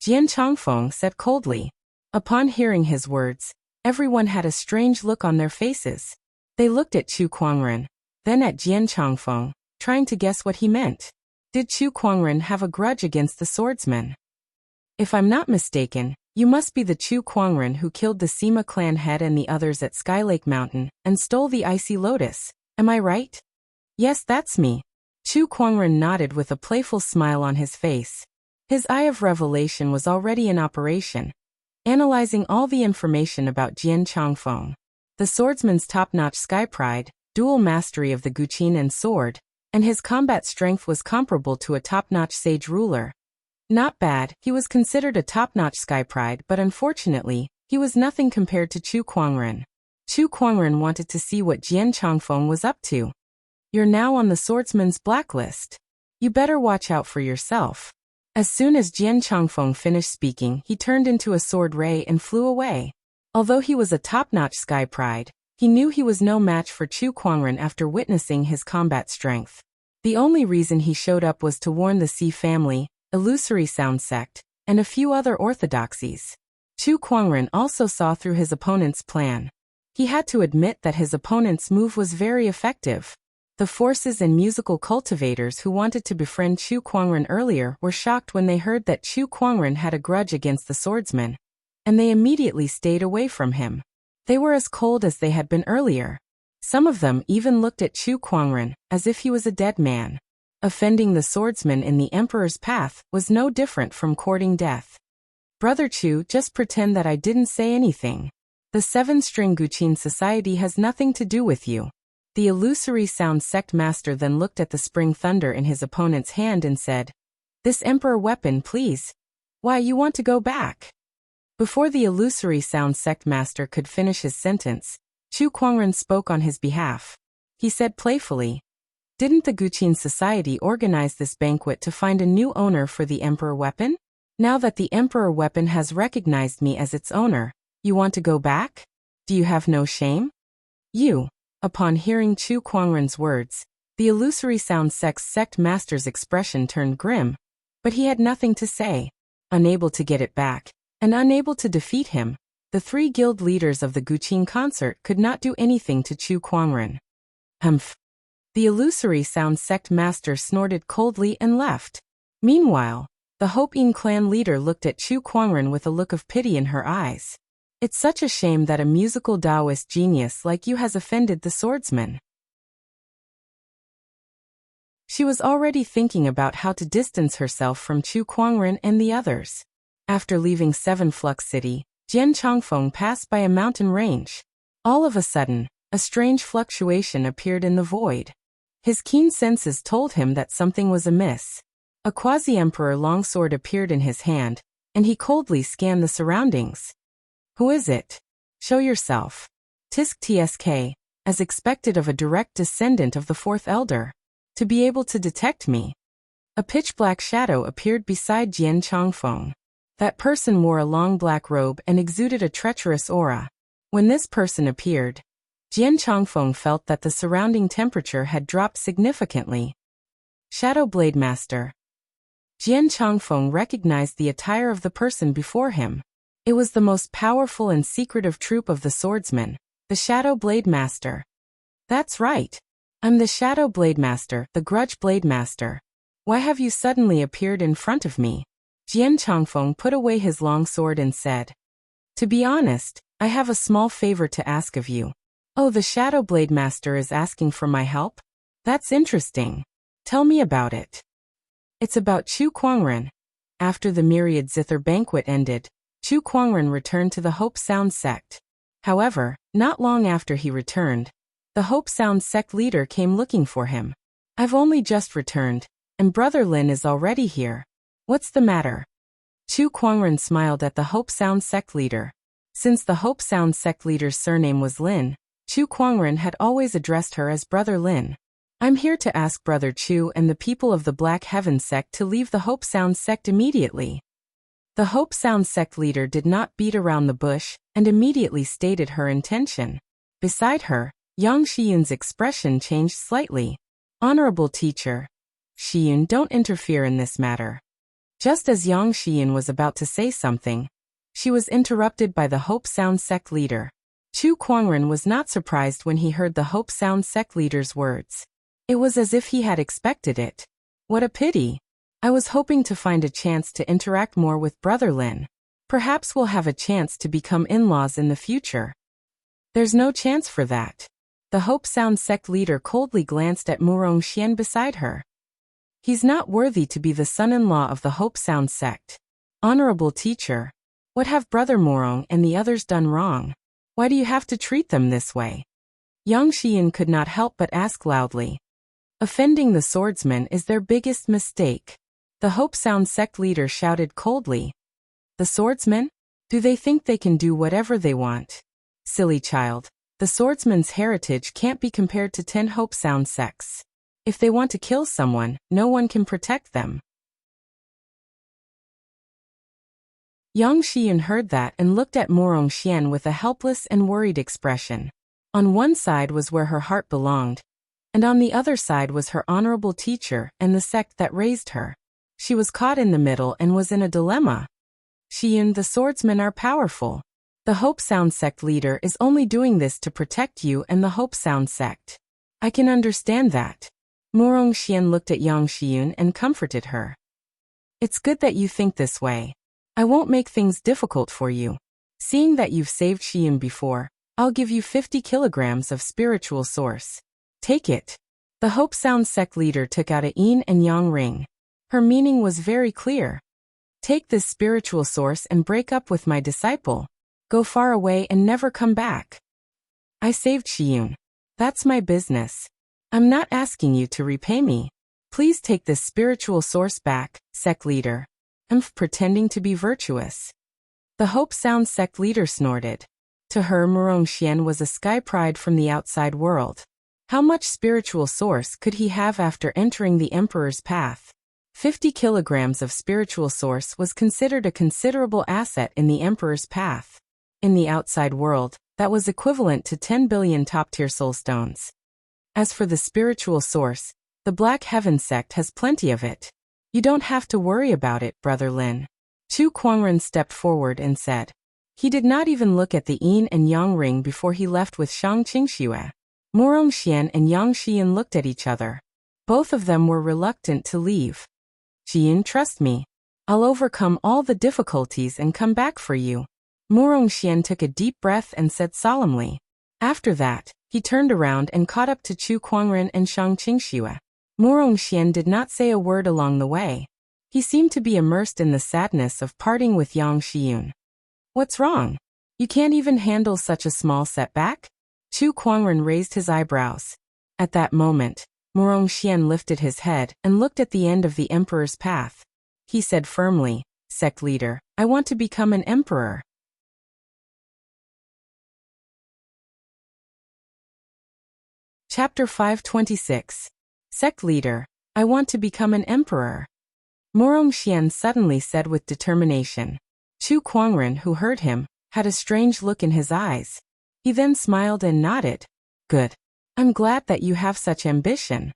[SPEAKER 1] Jian Chongfeng said coldly. Upon hearing his words, everyone had a strange look on their faces. They looked at Chu Kuangren, then at Jian Chongfeng, trying to guess what he meant. Did Chu Kuangren have a grudge against the swordsman? If I'm not mistaken, you must be the Chu Kuangren who killed the Sima clan head and the others at Skylake Mountain and stole the Icy Lotus, am I right? Yes, that's me. Chu Kuangren nodded with a playful smile on his face. His eye of revelation was already in operation, analyzing all the information about Jian Chongfeng. The swordsman's top-notch sky pride, dual mastery of the Guqin and sword, and his combat strength was comparable to a top-notch sage ruler. Not bad, he was considered a top-notch sky pride, but unfortunately, he was nothing compared to Chu Kuangren. Chu Kuangren wanted to see what Jian Chongfeng was up to. You're now on the swordsman's blacklist. You better watch out for yourself. As soon as Jian Chongfeng finished speaking, he turned into a sword ray and flew away. Although he was a top-notch sky pride, he knew he was no match for Chu Kuangren after witnessing his combat strength. The only reason he showed up was to warn the Sea family, Illusory Sound sect, and a few other orthodoxies. Chu Kuangren also saw through his opponent's plan. He had to admit that his opponent's move was very effective. The forces and musical cultivators who wanted to befriend Chu Kuangren earlier were shocked when they heard that Chu Kuangren had a grudge against the swordsman, and they immediately stayed away from him. They were as cold as they had been earlier. Some of them even looked at Chu Kuangren as if he was a dead man. Offending the swordsman in the emperor's path was no different from courting death. Brother Chu, just pretend that I didn't say anything. The seven-string Guqin society has nothing to do with you. The Illusory Sound sect master then looked at the spring thunder in his opponent's hand and said, "This emperor weapon, please. Why, you want to go back?" Before the Illusory Sound sect master could finish his sentence, Chu Kuangren spoke on his behalf. He said playfully, "Didn't the Guqin society organize this banquet to find a new owner for the emperor weapon? Now that the emperor weapon has recognized me as its owner, you want to go back? Do you have no shame?" You. Upon hearing Chu Kuangren's words, the Illusory Sound sect master's expression turned grim, but he had nothing to say. Unable to get it back, and unable to defeat him, the three guild leaders of the Guqin concert could not do anything to Chu Kuangren. Humph. The Illusory Sound sect master snorted coldly and left. Meanwhile, the Hope Yin clan leader looked at Chu Kuangren with a look of pity in her eyes. It's such a shame that a musical Taoist genius like you has offended the swordsman. She was already thinking about how to distance herself from Chu Kuangren and the others. After leaving Seven Flux City, Jian Chongfeng passed by a mountain range. All of a sudden, a strange fluctuation appeared in the void. His keen senses told him that something was amiss. A quasi-emperor longsword appeared in his hand, and he coldly scanned the surroundings. Who is it? Show yourself. Tisk tsk, as expected of a direct descendant of the fourth elder. To be able to detect me. A pitch-black shadow appeared beside Jian Chongfeng. That person wore a long black robe and exuded a treacherous aura. When this person appeared, Jian Chongfeng felt that the surrounding temperature had dropped significantly. Shadow Blade Master. Jian Chongfeng recognized the attire of the person before him. It was the most powerful and secretive troop of the swordsmen, the Shadow Blade Master. That's right. I'm the Shadow Blade Master, the Grudge Blade Master. Why have you suddenly appeared in front of me? Jian Chongfeng put away his long sword and said, To be honest, I have a small favor to ask of you. Oh, the Shadow Blade Master is asking for my help? That's interesting. Tell me about it. It's about Chu Kuangren. After the myriad zither banquet ended, Chu Kuangren returned to the Hope Sound sect. However, not long after he returned, the Hope Sound sect leader came looking for him. I've only just returned, and Brother Lin is already here. What's the matter? Chu Kuangren smiled at the Hope Sound sect leader. Since the Hope Sound sect leader's surname was Lin, Chu Kuangren had always addressed her as Brother Lin. I'm here to ask Brother Chu and the people of the Black Heaven sect to leave the Hope Sound sect immediately. The Hope Sound sect leader did not beat around the bush and immediately stated her intention. Beside her, Yang Shiyun's expression changed slightly. Honorable teacher, Shiyun, don't interfere in this matter. Just as Yang Shiyun was about to say something, she was interrupted by the Hope Sound sect leader. Chu Kuangren was not surprised when he heard the Hope Sound sect leader's words. It was as if he had expected it. What a pity. I was hoping to find a chance to interact more with Brother Lin. Perhaps we'll have a chance to become in-laws in the future. There's no chance for that. The Hope Sound sect leader coldly glanced at Murong Xian beside her. He's not worthy to be the son-in-law of the Hope Sound sect. Honorable teacher, what have Brother Murong and the others done wrong? Why do you have to treat them this way? Yang Xian could not help but ask loudly. Offending the swordsman is their biggest mistake. The Hope Sound sect leader shouted coldly. The swordsmen? Do they think they can do whatever they want? Silly child. The swordsman's heritage can't be compared to 10 Hope Sound sects. If they want to kill someone, no one can protect them. Yang Shiyun heard that and looked at Murong Xian with a helpless and worried expression. On one side was where her heart belonged, and on the other side was her honorable teacher and the sect that raised her. She was caught in the middle and was in a dilemma. Shiyun, the swordsmen are powerful. The Hope Sound sect leader is only doing this to protect you and the Hope Sound sect. I can understand that. Murong Xian looked at Yang Shiyun and comforted her. It's good that you think this way. I won't make things difficult for you. Seeing that you've saved Shiyun before, I'll give you 50 kilograms of spiritual source. Take it. The Hope Sound sect leader took out a yin and yang ring. Her meaning was very clear. Take this spiritual source and break up with my disciple. Go far away and never come back. I saved Shiyun. That's my business. I'm not asking you to repay me. Please take this spiritual source back, sect leader. I'm pretending to be virtuous. The Hope Sound sect leader snorted. To her, Murong Xian was a sky pride from the outside world. How much spiritual source could he have after entering the Emperor's path? 50 kilograms of spiritual source was considered a considerable asset in the Emperor's path. In the outside world, that was equivalent to 10 billion top-tier soulstones. As for the spiritual source, the Black Heaven sect has plenty of it. You don't have to worry about it, Brother Lin. Chu Kuangren stepped forward and said. He did not even look at the yin and yang ring before he left with Shang Qingxue. Murong Xian and Yang Xian looked at each other. Both of them were reluctant to leave. Xian, trust me. I'll overcome all the difficulties and come back for you. Murong Xian took a deep breath and said solemnly. After that, he turned around and caught up to Chu Kuangren and Shang Qingxue. Murong Xian did not say a word along the way. He seemed to be immersed in the sadness of parting with Yang Shiyun. What's wrong? You can't even handle such a small setback? Chu Kuangren raised his eyebrows. At that moment, Murong Xian lifted his head and looked at the end of the emperor's path. He said firmly, "Sect leader, I want to become an emperor." Chapter 526. Sect leader, I want to become an emperor. Murong Xian suddenly said with determination. Chu Kuangren, who heard him, had a strange look in his eyes. He then smiled and nodded. Good. I'm glad that you have such ambition.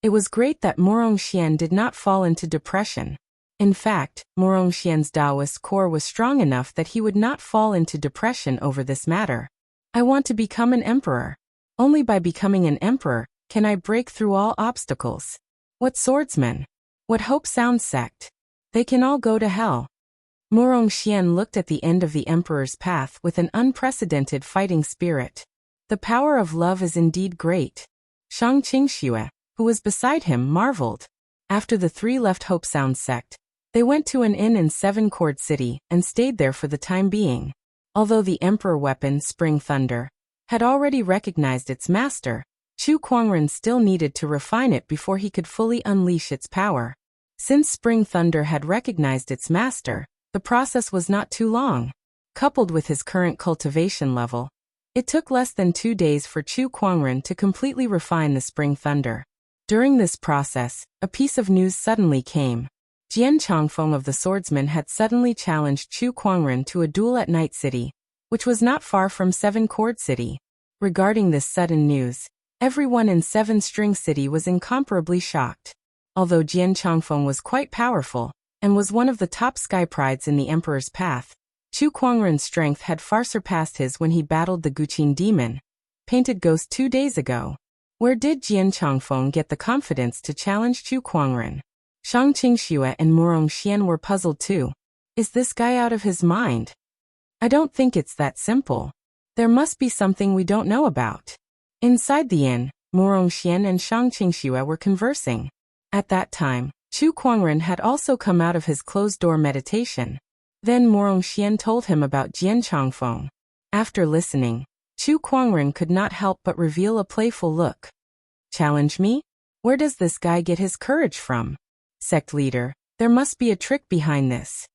[SPEAKER 1] It was great that Murong Xian did not fall into depression. In fact, Murong Xian's Taoist core was strong enough that he would not fall into depression over this matter. I want to become an emperor. Only by becoming an emperor can I break through all obstacles. What swordsmen? What Hope Sound sect? They can all go to hell. Murong Xian looked at the end of the emperor's path with an unprecedented fighting spirit. The power of love is indeed great. Shang Qingxue, who was beside him, marveled. After the three left Hope Sound sect, they went to an inn in Seven Cord City and stayed there for the time being. Although the emperor weapon, Spring Thunder, had already recognized its master, Chu Kuangren still needed to refine it before he could fully unleash its power. Since Spring Thunder had recognized its master, the process was not too long. Coupled with his current cultivation level, it took less than 2 days for Chu Kuangren to completely refine the Spring Thunder. During this process, a piece of news suddenly came. Jian Changfeng of the Swordsman had suddenly challenged Chu Kuangren to a duel at Night City, which was not far from Seven Cord City. Regarding this sudden news, everyone in Seven String City was incomparably shocked. Although Jian Changfeng was quite powerful, and was one of the top sky prides in the Emperor's path, Chu Kuangren's strength had far surpassed his when he battled the Guqin demon, Painted Ghost 2 days ago. Where did Jian Changfeng get the confidence to challenge Chu Kuangren? Shang Qingxue and Murong Xian were puzzled too. Is this guy out of his mind? I don't think it's that simple. There must be something we don't know about. Inside the inn, Murong Xian and Shang Qingxue were conversing. At that time, Chu Kuangren had also come out of his closed-door meditation. Then Murong Xian told him about Jian Changfeng. After listening, Chu Kuangren could not help but reveal a playful look. Challenge me? Where does this guy get his courage from? Sect leader, there must be a trick behind this.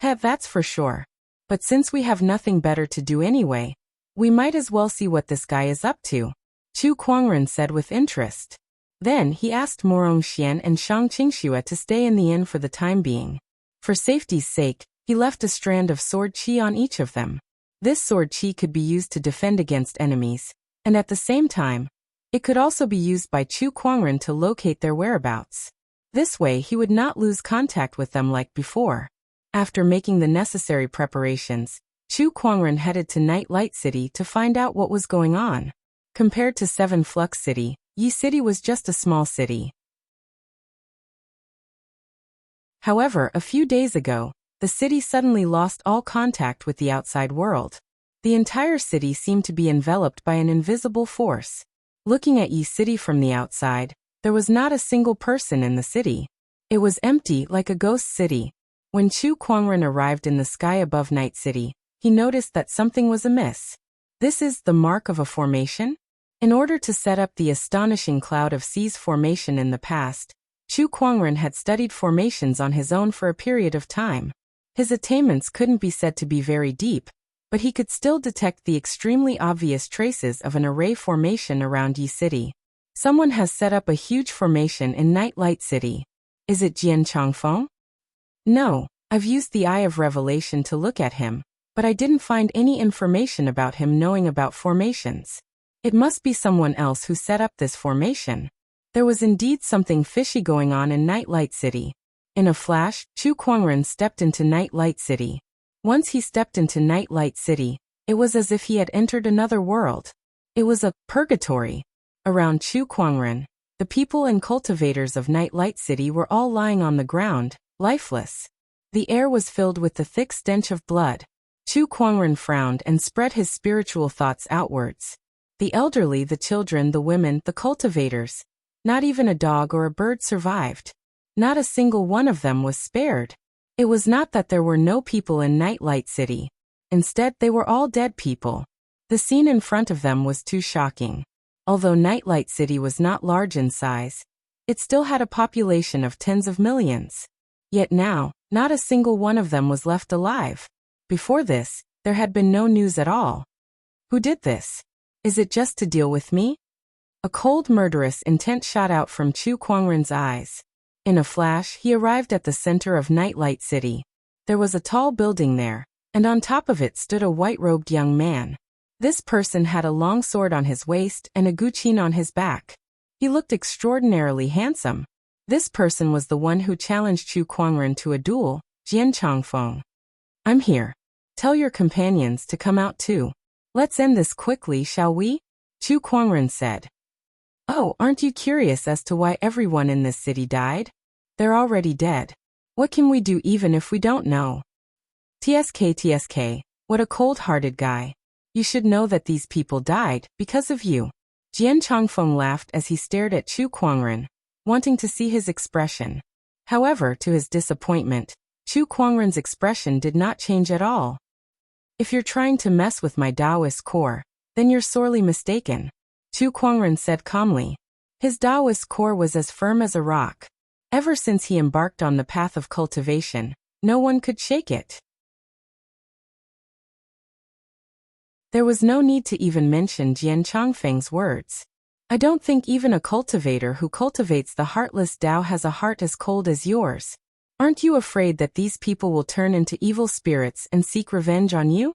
[SPEAKER 1] That's for sure. But since we have nothing better to do anyway, we might as well see what this guy is up to, Chu Kuangren said with interest. Then he asked Murong Xian and Shang Qingxue to stay in the inn for the time being. For safety's sake, he left a strand of sword qi on each of them. This sword qi could be used to defend against enemies, and at the same time, it could also be used by Chu Kuangren to locate their whereabouts. This way he would not lose contact with them like before. After making the necessary preparations, Chu Kuangren headed to Night Light City to find out what was going on. Compared to Seven Flux City, Yi City was just a small city. However, a few days ago, the city suddenly lost all contact with the outside world. The entire city seemed to be enveloped by an invisible force. Looking at Yi City from the outside, there was not a single person in the city. It was empty like a ghost city. When Chu Kuangren arrived in the sky above Night City, he noticed that something was amiss. This is the mark of a formation? In order to set up the astonishing Cloud of Seas formation in the past, Chu Kuangren had studied formations on his own for a period of time. His attainments couldn't be said to be very deep, but he could still detect the extremely obvious traces of an array formation around Yi City. Someone has set up a huge formation in Night Light City. Is it Jian Changfeng? No, I've used the Eye of Revelation to look at him, but I didn't find any information about him knowing about formations. It must be someone else who set up this formation. There was indeed something fishy going on in Night Light City. In a flash, Chu Kuangren stepped into Night Light City. Once he stepped into Night Light City, it was as if he had entered another world. It was a purgatory. Around Chu Kuangren, the people and cultivators of Night Light City were all lying on the ground, lifeless. The air was filled with the thick stench of blood. Chu Kuangren frowned and spread his spiritual thoughts outwards. The elderly, the children, the women, the cultivators. Not even a dog or a bird survived. Not a single one of them was spared. It was not that there were no people in Night Light City. Instead, they were all dead people. The scene in front of them was too shocking. Although Nightlight City was not large in size, it still had a population of tens of millions. Yet now, not a single one of them was left alive. Before this, there had been no news at all. Who did this? Is it just to deal with me? A cold, murderous intent shot out from Chu Kuangren's eyes. In a flash, he arrived at the center of Nightlight City. There was a tall building there, and on top of it stood a white-robed young man. This person had a long sword on his waist and a guqin on his back. He looked extraordinarily handsome. This person was the one who challenged Chu Kuangren to a duel, Jian Changfeng. I'm here. Tell your companions to come out too. Let's end this quickly, shall we? Chu Kuangren said. Oh, aren't you curious as to why everyone in this city died? They're already dead. What can we do even if we don't know? TSK, what a cold-hearted guy. You should know that these people died because of you. Jian Changfeng laughed as he stared at Chu Kuangren, wanting to see his expression. However, to his disappointment, Chu Kuangren's expression did not change at all. If you're trying to mess with my Taoist core, then you're sorely mistaken, Chu Kuangren said calmly. His Taoist core was as firm as a rock. Ever since he embarked on the path of cultivation, no one could shake it. There was no need to even mention Jian Changfeng's words. I don't think even a cultivator who cultivates the heartless Tao has a heart as cold as yours. Aren't you afraid that these people will turn into evil spirits and seek revenge on you?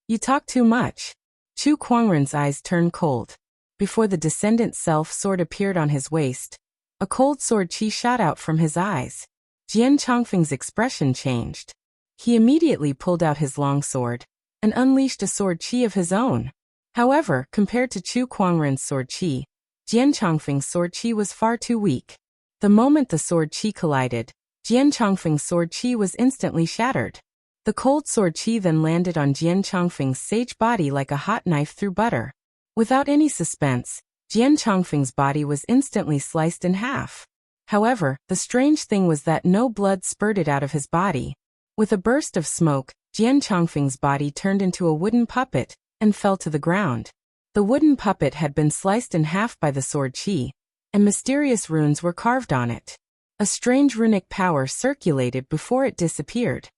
[SPEAKER 1] You talk too much. Chu Kuangren's eyes turned cold. Before the descendant self sword appeared on his waist, a cold sword chi shot out from his eyes. Jian Changfeng's expression changed. He immediately pulled out his long sword and unleashed a sword chi of his own. However, compared to Chu Kuangren's sword chi, Jian Changfeng's sword chi was far too weak. The moment the sword chi collided, Jian Changfeng's sword chi was instantly shattered. The cold sword chi then landed on Jian Changfeng's sage body like a hot knife through butter. Without any suspense, Jian Changfeng's body was instantly sliced in half. However, the strange thing was that no blood spurted out of his body. With a burst of smoke, Jian Changfeng's body turned into a wooden puppet and fell to the ground. The wooden puppet had been sliced in half by the sword chi, and mysterious runes were carved on it. A strange runic power circulated before it disappeared.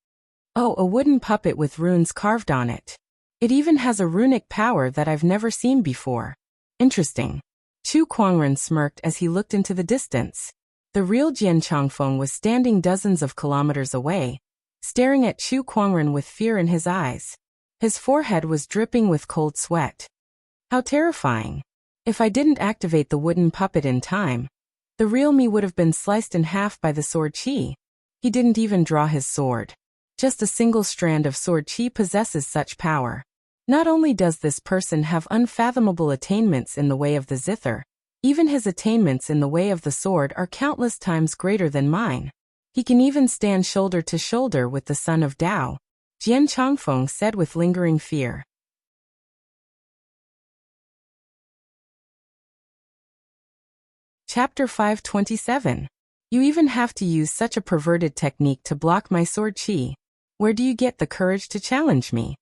[SPEAKER 1] Oh, a wooden puppet with runes carved on it. It even has a runic power that I've never seen before. Interesting. Chu Kuangren smirked as he looked into the distance. The real Jian Changfeng was standing dozens of kilometers away, staring at Chu Kuangren with fear in his eyes. His forehead was dripping with cold sweat. How terrifying. If I didn't activate the wooden puppet in time, the real me would have been sliced in half by the sword chi. He didn't even draw his sword. Just a single strand of sword chi possesses such power. Not only does this person have unfathomable attainments in the way of the zither, even his attainments in the way of the sword are countless times greater than mine. He can even stand shoulder to shoulder with the son of Tao, Jian Changfeng said with lingering fear. Chapter 527. You even have to use such a perverted technique to block my sword chi. Where do you get the courage to challenge me?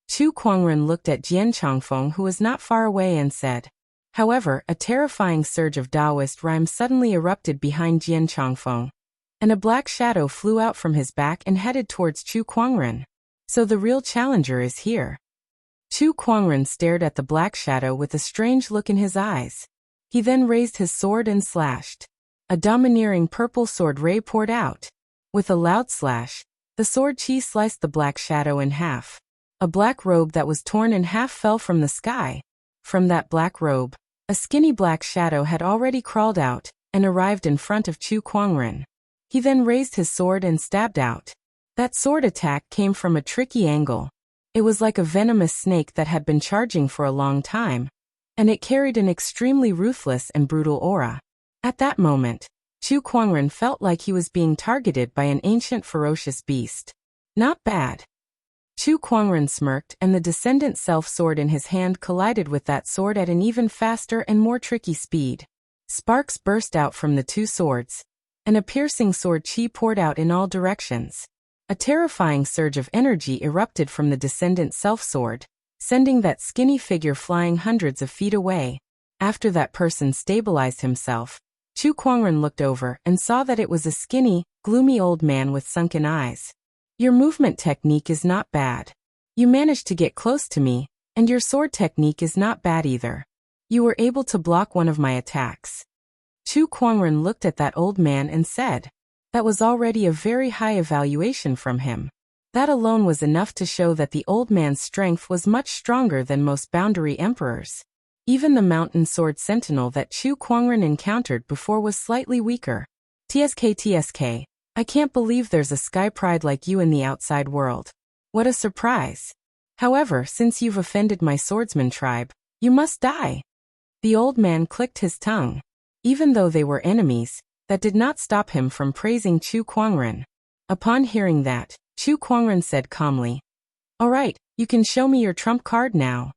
[SPEAKER 1] Chu Kuangren looked at Jian Changfeng, who was not far away, and said. However, a terrifying surge of Taoist rhyme suddenly erupted behind Jian Changfeng, and a black shadow flew out from his back and headed towards Chu Kuangren. So the real challenger is here. Chu Kuangren stared at the black shadow with a strange look in his eyes. He then raised his sword and slashed. A domineering purple sword ray poured out. With a loud slash, the sword chi sliced the black shadow in half. A black robe that was torn in half fell from the sky. From that black robe, a skinny black shadow had already crawled out and arrived in front of Chu Kuangren. He then raised his sword and stabbed out. That sword attack came from a tricky angle. It was like a venomous snake that had been charging for a long time, and it carried an extremely ruthless and brutal aura. At that moment, Chu Kuangren felt like he was being targeted by an ancient ferocious beast. Not bad. Chu Kuangren smirked, and the descendant self-sword in his hand collided with that sword at an even faster and more tricky speed. Sparks burst out from the two swords, and a piercing sword chi poured out in all directions. A terrifying surge of energy erupted from the descendant self-sword, sending that skinny figure flying hundreds of feet away. After that person stabilized himself, Chu Kuangren looked over and saw that it was a skinny, gloomy old man with sunken eyes. Your movement technique is not bad. You managed to get close to me, and your sword technique is not bad either. You were able to block one of my attacks. Chu Kuangren looked at that old man and said, that was already a very high evaluation from him. That alone was enough to show that the old man's strength was much stronger than most boundary emperors. Even the mountain sword sentinel that Chu Kuangren encountered before was slightly weaker. TSK, I can't believe there's a sky pride like you in the outside world. What a surprise. However, since you've offended my swordsman tribe, you must die. The old man clicked his tongue. Even though they were enemies, that did not stop him from praising Chu Kuangren. Upon hearing that, Chu Kuangren said calmly, "All right, you can show me your trump card now."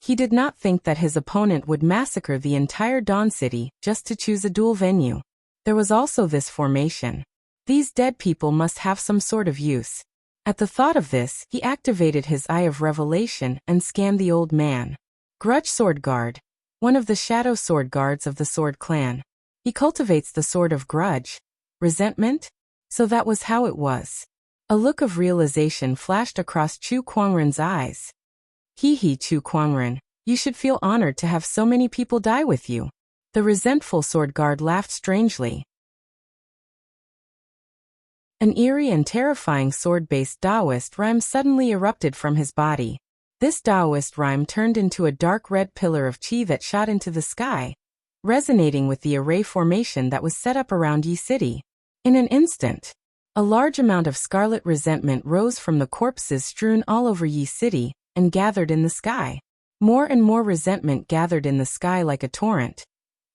[SPEAKER 1] He did not think that his opponent would massacre the entire Dawn City just to choose a duel venue. There was also this formation. These dead people must have some sort of use. At the thought of this, he activated his Eye of Revelation and scanned the old man. Grudge Sword Guard, one of the shadow sword guards of the Sword Clan. He cultivates the sword of grudge, resentment? So that was how it was. A look of realization flashed across Chu Kuangren's eyes. Hee Chu Kuangren, you should feel honored to have so many people die with you. The resentful sword guard laughed strangely. An eerie and terrifying sword-based Taoist rhyme suddenly erupted from his body. This Taoist rhyme turned into a dark red pillar of qi that shot into the sky, resonating with the array formation that was set up around Yi City. In an instant, a large amount of scarlet resentment rose from the corpses strewn all over Yi City and gathered in the sky. More and more resentment gathered in the sky like a torrent,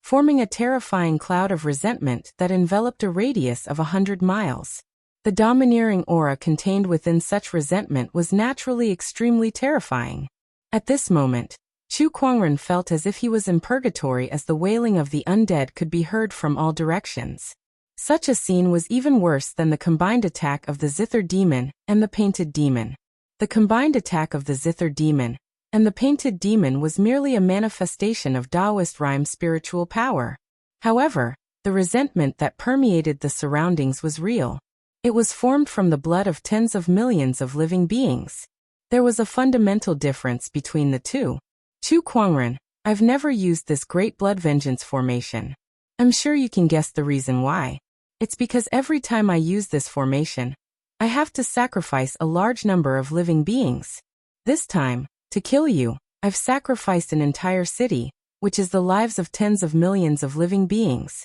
[SPEAKER 1] forming a terrifying cloud of resentment that enveloped a radius of 100 miles. The domineering aura contained within such resentment was naturally extremely terrifying. At this moment, Chu Kuangren felt as if he was in purgatory as the wailing of the undead could be heard from all directions. Such a scene was even worse than the combined attack of the Zither Demon and the Painted Demon. The combined attack of the Zither Demon and the Painted Demon was merely a manifestation of Taoist rhyme spiritual power. However, the resentment that permeated the surroundings was real. It was formed from the blood of tens of millions of living beings. There was a fundamental difference between the two. Chu Kuangren, I've never used this great blood vengeance formation. I'm sure you can guess the reason why. It's because every time I use this formation, I have to sacrifice a large number of living beings. This time, to kill you, I've sacrificed an entire city, which is the lives of tens of millions of living beings.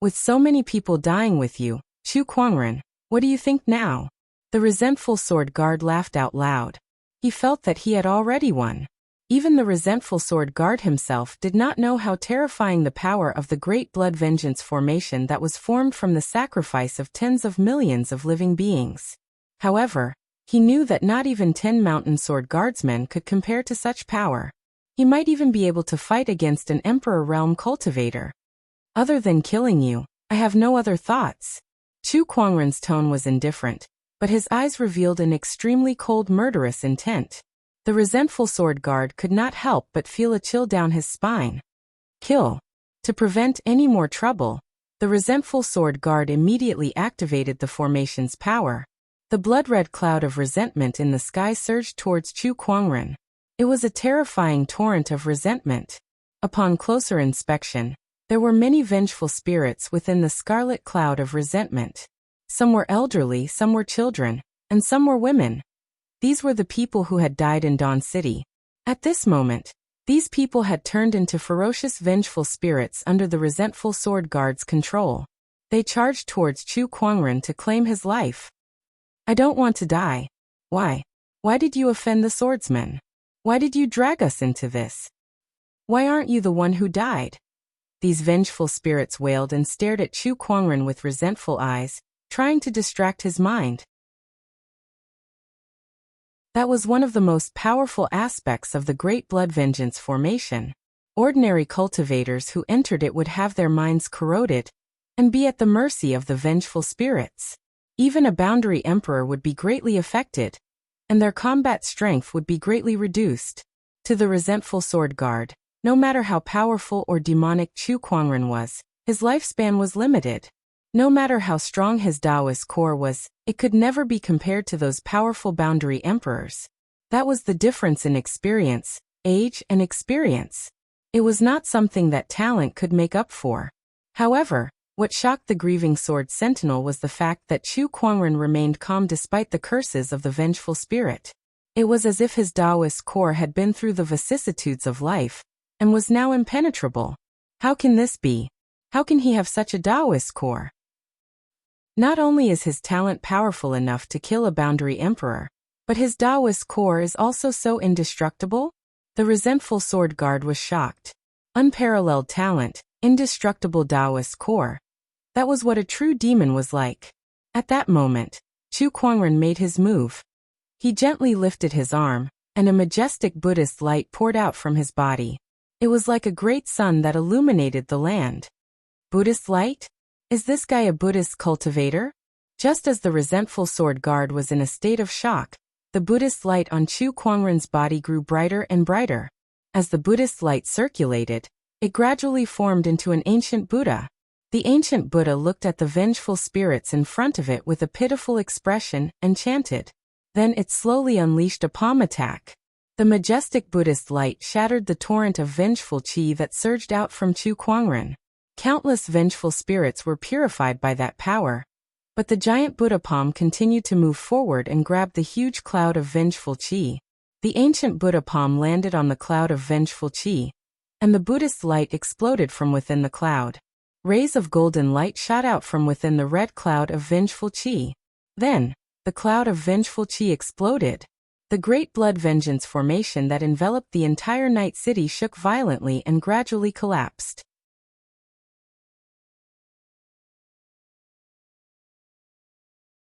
[SPEAKER 1] With so many people dying with you, Chu Kuangren, what do you think now? The resentful sword guard laughed out loud. He felt that he had already won. Even the resentful sword guard himself did not know how terrifying the power of the great blood vengeance formation that was formed from the sacrifice of tens of millions of living beings. However, he knew that not even 10 mountain sword guardsmen could compare to such power. He might even be able to fight against an Emperor Realm cultivator. Other than killing you, I have no other thoughts. Chu Kuangren's tone was indifferent, but his eyes revealed an extremely cold murderous intent. The resentful sword guard could not help but feel a chill down his spine. Kill. To prevent any more trouble, the resentful sword guard immediately activated the formation's power. The blood-red cloud of resentment in the sky surged towards Chu Kuangren. It was a terrifying torrent of resentment. Upon closer inspection, there were many vengeful spirits within the scarlet cloud of resentment. Some were elderly, some were children, and some were women. These were the people who had died in Dawn City. At this moment, these people had turned into ferocious vengeful spirits under the resentful sword guard's control. They charged towards Chu Kuangren to claim his life. I don't want to die. Why? Why did you offend the swordsman? Why did you drag us into this? Why aren't you the one who died? These vengeful spirits wailed and stared at Chu Kuangren with resentful eyes, trying to distract his mind. That was one of the most powerful aspects of the Great Blood Vengeance formation. Ordinary cultivators who entered it would have their minds corroded and be at the mercy of the vengeful spirits. Even a boundary emperor would be greatly affected, and their combat strength would be greatly reduced. To the resentful sword guard, no matter how powerful or demonic Chu Kuangren was, his lifespan was limited. No matter how strong his Taoist core was, it could never be compared to those powerful boundary emperors. That was the difference in experience, age and experience. It was not something that talent could make up for. However, what shocked the grieving sword sentinel was the fact that Chu Kuangren remained calm despite the curses of the vengeful spirit. It was as if his Taoist core had been through the vicissitudes of life, and was now impenetrable. How can this be? How can he have such a Taoist core? Not only is his talent powerful enough to kill a boundary emperor, but his Taoist core is also so indestructible? The resentful sword guard was shocked. Unparalleled talent, indestructible Taoist core. That was what a true demon was like. At that moment, Chu Kuangren made his move. He gently lifted his arm, and a majestic Buddhist light poured out from his body. It was like a great sun that illuminated the land. Buddhist light? Is this guy a Buddhist cultivator? Just as the resentful sword guard was in a state of shock, the Buddhist light on Chu Kuangren's body grew brighter and brighter. As the Buddhist light circulated, it gradually formed into an ancient Buddha. The ancient Buddha looked at the vengeful spirits in front of it with a pitiful expression and chanted. Then it slowly unleashed a palm attack. The majestic Buddhist light shattered the torrent of vengeful qi that surged out from Chu Kuangren. Countless vengeful spirits were purified by that power. But the giant Buddha palm continued to move forward and grabbed the huge cloud of vengeful qi. The ancient Buddha palm landed on the cloud of vengeful qi, and the Buddhist light exploded from within the cloud. Rays of golden light shot out from within the red cloud of vengeful qi. Then, the cloud of vengeful qi exploded. The great blood vengeance formation that enveloped the entire night city shook violently and gradually collapsed.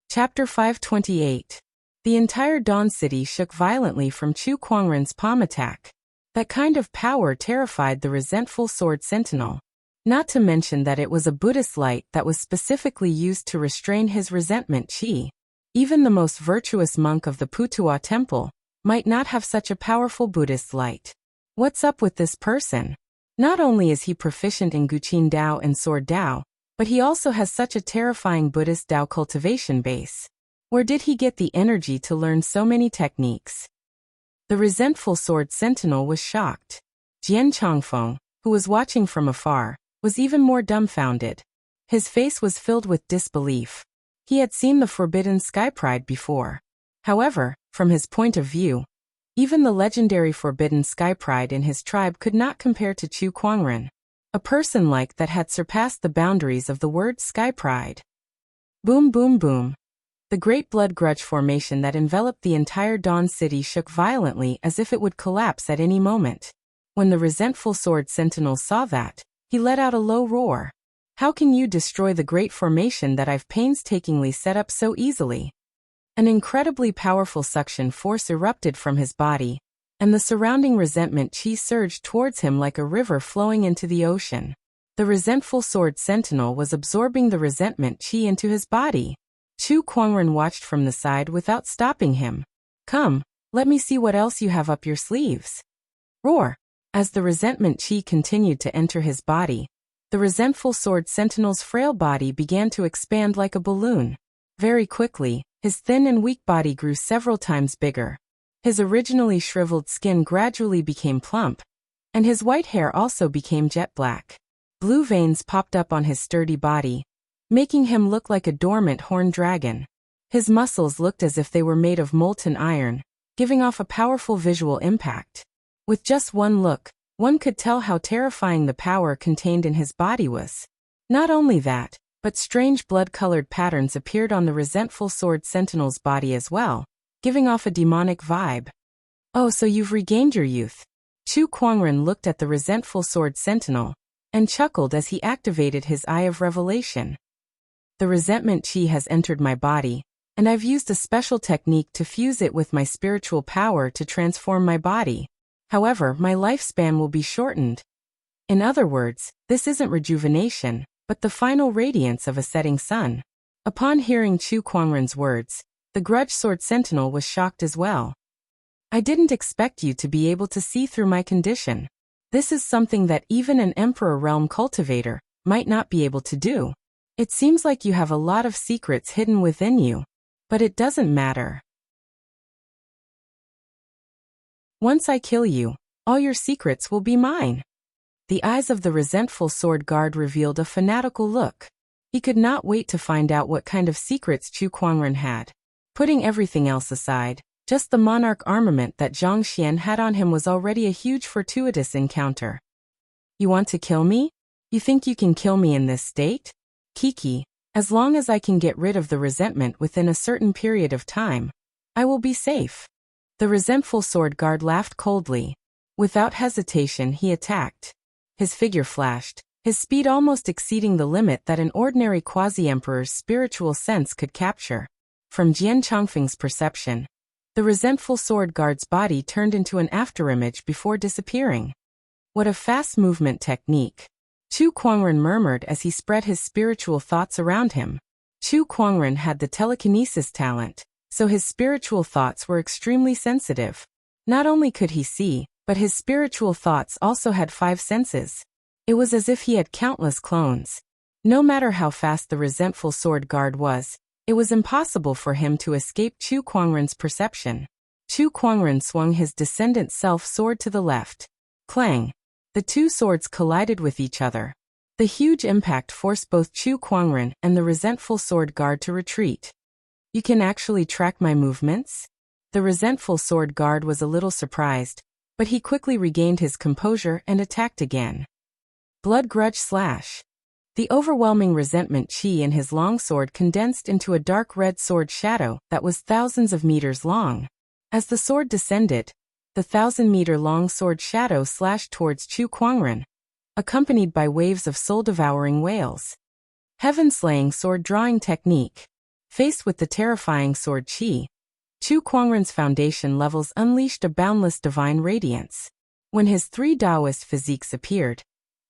[SPEAKER 1] Chapter 528. The entire Dawn City shook violently from Chu Kuangren's palm attack. That kind of power terrified the resentful sword sentinel. Not to mention that it was a Buddhist light that was specifically used to restrain his resentment qi. Even the most virtuous monk of the Putua temple might not have such a powerful Buddhist light. What's up with this person? Not only is he proficient in Guqin Dao and Sword Dao, but he also has such a terrifying Buddhist Dao cultivation base. Where did he get the energy to learn so many techniques? The resentful sword sentinel was shocked. Jian Changfeng, who was watching from afar, was even more dumbfounded. His face was filled with disbelief. He had seen the forbidden sky pride before. However, from his point of view, even the legendary forbidden sky pride in his tribe could not compare to Chu Kuangren, a person like that had surpassed the boundaries of the word sky pride. Boom boom boom. The great blood grudge formation that enveloped the entire Dawn City shook violently as if it would collapse at any moment. When the resentful sword sentinel saw that, he let out a low roar. How can you destroy the great formation that I've painstakingly set up so easily? An incredibly powerful suction force erupted from his body, and the surrounding resentment qi surged towards him like a river flowing into the ocean. The resentful sword sentinel was absorbing the resentment qi into his body. Chu Kuangren watched from the side without stopping him. Come, let me see what else you have up your sleeves. Roar! As the resentment qi continued to enter his body, the resentful sword sentinel's frail body began to expand like a balloon. Very quickly, his thin and weak body grew several times bigger. His originally shriveled skin gradually became plump, and his white hair also became jet black. Blue veins popped up on his sturdy body, making him look like a dormant horned dragon. His muscles looked as if they were made of molten iron, giving off a powerful visual impact. With just one look, one could tell how terrifying the power contained in his body was. Not only that, but strange blood-colored patterns appeared on the resentful sword sentinel's body as well, giving off a demonic vibe. Oh, so you've regained your youth. Chu Kuangren looked at the resentful sword sentinel, and chuckled as he activated his Eye of Revelation. The resentment qi has entered my body, and I've used a special technique to fuse it with my spiritual power to transform my body. However, my lifespan will be shortened. In other words, this isn't rejuvenation, but the final radiance of a setting sun. Upon hearing Chu Kuangren's words, the grudge sword sentinel was shocked as well. I didn't expect you to be able to see through my condition. This is something that even an Emperor Realm cultivator might not be able to do. It seems like you have a lot of secrets hidden within you. But it doesn't matter. Once I kill you, all your secrets will be mine. The eyes of the resentful sword guard revealed a fanatical look. He could not wait to find out what kind of secrets Chu Kuangren had. Putting everything else aside, just the monarch armament that Zhang Xian had on him was already a huge fortuitous encounter. You want to kill me? You think you can kill me in this state? Kiki, as long as I can get rid of the resentment within a certain period of time, I will be safe. The resentful sword guard laughed coldly. Without hesitation he attacked. His figure flashed, his speed almost exceeding the limit that an ordinary quasi-emperor's spiritual sense could capture. From Jian Chongfeng's perception, the resentful sword guard's body turned into an afterimage before disappearing. What a fast movement technique! Chu Kuangren murmured as he spread his spiritual thoughts around him. Chu Kuangren had the telekinesis talent, so his spiritual thoughts were extremely sensitive. Not only could he see, but his spiritual thoughts also had 5 senses. It was as if he had countless clones. No matter how fast the resentful sword guard was, it was impossible for him to escape Chu Kuangren's perception. Chu Kuangren swung his descendant self-sword to the left. Clang! The two swords collided with each other. The huge impact forced both Chu Kuangren and the resentful sword guard to retreat. You can actually track my movements? The resentful sword guard was a little surprised, but he quickly regained his composure and attacked again. Blood grudge slash. The overwhelming resentment chi in his longsword condensed into a dark red sword shadow that was thousands of meters long. As the sword descended, the 1,000-meter-long sword shadow slashed towards Chu Kuangren, accompanied by waves of soul-devouring wails. Heaven-slaying sword-drawing technique. Faced with the terrifying sword chi, Chu Kuangren's foundation levels unleashed a boundless divine radiance. When his 3 Taoist physiques appeared,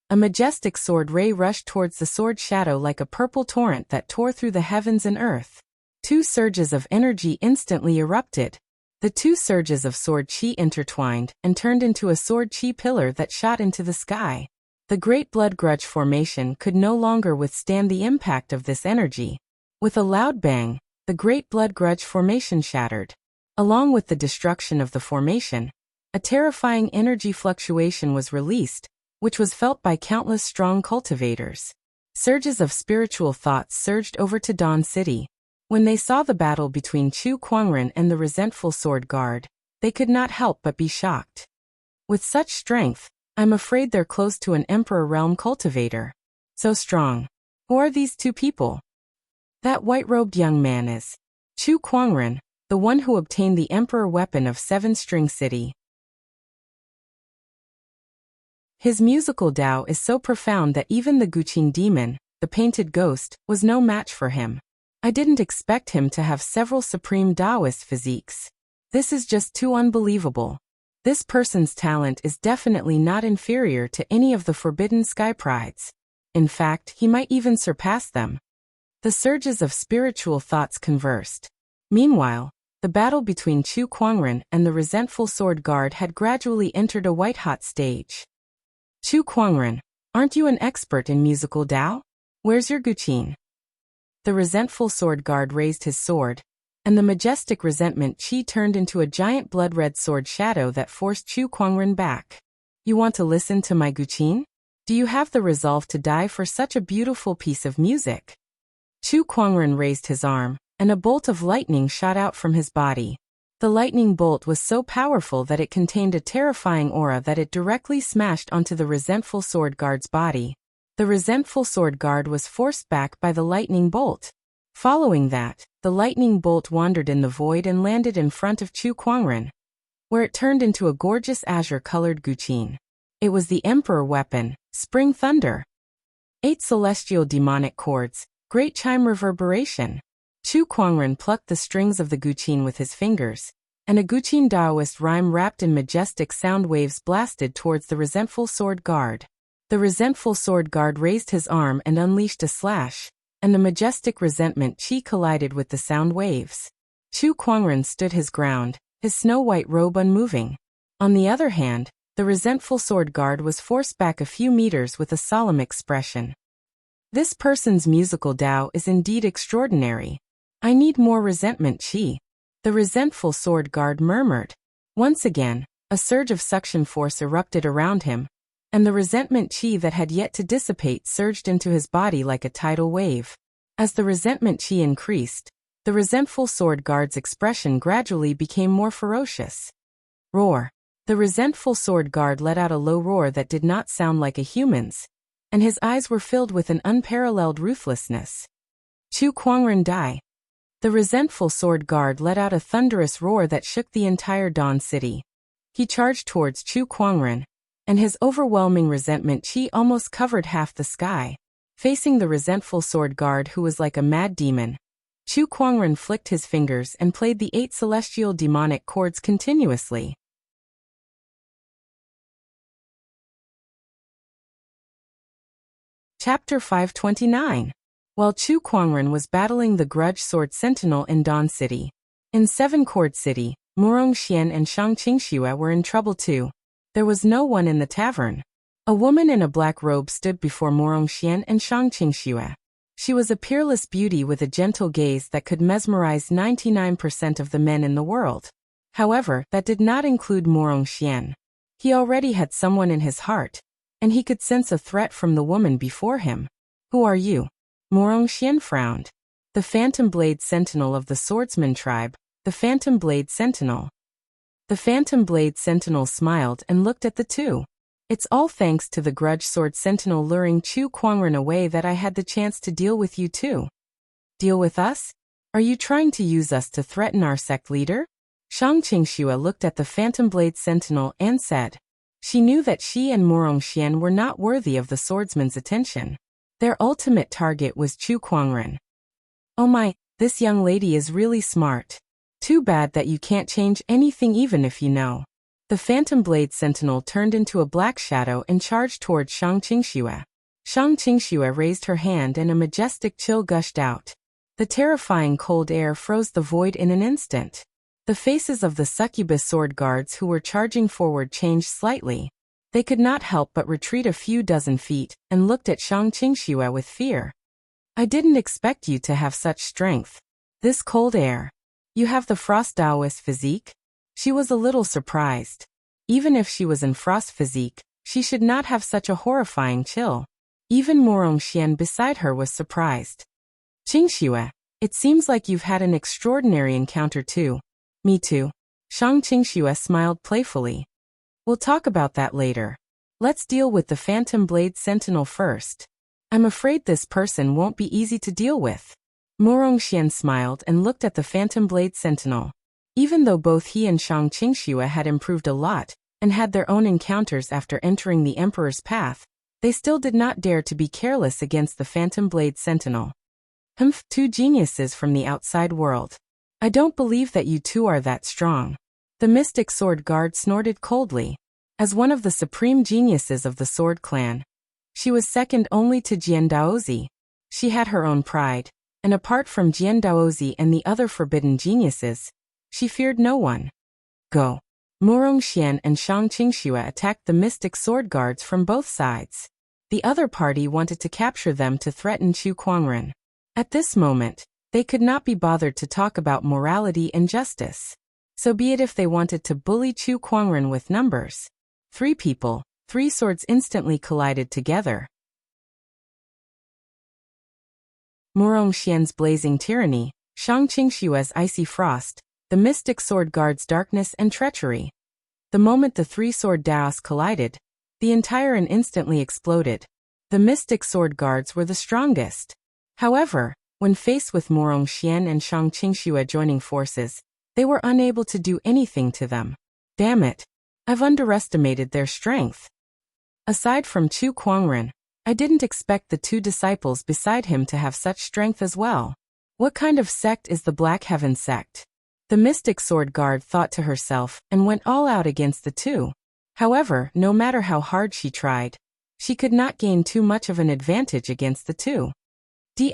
[SPEAKER 1] a majestic sword ray rushed towards the sword shadow like a purple torrent that tore through the heavens and earth. 2 surges of energy instantly erupted. The 2 surges of sword chi intertwined and turned into a sword chi pillar that shot into the sky. The great blood grudge formation could no longer withstand the impact of this energy. With a loud bang, the great blood grudge formation shattered. Along with the destruction of the formation, a terrifying energy fluctuation was released, which was felt by countless strong cultivators. Surges of spiritual thoughts surged over to Dawn City. When they saw the battle between Chu Kuangren and the resentful sword guard, they could not help but be shocked. With such strength, I'm afraid they're close to an Emperor Realm cultivator. So strong. Who are these 2 people? That white-robed young man is Chu Kuangren, the one who obtained the Emperor weapon of 7-String City. His musical Tao is so profound that even the Guqin demon, the painted ghost, was no match for him. I didn't expect him to have several supreme Taoist physiques. This is just too unbelievable. This person's talent is definitely not inferior to any of the forbidden sky prides. In fact, he might even surpass them. The surges of spiritual thoughts conversed. Meanwhile, the battle between Chu Kuangren and the resentful sword guard had gradually entered a white-hot stage. Chu Kuangren, aren't you an expert in musical Tao? Where's your Guqin? The resentful sword guard raised his sword, and the majestic resentment chi turned into a giant blood-red sword shadow that forced Chu Kuangren back. You want to listen to my Guqin? Do you have the resolve to die for such a beautiful piece of music? Chu Kuangren raised his arm, and a bolt of lightning shot out from his body. The lightning bolt was so powerful that it contained a terrifying aura that it directly smashed onto the resentful sword guard's body. The resentful sword guard was forced back by the lightning bolt. Following that, the lightning bolt wandered in the void and landed in front of Chu Kuangren, where it turned into a gorgeous azure-colored Guqin. It was the Emperor weapon, Spring Thunder. 8 celestial demonic chords, great chime reverberation. Chu Kuangren plucked the strings of the Guqin with his fingers, and a Guqin Taoist rhyme wrapped in majestic sound waves blasted towards the resentful sword guard. The resentful sword guard raised his arm and unleashed a slash, and the majestic resentment chi collided with the sound waves. Chu Kuangren stood his ground, his snow-white robe unmoving. On the other hand, the resentful sword guard was forced back a few meters with a solemn expression. This person's musical Tao is indeed extraordinary. I need more resentment chi. The resentful sword guard murmured. Once again, a surge of suction force erupted around him, and the resentment chi that had yet to dissipate surged into his body like a tidal wave. As the resentment chi increased, the resentful sword guard's expression gradually became more ferocious. Roar. The resentful sword guard let out a low roar that did not sound like a human's, and his eyes were filled with an unparalleled ruthlessness. Chu Kuangren die. The resentful sword guard let out a thunderous roar that shook the entire Dawn City. He charged towards Chu Kuangren, and his overwhelming resentment chi almost covered half the sky. Facing the resentful sword guard who was like a mad demon, Chu Kuangren flicked his fingers and played the 8 celestial demonic chords continuously. Chapter 529. While Chu Kuangren was battling the Grudge Sword Sentinel in Dawn City, in Seven Chord City, Murong Xian and Shang Qingxue were in trouble too. There was no one in the tavern. A woman in a black robe stood before Murong Xian and Shang Qingxue. She was a peerless beauty with a gentle gaze that could mesmerize 99% of the men in the world. However, that did not include Murong Xian. He already had someone in his heart, and he could sense a threat from the woman before him. Who are you? Murong Xian frowned. The Phantom Blade Sentinel of the Swordsman tribe, the Phantom Blade Sentinel. The Phantom Blade Sentinel smiled and looked at the two. It's all thanks to the Grudge Sword Sentinel luring Chu Kuangren away that I had the chance to deal with you too. Deal with us? Are you trying to use us to threaten our sect leader? Shang Qingxue looked at the Phantom Blade Sentinel and said. She knew that she and Murong Xian were not worthy of the swordsman's attention. Their ultimate target was Chu Kuangren. Oh my, this young lady is really smart. Too bad that you can't change anything even if you know. The Phantom Blade Sentinel turned into a black shadow and charged towards Shang Qingxue. Shang Qingxue raised her hand and a majestic chill gushed out. The terrifying cold air froze the void in an instant. The faces of the succubus sword guards who were charging forward changed slightly. They could not help but retreat a few dozen feet and looked at Shang Qingxue with fear. I didn't expect you to have such strength. This cold air. You have the Frost Taoist physique? She was a little surprised. Even if she was in Frost physique, she should not have such a horrifying chill. Even Murong Xian beside her was surprised. Qingxue, it seems like you've had an extraordinary encounter too. Me too. Shang Qingxue smiled playfully. We'll talk about that later. Let's deal with the Phantom Blade Sentinel first. I'm afraid this person won't be easy to deal with. Murong Xian smiled and looked at the Phantom Blade Sentinel. Even though both he and Shang Qingxue had improved a lot and had their own encounters after entering the Emperor's path, they still did not dare to be careless against the Phantom Blade Sentinel. Two geniuses from the outside world. I don't believe that you two are that strong. The Mystic Sword Guard snorted coldly. As one of the supreme geniuses of the Sword Clan, she was second only to Jian Daozi. She had her own pride, and apart from Jian Daozi and the other forbidden geniuses, she feared no one. Go. Murong Xian and Shang Qingxue attacked the Mystic Sword Guards from both sides. The other party wanted to capture them to threaten Chu Kuangren. At this moment, they could not be bothered to talk about morality and justice. So be it if they wanted to bully Chu Kuangren with numbers. 3 people, 3 swords instantly collided together. Murong Xian's blazing tyranny, Shang Qingxue's icy frost, the Mystic Sword Guard's darkness and treachery. The moment the 3 sword Daos collided, the entire and instantly exploded. The Mystic Sword Guards were the strongest. However, when faced with Murong Xian and Shang Qingxue joining forces, they were unable to do anything to them. Damn it. I've underestimated their strength. Aside from Chu Kuangren, I didn't expect the 2 disciples beside him to have such strength as well. What kind of sect is the Black Heaven sect? The Mystic Sword Guard thought to herself and went all out against the 2. However, no matter how hard she tried, she could not gain too much of an advantage against the 2. D***,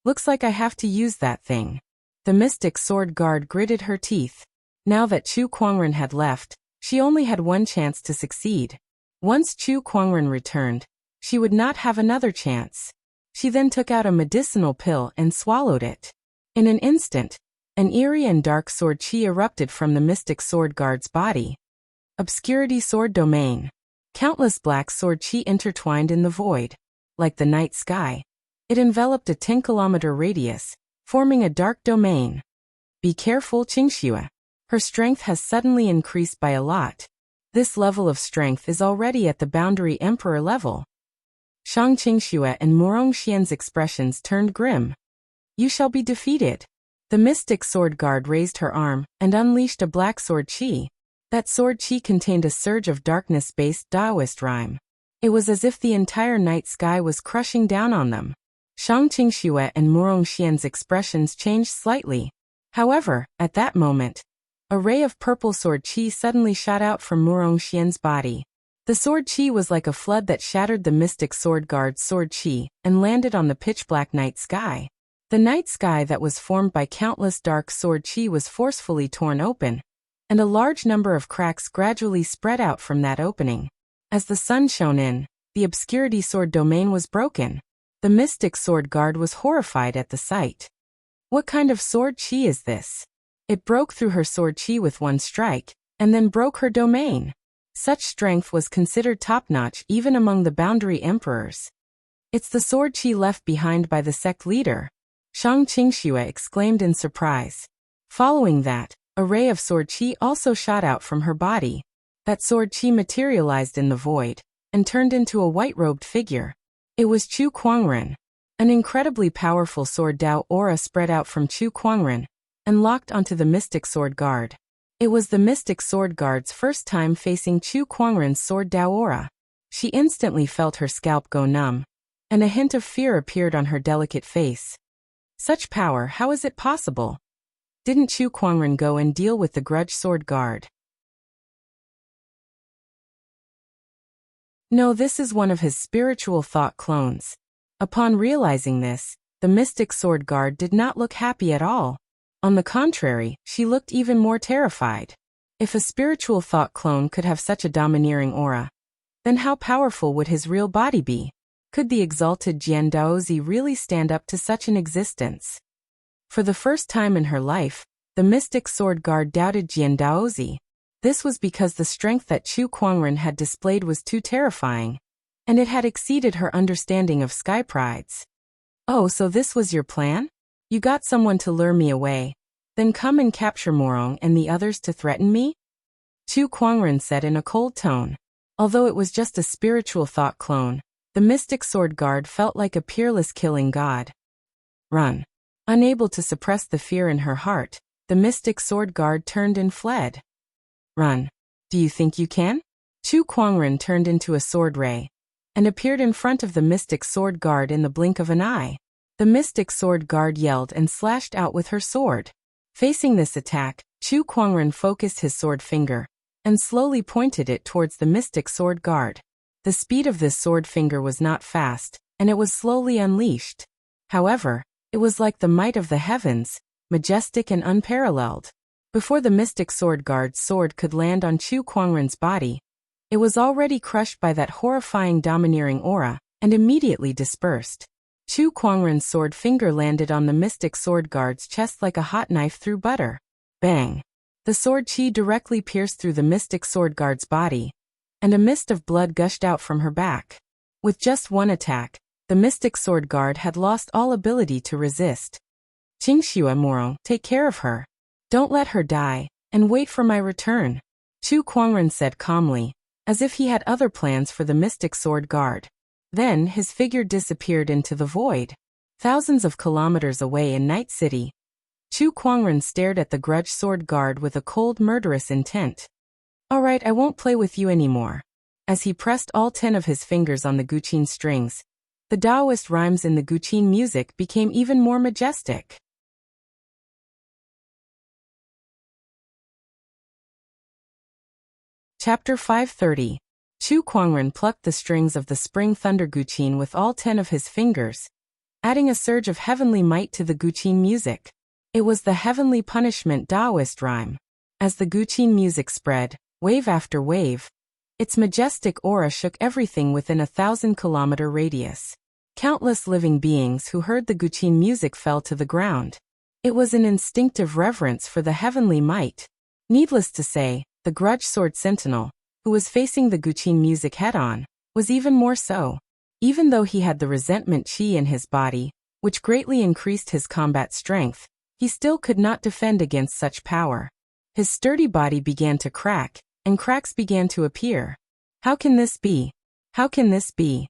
[SPEAKER 1] looks like I have to use that thing. The mystic sword guard gritted her teeth. Now that Chu Kuangren had left, she only had one chance to succeed. Once Chu Kuangren returned, she would not have another chance. She then took out a medicinal pill and swallowed it. In an instant, an eerie and dark sword chi erupted from the mystic sword guard's body. Obscurity sword domain. Countless black sword chi intertwined in the void. Like the night sky, it enveloped a 10-kilometer radius, forming a dark domain. Be careful, Qingxue. Her strength has suddenly increased by a lot. This level of strength is already at the boundary emperor level. Shang Qingxue and Murong Xian's expressions turned grim. You shall be defeated. The mystic sword guard raised her arm and unleashed a black sword chi. That sword chi contained a surge of darkness-based Taoist rhyme. It was as if the entire night sky was crushing down on them. Shang Qingxue and Murong Xian's expressions changed slightly. However, at that moment, a ray of purple sword chi suddenly shot out from Murong Xian's body. The sword chi was like a flood that shattered the mystic sword guard's sword chi and landed on the pitch-black night sky. The night sky that was formed by countless dark sword chi was forcefully torn open, and a large number of cracks gradually spread out from that opening. As the sun shone in, the obscurity sword domain was broken. The mystic sword guard was horrified at the sight. What kind of sword chi is this? It broke through her sword chi with one strike, and then broke her domain. Such strength was considered top-notch even among the boundary emperors. It's the sword chi left behind by the sect leader. Shang Qingxue exclaimed in surprise. Following that, a ray of sword chi also shot out from her body. That sword chi materialized in the void, and turned into a white-robed figure. It was Chu Kuangren. An incredibly powerful sword Dao aura spread out from Chu Kuangren, and locked onto the mystic sword guard. It was the mystic sword guard's first time facing Chu Kuangren's sword Dao aura. She instantly felt her scalp go numb, and a hint of fear appeared on her delicate face. Such power, how is it possible? Didn't Chu Kuangren go and deal with the grudge sword guard? No, this is one of his spiritual thought clones. Upon realizing this, the mystic sword guard did not look happy at all. On the contrary, she looked even more terrified. If a spiritual thought clone could have such a domineering aura, then how powerful would his real body be? Could the exalted Jian Daozi really stand up to such an existence? For the first time in her life, the mystic sword guard doubted Jian Daozi. This was because the strength that Chu Kuangren had displayed was too terrifying, and it had exceeded her understanding of sky prides. Oh, so this was your plan? You got someone to lure me away, then come and capture Murong and the others to threaten me? Chu Kuangren said in a cold tone. Although it was just a spiritual thought clone, the mystic sword guard felt like a peerless killing god. Run. Unable to suppress the fear in her heart, the mystic sword guard turned and fled. Run. Do you think you can? Chu Kuangren turned into a sword ray, and appeared in front of the mystic sword guard in the blink of an eye. The mystic sword guard yelled and slashed out with her sword. Facing this attack, Chu Kuangren focused his sword finger, and slowly pointed it towards the mystic sword guard. The speed of this sword finger was not fast, and it was slowly unleashed. However, it was like the might of the heavens, majestic and unparalleled. Before the mystic sword guard's sword could land on Chu Kuangren's body, it was already crushed by that horrifying domineering aura, and immediately dispersed. Chu Kuangren's sword finger landed on the mystic sword guard's chest like a hot knife through butter. Bang! The sword chi directly pierced through the mystic sword guard's body, and a mist of blood gushed out from her back. With just one attack, the mystic sword guard had lost all ability to resist. Qingxue Murong, take care of her. Don't let her die, and wait for my return, Chu Kuangren said calmly, as if he had other plans for the mystic sword guard. Then his figure disappeared into the void. Thousands of kilometers away in Night City, Chu Kuangren stared at the grudge sword guard with a cold murderous intent. Alright, I won't play with you anymore. As he pressed all 10 of his fingers on the guqin strings, the Taoist rhymes in the guqin music became even more majestic. Chapter 530. Chu Kuangren plucked the strings of the spring thunder guqin with all 10 of his fingers, adding a surge of heavenly might to the Guqin music. It was the heavenly punishment Taoist rhyme. As the Guqin music spread, wave after wave, its majestic aura shook everything within a 1,000-kilometer radius. Countless living beings who heard the Guqin music fell to the ground. It was an instinctive reverence for the heavenly might. Needless to say, the grudge sword sentinel, who was facing the Guqin music head-on, was even more so. Even though he had the resentment chi in his body, which greatly increased his combat strength, he still could not defend against such power. His sturdy body began to crack, and cracks began to appear. How can this be? How can this be?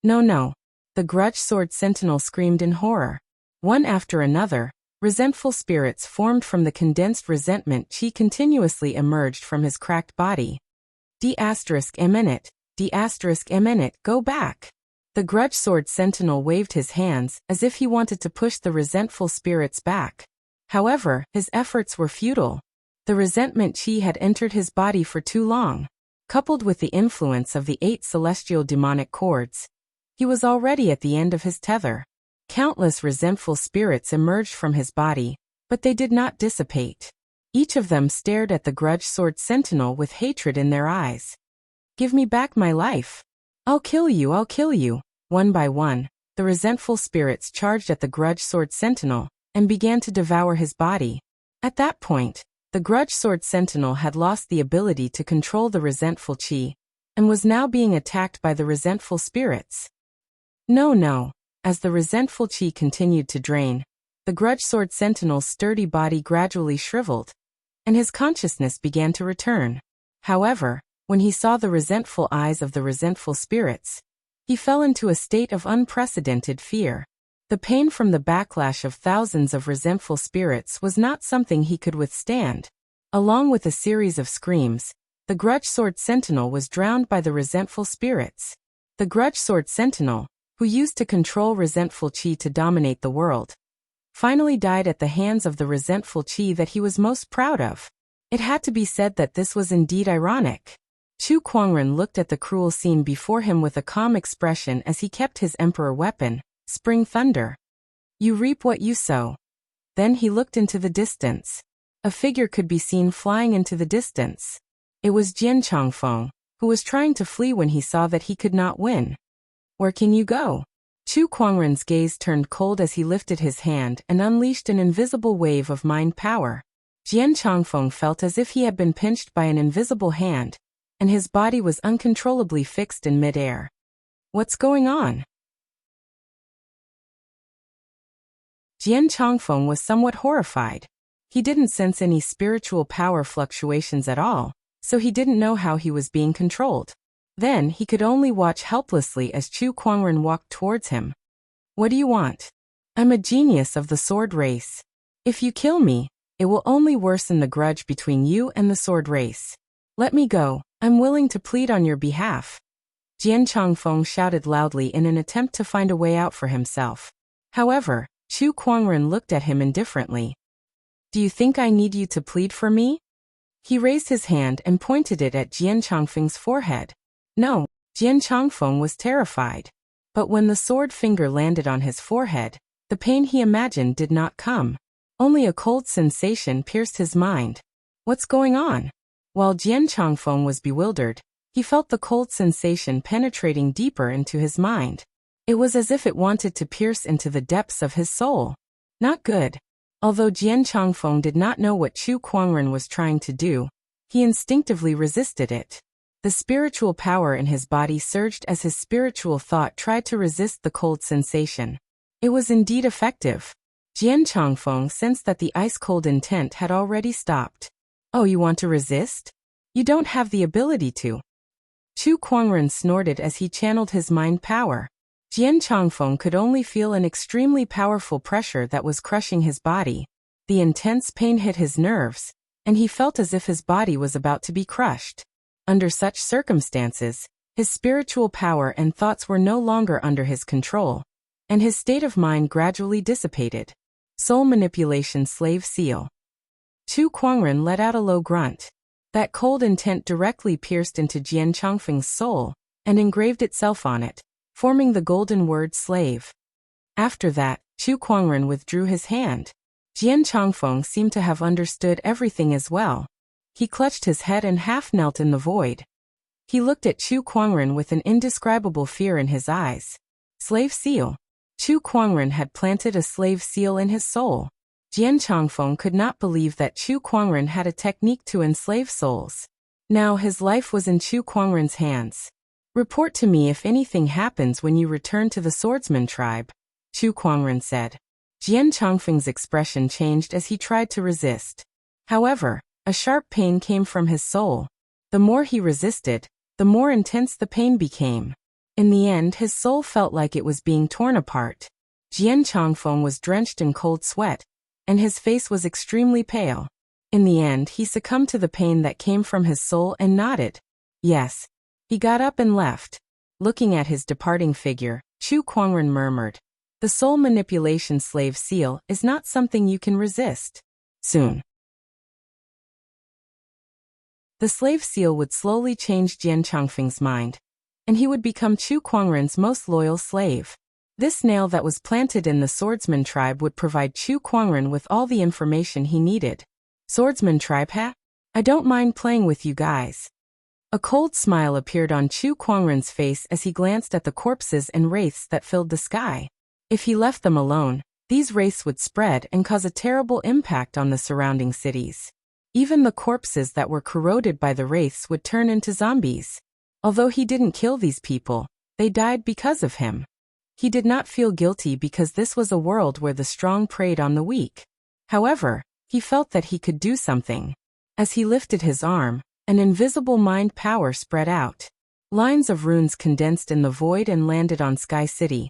[SPEAKER 1] No, no. The grudge sword sentinel screamed in horror. One after another, resentful spirits formed from the condensed resentment chi continuously emerged from his cracked body. D*eminent, D*eminent, go back. The grudge sword sentinel waved his hands as if he wanted to push the resentful spirits back. However, his efforts were futile. The resentment chi had entered his body for too long. Coupled with the influence of the 8 celestial demonic cords, he was already at the end of his tether. Countless resentful spirits emerged from his body, but they did not dissipate. Each of them stared at the grudge sword sentinel with hatred in their eyes. Give me back my life. I'll kill you, I'll kill you. One by one, the resentful spirits charged at the grudge sword sentinel and began to devour his body. At that point, the grudge sword sentinel had lost the ability to control the resentful chi and was now being attacked by the resentful spirits. No, no. As the resentful chi continued to drain, the grudge sword sentinel's sturdy body gradually shriveled, and his consciousness began to return. However, when he saw the resentful eyes of the resentful spirits, he fell into a state of unprecedented fear. The pain from the backlash of thousands of resentful spirits was not something he could withstand. Along with a series of screams, the grudge sword sentinel was drowned by the resentful spirits. The grudge sword sentinel, who used to control resentful chi to dominate the world, finally died at the hands of the resentful chi that he was most proud of. It had to be said that this was indeed ironic. Chu Kuangren looked at the cruel scene before him with a calm expression as he kept his emperor weapon, Spring Thunder. You reap what you sow. Then he looked into the distance. A figure could be seen flying into the distance. It was Jian Changfeng, who was trying to flee when he saw that he could not win. Where can you go? Chu Kuangren's gaze turned cold as he lifted his hand and unleashed an invisible wave of mind power. Jian Changfeng felt as if he had been pinched by an invisible hand, and his body was uncontrollably fixed in mid-air. What's going on? Jian Changfeng was somewhat horrified. He didn't sense any spiritual power fluctuations at all, so he didn't know how he was being controlled. Then he could only watch helplessly as Chu Kuangren walked towards him. What do you want? I'm a genius of the sword race. If you kill me, it will only worsen the grudge between you and the sword race. Let me go. I'm willing to plead on your behalf. Jian Changfeng shouted loudly in an attempt to find a way out for himself. However, Chu Kuangren looked at him indifferently. Do you think I need you to plead for me? He raised his hand and pointed it at Jian Changfeng's forehead. No, Jian Changfeng was terrified. But when the sword finger landed on his forehead, the pain he imagined did not come. Only a cold sensation pierced his mind. What's going on? While Jian Changfeng was bewildered, he felt the cold sensation penetrating deeper into his mind. It was as if it wanted to pierce into the depths of his soul. Not good. Although Jian Changfeng did not know what Chu Kuangren was trying to do, he instinctively resisted it. The spiritual power in his body surged as his spiritual thought tried to resist the cold sensation. It was indeed effective. Jian Changfeng sensed that the ice-cold intent had already stopped. Oh, you want to resist? You don't have the ability to. Chu Kuangren snorted as he channeled his mind power. Jian Changfeng could only feel an extremely powerful pressure that was crushing his body. The intense pain hit his nerves, and he felt as if his body was about to be crushed. Under such circumstances, his spiritual power and thoughts were no longer under his control, and his state of mind gradually dissipated. Soul manipulation slave seal. Chu Kuangren let out a low grunt. That cold intent directly pierced into Jian Changfeng's soul and engraved itself on it, forming the golden word slave. After that, Chu Kuangren withdrew his hand. Jian Chongfeng seemed to have understood everything as well. He clutched his head and half knelt in the void. He looked at Chu Kuangren with an indescribable fear in his eyes. Slave seal. Chu Kuangren had planted a slave seal in his soul. Jian Chongfeng could not believe that Chu Kuangren had a technique to enslave souls. Now his life was in Chu Kuangren's hands. Report to me if anything happens when you return to the swordsman tribe, Chu Kuangren said. Jian Chongfeng's expression changed as he tried to resist. However, a sharp pain came from his soul. The more he resisted, the more intense the pain became. In the end, his soul felt like it was being torn apart. Jian Chongfeng was drenched in cold sweat, and his face was extremely pale. In the end, he succumbed to the pain that came from his soul and nodded. Yes. He got up and left. Looking at his departing figure, Chu Kuangren murmured, "The soul manipulation slave seal is not something you can resist. Soon." The slave seal would slowly change Jian Chongfeng's mind, and he would become Chu Kuangren's most loyal slave. This nail that was planted in the swordsman tribe would provide Chu Kuangren with all the information he needed. Swordsman tribe, huh? I don't mind playing with you guys. A cold smile appeared on Chu Kuangren's face as he glanced at the corpses and wraiths that filled the sky. If he left them alone, these wraiths would spread and cause a terrible impact on the surrounding cities. Even the corpses that were corroded by the wraiths would turn into zombies. Although he didn't kill these people, they died because of him. He did not feel guilty because this was a world where the strong preyed on the weak. However, he felt that he could do something. As he lifted his arm, an invisible mind power spread out. Lines of runes condensed in the void and landed on Sky City,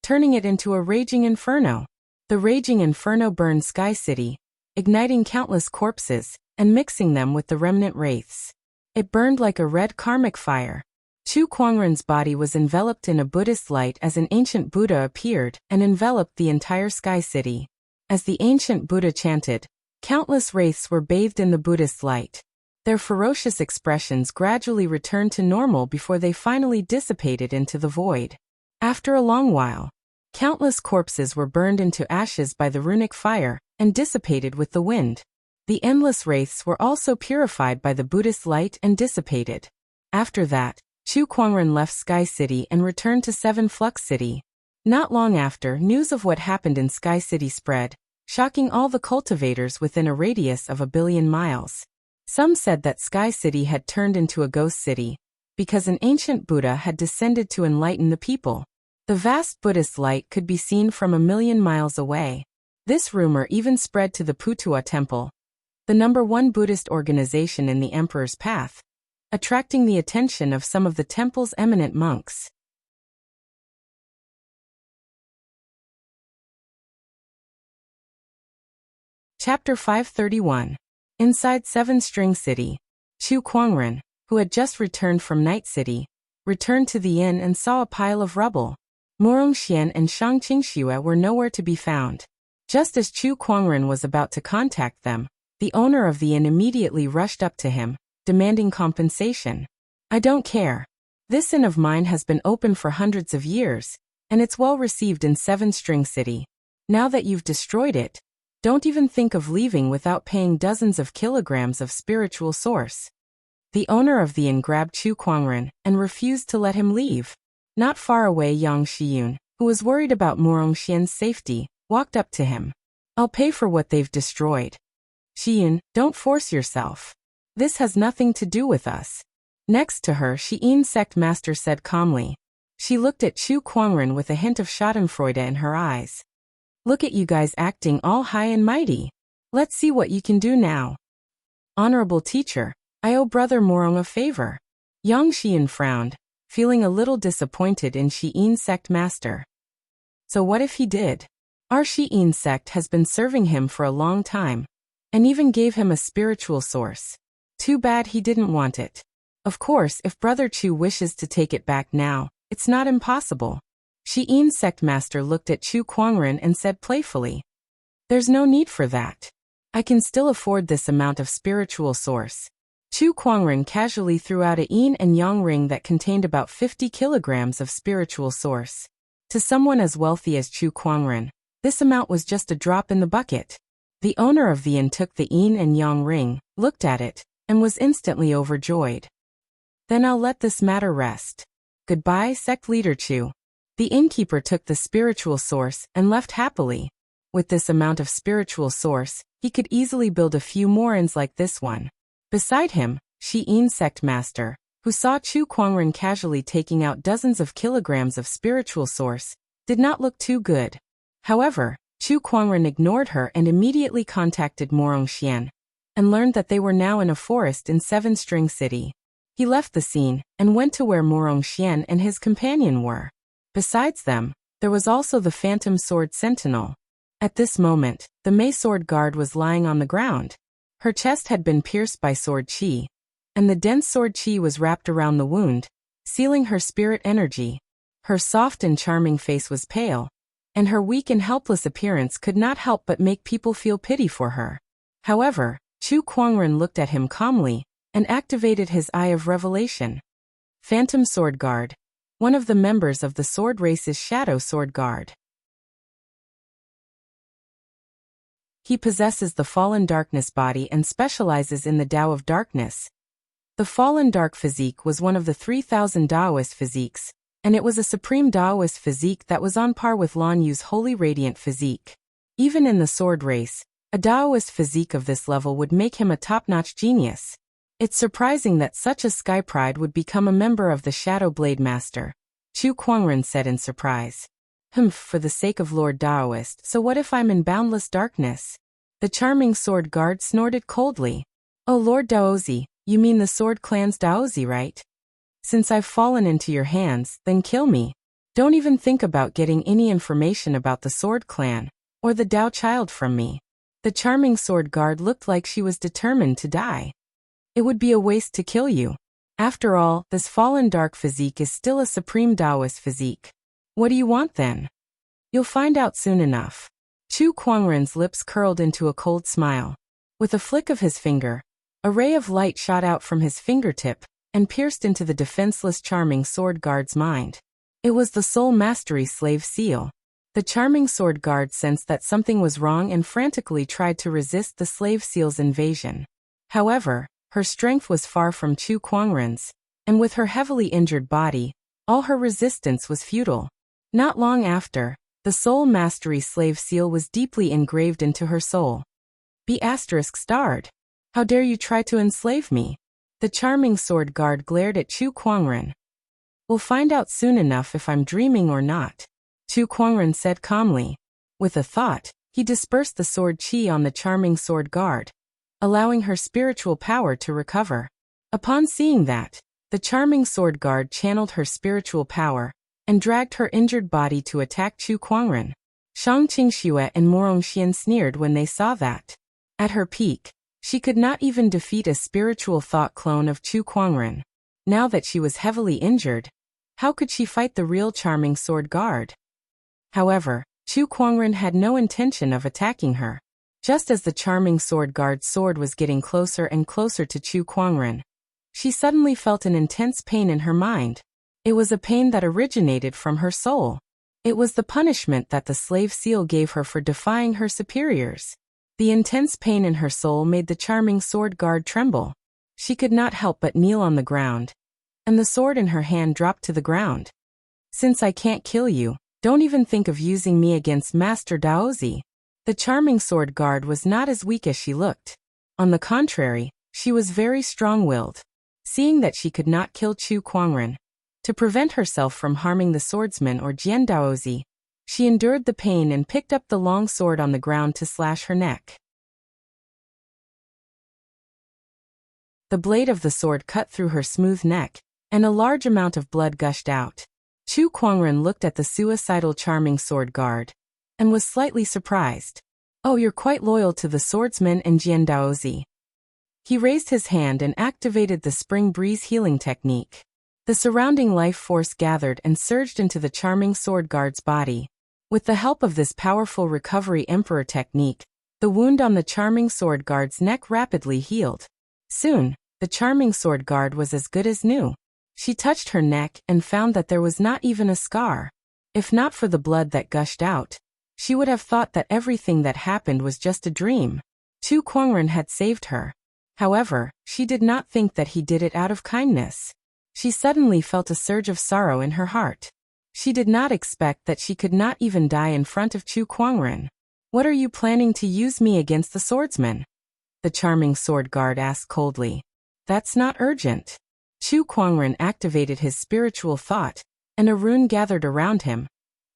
[SPEAKER 1] turning it into a raging inferno. The raging inferno burned Sky City, igniting countless corpses and mixing them with the remnant wraiths. It burned like a red karmic fire. Chu Kuangren's body was enveloped in a Buddhist light as an ancient Buddha appeared and enveloped the entire Sky City. As the ancient Buddha chanted, countless wraiths were bathed in the Buddhist light. Their ferocious expressions gradually returned to normal before they finally dissipated into the void. After a long while, countless corpses were burned into ashes by the runic fire and dissipated with the wind. The endless wraiths were also purified by the Buddhist light and dissipated. After that, Chu Kuangren left Sky City and returned to Seven Flux City. Not long after, news of what happened in Sky City spread, shocking all the cultivators within a radius of 1 billion miles. Some said that Sky City had turned into a ghost city, because an ancient Buddha had descended to enlighten the people. The vast Buddhist light could be seen from 1 million miles away. This rumor even spread to the Putua Temple, the #1 Buddhist organization in the Emperor's Path, attracting the attention of some of the temple's eminent monks. Chapter 531. Inside Seven String City, Chu Kuangren, who had just returned from Night City, returned to the inn and saw a pile of rubble. Murong Xian and Shang Qingxue were nowhere to be found. Just as Chu Kuangren was about to contact them, the owner of the inn immediately rushed up to him, demanding compensation. "I don't care. This inn of mine has been open for hundreds of years, and it's well received in Seven String City. Now that you've destroyed it, don't even think of leaving without paying dozens of kilograms of spiritual source." The owner of the inn grabbed Chu Kuangren and refused to let him leave. Not far away, Yang Xiyun, who was worried about Murong Xian's safety, walked up to him. "I'll pay for what they've destroyed." "Xiyun, don't force yourself. This has nothing to do with us." Next to her, Xi'in sect master said calmly. She looked at Chu Kuangren with a hint of schadenfreude in her eyes. "Look at you guys acting all high and mighty. Let's see what you can do now." "Honorable teacher, I owe Brother Murong a favor." Yang Xian frowned, feeling a little disappointed in Xi'in sect master. "So what if he did? Our Xi'in sect has been serving him for a long time, and even gave him a spiritual source. Too bad he didn't want it. Of course, if Brother Chu wishes to take it back now, it's not impossible." Xi'in sect master looked at Chu Kuangren and said playfully, "There's no need for that. I can still afford this amount of spiritual source." Chu Kuangren casually threw out a yin and yang ring that contained about 50 kilograms of spiritual source. To someone as wealthy as Chu Kuangren, this amount was just a drop in the bucket. The owner of the inn took the yin and yang ring, looked at it, and was instantly overjoyed. Then I'll let this matter rest. Goodbye, sect leader Chu. The innkeeper took the spiritual source and left happily. With this amount of spiritual source, he could easily build a few more inns like this one. Beside him, Shi Yin sect master, who saw Chu Kuangren casually taking out dozens of kilograms of spiritual source, did not look too good. However, Chu Kuangren ignored her and immediately contacted Morong Xian, and learned that they were now in a forest in Seven String City. He left the scene and went to where Morong Xian and his companion were. Besides them, there was also the Phantom Sword Sentinel. At this moment, the Mei Sword Guard was lying on the ground. Her chest had been pierced by sword qi, and the dense sword qi was wrapped around the wound, sealing her spirit energy. Her soft and charming face was pale, and her weak and helpless appearance could not help but make people feel pity for her. However, Chu Kuangren looked at him calmly and activated his Eye of Revelation. Phantom Sword Guard, one of the members of the Sword Race's Shadow Sword Guard. He possesses the Fallen Darkness body and specializes in the Tao of Darkness. The Fallen Dark physique was one of the 3,000 Taoist physiques, and it was a supreme Taoist physique that was on par with Lan Yu's Holy Radiant physique. Even in the Sword Race, a Taoist physique of this level would make him a top-notch genius. It's surprising that such a Sky Pride would become a member of the Shadow Blade Master, Chu Kuangren said in surprise. For the sake of Lord Daoist, so what if I'm in boundless darkness? The charming sword guard snorted coldly. Oh Lord Daozi, you mean the sword clan's Daozi, right? Since I've fallen into your hands, then kill me. Don't even think about getting any information about the sword clan, or the Dao child from me. The charming sword guard looked like she was determined to die. It would be a waste to kill you. After all, this fallen dark physique is still a supreme Taoist physique. What do you want then? You'll find out soon enough. Chu Kuangren's lips curled into a cold smile. With a flick of his finger, a ray of light shot out from his fingertip and pierced into the defenseless charming sword guard's mind. It was the soul mastery slave seal. The charming sword guard sensed that something was wrong and frantically tried to resist the slave seal's invasion. However, her strength was far from Chu Kuangren's, and with her heavily injured body, all her resistance was futile. Not long after, the soul mastery slave seal was deeply engraved into her soul. Be *starred. How dare you try to enslave me? The charming sword guard glared at Chu Kuangren. We'll find out soon enough if I'm dreaming or not, Chu Kuangren said calmly. With a thought, he dispersed the sword qi on the charming sword guard, allowing her spiritual power to recover. Upon seeing that, the charming sword guard channeled her spiritual power and dragged her injured body to attack Chu Kuangren. Shang Qingxue and Morong Xian sneered when they saw that. At her peak, she could not even defeat a spiritual thought clone of Chu Kuangren. Now that she was heavily injured, how could she fight the real charming sword guard? However, Chu Kuangren had no intention of attacking her. Just as the charming sword guard's sword was getting closer and closer to Chu Kuangren, she suddenly felt an intense pain in her mind. It was a pain that originated from her soul. It was the punishment that the slave seal gave her for defying her superiors. The intense pain in her soul made the charming sword guard tremble. She could not help but kneel on the ground, and the sword in her hand dropped to the ground. Since I can't kill you, don't even think of using me against Master Daozi. The charming sword guard was not as weak as she looked. On the contrary, she was very strong-willed. Seeing that she could not kill Chu Kuangren, to prevent herself from harming the swordsman or Jian Daozi, she endured the pain and picked up the long sword on the ground to slash her neck. The blade of the sword cut through her smooth neck, and a large amount of blood gushed out. Chu Kuangren looked at the suicidal charming sword guard, and was slightly surprised. Oh, you're quite loyal to the swordsman and Jian Daozi. He raised his hand and activated the spring breeze healing technique. The surrounding life force gathered and surged into the charming sword guard's body. With the help of this powerful recovery emperor technique, the wound on the charming sword guard's neck rapidly healed. Soon, the charming sword guard was as good as new. She touched her neck and found that there was not even a scar. If not for the blood that gushed out, she would have thought that everything that happened was just a dream. Chu Kuangren had saved her. However, she did not think that he did it out of kindness. She suddenly felt a surge of sorrow in her heart. She did not expect that she could not even die in front of Chu Kuangren. "What are you planning to use me against the swordsman?" the charming sword guard asked coldly. "That's not urgent." Chu Kuangren activated his spiritual thought, and a rune gathered around him,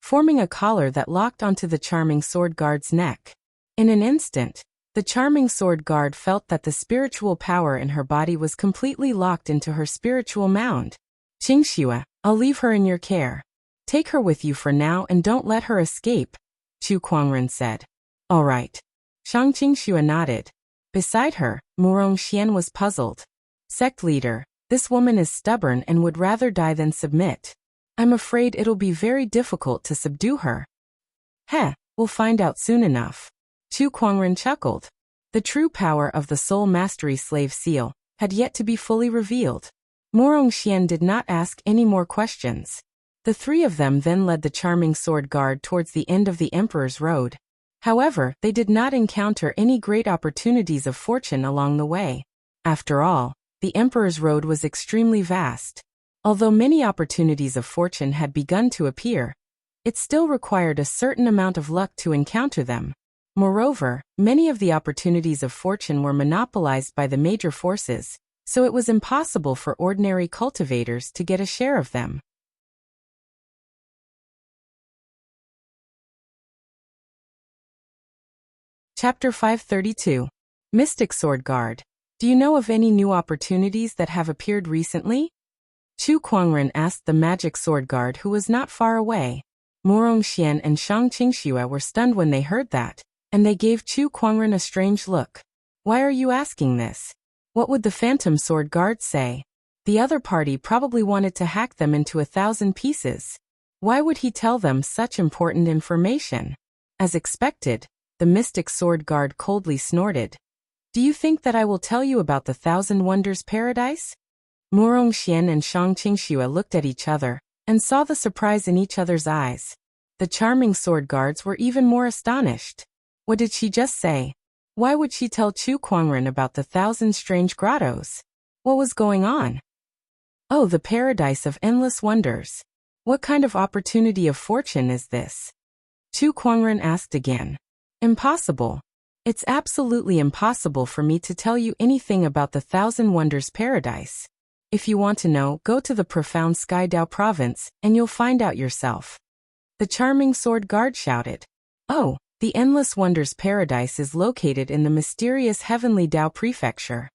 [SPEAKER 1] forming a collar that locked onto the charming sword guard's neck. In an instant, the charming sword guard felt that the spiritual power in her body was completely locked into her spiritual mound. "Qingxue, I'll leave her in your care. Take her with you for now and don't let her escape," Chu Kuangren said. "All right." Shang Qingxue nodded. Beside her, Murong Xian was puzzled. "Sect leader, this woman is stubborn and would rather die than submit. I'm afraid it'll be very difficult to subdue her." "Heh, we'll find out soon enough." Chu Kuangren chuckled. The true power of the Soul Mastery Slave Seal had yet to be fully revealed. Murong Xian did not ask any more questions. The three of them then led the charming sword guard towards the end of the Emperor's Road. However, they did not encounter any great opportunities of fortune along the way. After all, the Emperor's Road was extremely vast. Although many opportunities of fortune had begun to appear, it still required a certain amount of luck to encounter them. Moreover, many of the opportunities of fortune were monopolized by the major forces, so it was impossible for ordinary cultivators to get a share of them. Chapter 532. Mystic Sword Guard. Do you know of any new opportunities that have appeared recently? Chu Kuangren asked the magic sword guard who was not far away. Murong Xian and Shang Qingxue were stunned when they heard that, and they gave Chu Kuangren a strange look. "Why are you asking this? What would the phantom sword guard say? The other party probably wanted to hack them into 1,000 pieces. Why would he tell them such important information?" As expected, the mystic sword guard coldly snorted. "Do you think that I will tell you about the 1,000 Wonders Paradise?" Murong Xian and Shang Qingxue looked at each other and saw the surprise in each other's eyes. The charming sword guards were even more astonished. What did she just say? Why would she tell Chu Kuangren about the 1,000 strange grottos? What was going on? Oh, the paradise of endless wonders. What kind of opportunity of fortune is this? Chu Kuangren asked again. "Impossible. It's absolutely impossible for me to tell you anything about the 1,000 Wonders Paradise. If you want to know, go to the profound Sky Dao province, and you'll find out yourself." The charming sword guard shouted. "Oh, the Endless Wonders Paradise is located in the mysterious Heavenly Dao Prefecture."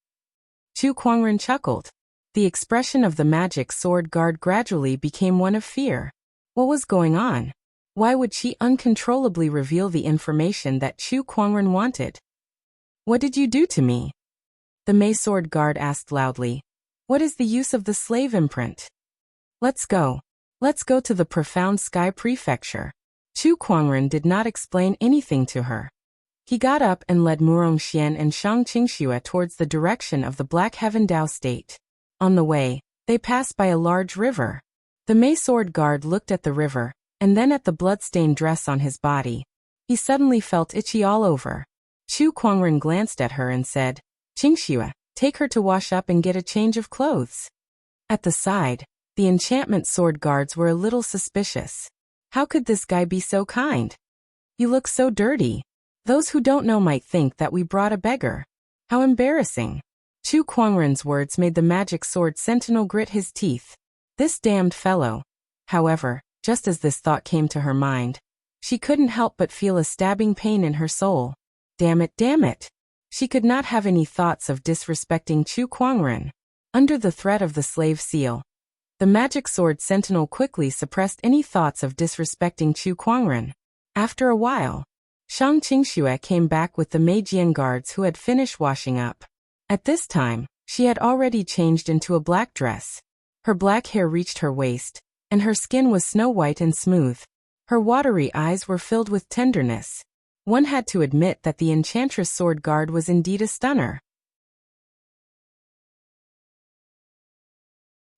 [SPEAKER 1] Chu Kuangren chuckled. The expression of the magic sword guard gradually became one of fear. What was going on? Why would she uncontrollably reveal the information that Chu Kuangren wanted? "What did you do to me?" the Mei sword guard asked loudly. "What is the use of the slave imprint? Let's go. Let's go to the profound sky prefecture." Chu Kuangren did not explain anything to her. He got up and led Murong Xian and Shang Qingxue towards the direction of the Black Heaven Dao State. On the way, they passed by a large river. The Mei sword guard looked at the river, and then at the blood-stained dress on his body. He suddenly felt itchy all over. Chu Kuangren glanced at her and said, "Qingxue, take her to wash up and get a change of clothes." At the side, the enchantment sword guards were a little suspicious. How could this guy be so kind? "You look so dirty. Those who don't know might think that we brought a beggar. How embarrassing." Chu Kuangren's words made the magic sword sentinel grit his teeth. This damned fellow. However, just as this thought came to her mind, she couldn't help but feel a stabbing pain in her soul. Damn it, damn it. She could not have any thoughts of disrespecting Chu Kuangren. Under the threat of the slave seal, the magic sword sentinel quickly suppressed any thoughts of disrespecting Chu Kuangren. After a while, Shang Qingxue came back with the Meijian guards who had finished washing up. At this time, she had already changed into a black dress. Her black hair reached her waist, and her skin was snow-white and smooth. Her watery eyes were filled with tenderness. One had to admit that the enchantress sword guard was indeed a stunner.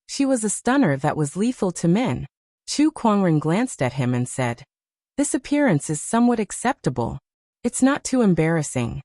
[SPEAKER 1] She was a stunner that was lethal to men. Chu Kuangren glanced at him and said, "This appearance is somewhat acceptable. It's not too embarrassing."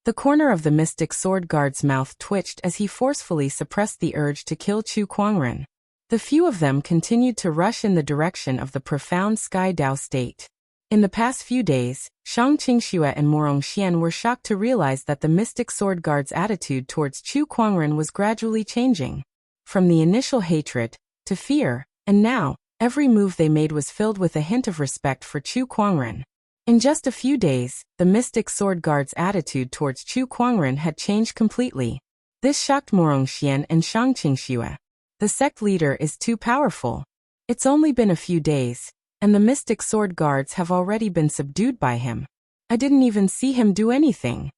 [SPEAKER 1] The corner of the mystic sword guard's mouth twitched as he forcefully suppressed the urge to kill Chu Kuangren. The few of them continued to rush in the direction of the profound Sky Dao state. In the past few days, Shang Qingxue and Morong Xian were shocked to realize that the mystic sword guard's attitude towards Chu Kuangren was gradually changing. From the initial hatred, to fear, and now, every move they made was filled with a hint of respect for Chu Kuangren. In just a few days, the mystic sword guard's attitude towards Chu Kuangren had changed completely. This shocked Morong Xian and Shang Qingxue. The sect leader is too powerful. It's only been a few days, and the mystic sword guards have already been subdued by him. I didn't even see him do anything.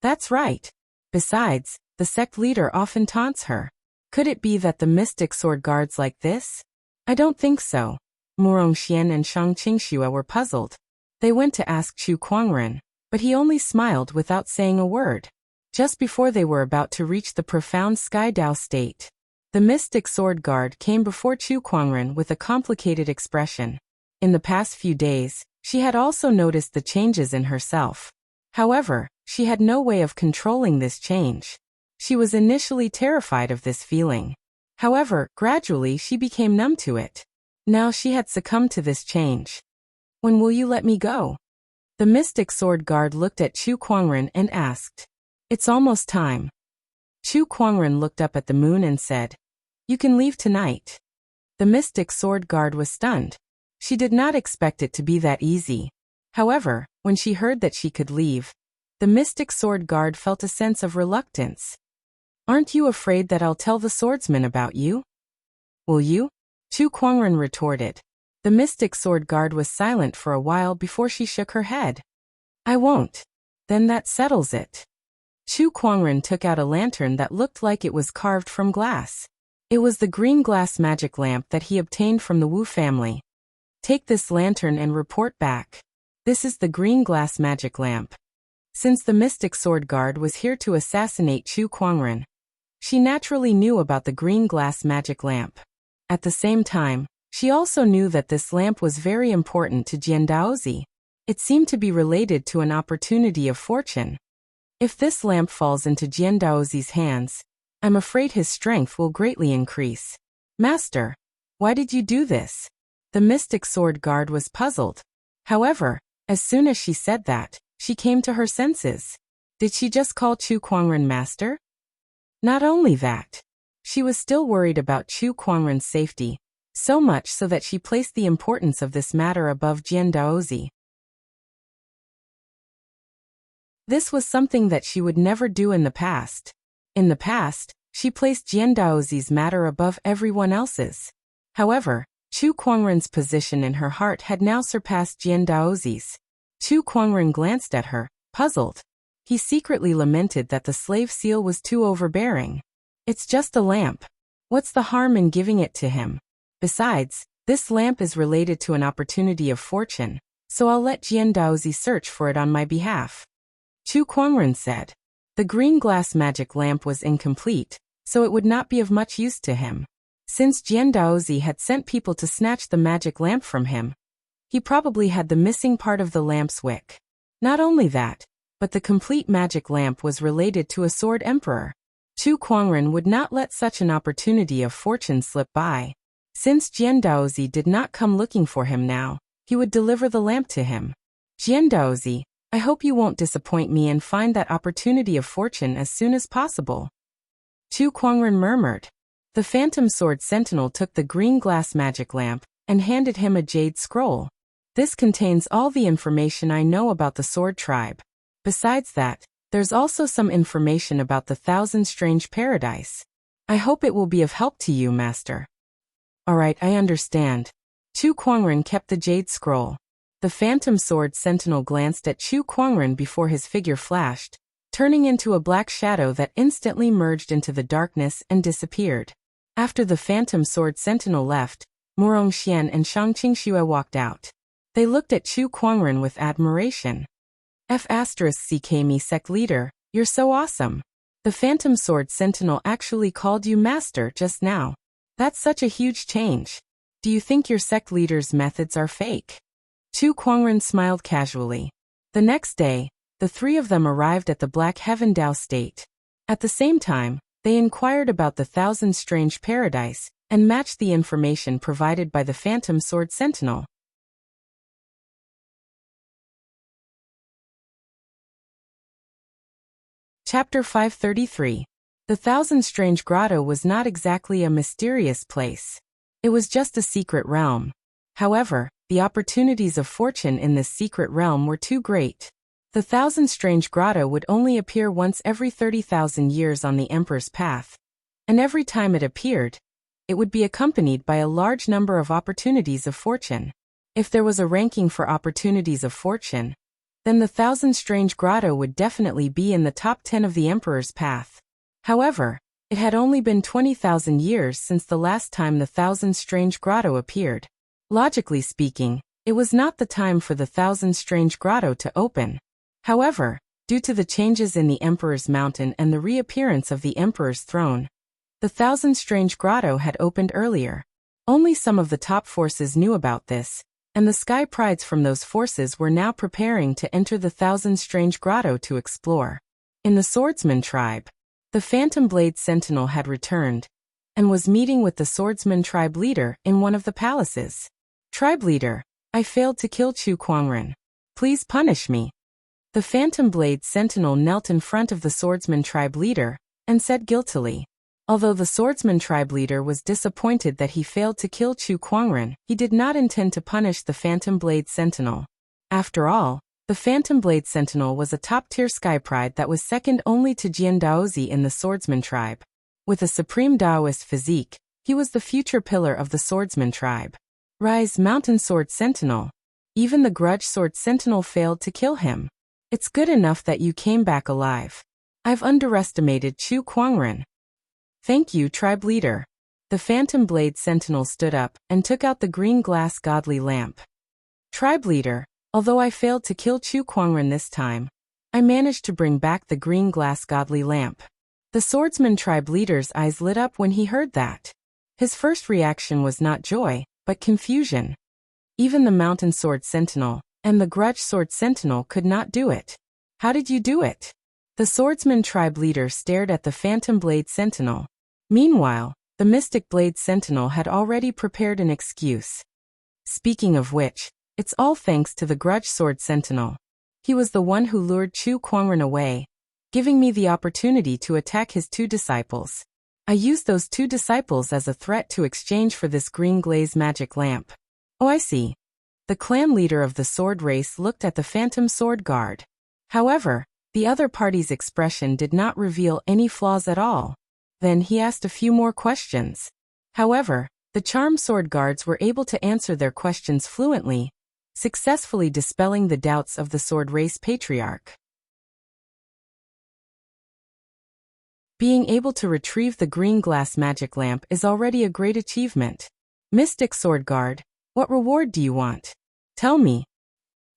[SPEAKER 1] That's right. Besides, the sect leader often taunts her. Could it be that the mystic sword guards like this? I don't think so. Morong Xian and Shang Qingxue were puzzled. They went to ask Chu Kuangren, but he only smiled without saying a word. Just before they were about to reach the profound Sky Dao state, the mystic sword guard came before Chu Kuangren with a complicated expression. In the past few days, she had also noticed the changes in herself. However, she had no way of controlling this change. She was initially terrified of this feeling. However, gradually she became numb to it. Now she had succumbed to this change. When will you let me go? The mystic sword guard looked at Chu Kuangren and asked. It's almost time. Chu Kuangren looked up at the moon and said, You can leave tonight. The mystic sword guard was stunned. She did not expect it to be that easy. However, when she heard that she could leave, the mystic sword guard felt a sense of reluctance. Aren't you afraid that I'll tell the swordsman about you? Will you? Chu Kuangren retorted. The mystic sword guard was silent for a while before she shook her head. I won't. Then that settles it. Chu Kuangren took out a lantern that looked like it was carved from glass. It was the green glass magic lamp that he obtained from the Wu family. Take this lantern and report back. This is the green glass magic lamp. Since the mystic sword guard was here to assassinate Chu Kuangren, she naturally knew about the green glass magic lamp. At the same time, she also knew that this lamp was very important to Jian Daozi. It seemed to be related to an opportunity of fortune. If this lamp falls into Jian Daozi's hands, I'm afraid his strength will greatly increase. Master, why did you do this? The mystic sword guard was puzzled. However, as soon as she said that, she came to her senses. Did she just call Chu Kuangren master? Not only that, she was still worried about Chu Kuangren's safety. So much so that she placed the importance of this matter above Jian Daozi. This was something that she would never do in the past. In the past, she placed Jian Daozi's matter above everyone else's. However, Chu Kuangren's position in her heart had now surpassed Jian Daozi's. Chu Kuangren glanced at her, puzzled. He secretly lamented that the slave seal was too overbearing. It's just a lamp. What's the harm in giving it to him? Besides, this lamp is related to an opportunity of fortune, so I'll let Jian Daozi search for it on my behalf. Chu Kuangren said. The green glass magic lamp was incomplete, so it would not be of much use to him. Since Jian Daozi had sent people to snatch the magic lamp from him, he probably had the missing part of the lamp's wick. Not only that, but the complete magic lamp was related to a sword emperor. Chu Kuangren would not let such an opportunity of fortune slip by. Since Jian Daozi did not come looking for him now, he would deliver the lamp to him. Jian Daozi, I hope you won't disappoint me and find that opportunity of fortune as soon as possible. Chu Kuangren murmured. The phantom sword sentinel took the green glass magic lamp and handed him a jade scroll. This contains all the information I know about the sword tribe. Besides that, there's also some information about the Thousand Strange Paradise. I hope it will be of help to you, Master. Alright, I understand. Chu Kuangren kept the jade scroll. The phantom sword sentinel glanced at Chu Kuangren before his figure flashed, turning into a black shadow that instantly merged into the darkness and disappeared. After the phantom sword sentinel left, Morong Xian and Shang Qingxue walked out. They looked at Chu Kuangren with admiration. F***CKME sect leader, you're so awesome. The phantom sword sentinel actually called you master just now. That's such a huge change. Do you think your sect leader's methods are fake? Chu Kuangren smiled casually. The next day, the three of them arrived at the Black Heaven Dao state. At the same time, they inquired about the Thousand Strange Paradise and matched the information provided by the Phantom Sword Sentinel. Chapter 533. The Thousand Strange Grotto was not exactly a mysterious place. It was just a secret realm. However, the opportunities of fortune in this secret realm were too great. The Thousand Strange Grotto would only appear once every 30,000 years on the Emperor's path. And every time it appeared, it would be accompanied by a large number of opportunities of fortune. If there was a ranking for opportunities of fortune, then the Thousand Strange Grotto would definitely be in the top 10 of the Emperor's path. However, it had only been 20,000 years since the last time the Thousand Strange Grotto appeared. Logically speaking, it was not the time for the Thousand Strange Grotto to open. However, due to the changes in the Emperor's Mountain and the reappearance of the Emperor's throne, the Thousand Strange Grotto had opened earlier. Only some of the top forces knew about this, and the sky prides from those forces were now preparing to enter the Thousand Strange Grotto to explore. In the Swordsman tribe, the Phantom Blade Sentinel had returned, and was meeting with the Swordsman tribe leader in one of the palaces. Tribe leader, I failed to kill Chu Kuangren. Please punish me. The Phantom Blade Sentinel knelt in front of the Swordsman tribe leader, and said guiltily. Although the Swordsman tribe leader was disappointed that he failed to kill Chu Kuangren, he did not intend to punish the Phantom Blade Sentinel. After all, the Phantom Blade Sentinel was a top-tier sky pride that was second only to Jian Daozi in the Swordsman tribe. With a supreme Daoist physique, he was the future pillar of the Swordsman tribe. Rise, Mountain Sword Sentinel. Even the Grudge Sword Sentinel failed to kill him. It's good enough that you came back alive. I've underestimated Chu Kuangren. Thank you, tribe leader. The Phantom Blade Sentinel stood up and took out the green glass godly lamp. Tribe leader, although I failed to kill Chu Kuangren this time, I managed to bring back the green glass godly lamp. The Swordsman tribe leader's eyes lit up when he heard that. His first reaction was not joy, but confusion. Even the Mountain Sword Sentinel and the Grudge Sword Sentinel could not do it. How did you do it? The Swordsman tribe leader stared at the Phantom Blade Sentinel. Meanwhile, the Mystic Blade Sentinel had already prepared an excuse. Speaking of which, it's all thanks to the Grudge Sword Sentinel. He was the one who lured Chu Kuangren away, giving me the opportunity to attack his two disciples. I used those two disciples as a threat to exchange for this green glaze magic lamp. Oh, I see. The clan leader of the sword race looked at the Phantom Sword Guard. However, the other party's expression did not reveal any flaws at all. Then he asked a few more questions. However, the Charm Sword Guards were able to answer their questions fluently, successfully dispelling the doubts of the Sword Race Patriarch. Being able to retrieve the green glass magic lamp is already a great achievement. Mystic Sword Guard, what reward do you want? Tell me.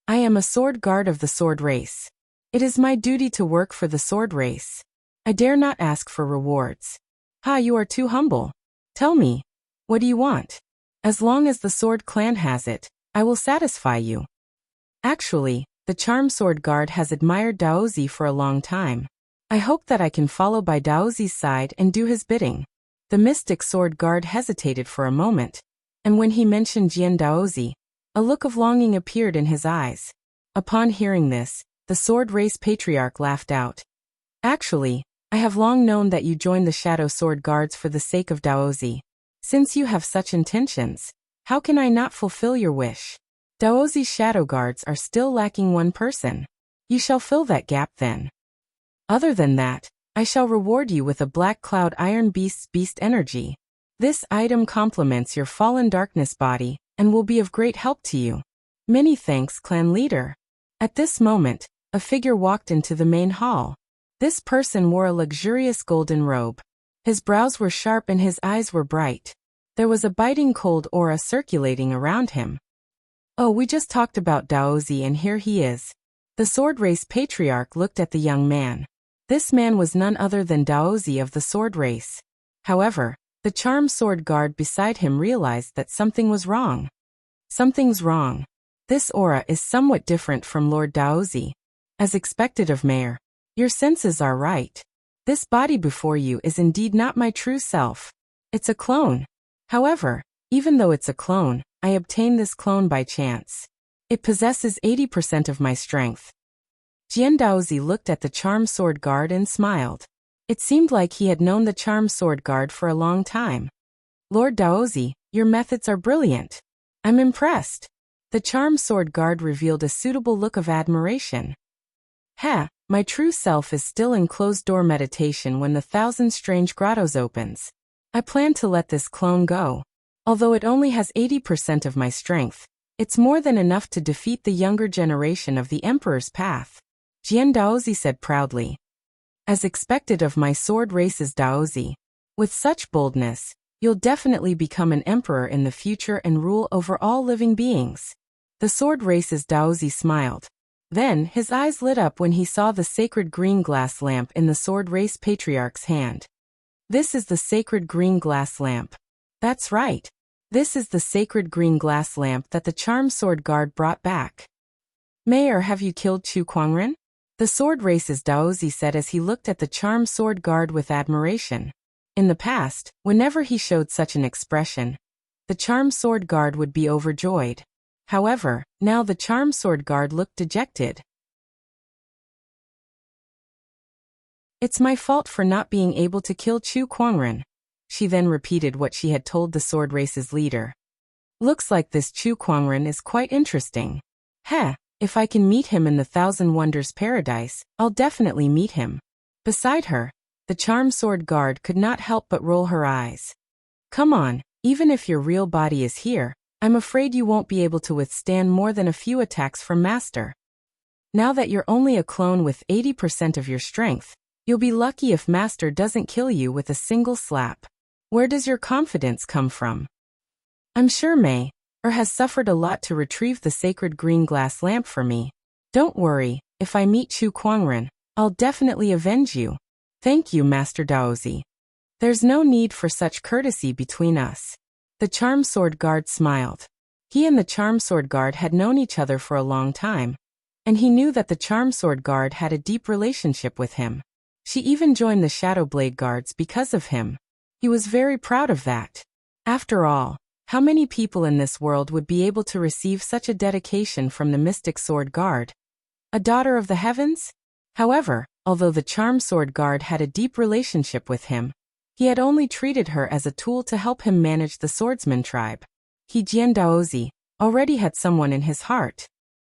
[SPEAKER 1] I am a Sword Guard of the Sword Race. It is my duty to work for the Sword Race. I dare not ask for rewards. Ha, you are too humble. Tell me, what do you want? As long as the Sword Clan has it, I will satisfy you. Actually, the Charm Sword Guard has admired Daozi for a long time. I hope that I can follow by Daozi's side and do his bidding. The Mystic Sword Guard hesitated for a moment, and when he mentioned Jian Daozi, a look of longing appeared in his eyes. Upon hearing this, the Sword Race Patriarch laughed out. Actually, I have long known that you joined the Shadow Sword Guards for the sake of Daozi. Since you have such intentions, how can I not fulfill your wish? Daozi's Shadow Guards are still lacking one person. You shall fill that gap then. Other than that, I shall reward you with a Black Cloud Iron Beast's Beast Energy. This item complements your fallen darkness body and will be of great help to you. Many thanks, clan leader. At this moment, a figure walked into the main hall. This person wore a luxurious golden robe. His brows were sharp and his eyes were bright. There was a biting cold aura circulating around him. Oh, we just talked about Daozi and here he is. The Sword Race Patriarch looked at the young man. This man was none other than Daozi of the Sword Race. However, The charm sword guard beside him realized that something was wrong. Something's wrong. This aura is somewhat different from Lord Daozi. As expected of Mayor. Your senses are right. This body before you is indeed not my true self. It's a clone. However, even though it's a clone, I obtained this clone by chance. It possesses 80% of my strength. Jian Daozi looked at the charm sword guard and smiled. It seemed like he had known the charm sword guard for a long time. Lord Daozi, your methods are brilliant. I'm impressed. The charm sword guard revealed a suitable look of admiration. My true self is still in closed-door meditation when the Thousand Strange Grottos opens. I plan to let this clone go. Although it only has 80% of my strength, it's more than enough to defeat the younger generation of the Emperor's path. Jian Daozi said proudly. As expected of my sword race's Daozi. With such boldness, you'll definitely become an emperor in the future and rule over all living beings. The sword race's Daozi smiled. Then, his eyes lit up when he saw the sacred green glass lamp in the sword race patriarch's hand. This is the sacred green glass lamp. That's right. This is the sacred green glass lamp that the charm sword guard brought back. Mayor, have you killed Chu Kuangren? The sword race's Daozi said as he looked at the charm sword guard with admiration. In the past, whenever he showed such an expression, the charm sword guard would be overjoyed. However, now the charm sword guard looked dejected. It's my fault for not being able to kill Chu Kuangren. She then repeated what she had told the sword race's leader. Looks like this Chu Kuangren is quite interesting. If I can meet him in the Thousand Wonders Paradise, I'll definitely meet him. Beside her, the charm sword guard could not help but roll her eyes. Come on, even if your real body is here, I'm afraid you won't be able to withstand more than a few attacks from Master. Now that you're only a clone with 80% of your strength, you'll be lucky if Master doesn't kill you with a single slap. Where does your confidence come from? I'm sure Mei has suffered a lot to retrieve the sacred green glass lamp for me. Don't worry, if I meet Chu Kuangren, I'll definitely avenge you. Thank you, Master Daozi. There's no need for such courtesy between us. The charm sword guard smiled. He and the charm sword guard had known each other for a long time, and he knew that the charm sword guard had a deep relationship with him. She even joined the Shadow Blade Guards because of him. He was very proud of that. After all, how many people in this world would be able to receive such a dedication from the Mystic Sword Guard? A daughter of the heavens? However, although the charm sword guard had a deep relationship with him, he had only treated her as a tool to help him manage the swordsman tribe. He, Jian Daozi, already had someone in his heart.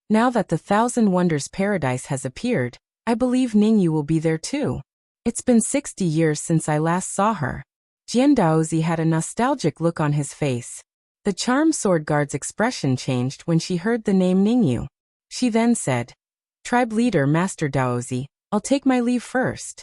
[SPEAKER 1] Now that the Thousand Wonders Paradise has appeared, I believe Ningyu will be there too. It's been 60 years since I last saw her. Jian Daozi had a nostalgic look on his face. The charm sword guard's expression changed when she heard the name Ningyu. She then said, Tribe leader Master Daozi, I'll take my leave first.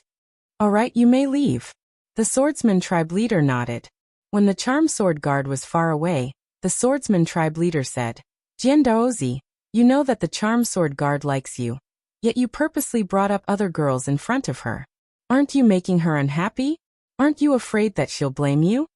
[SPEAKER 1] Alright, you may leave. The swordsman tribe leader nodded. When the charm sword guard was far away, the swordsman tribe leader said, Jian Daozi, you know that the charm sword guard likes you, yet you purposely brought up other girls in front of her. Aren't you making her unhappy? Aren't you afraid that she'll blame you?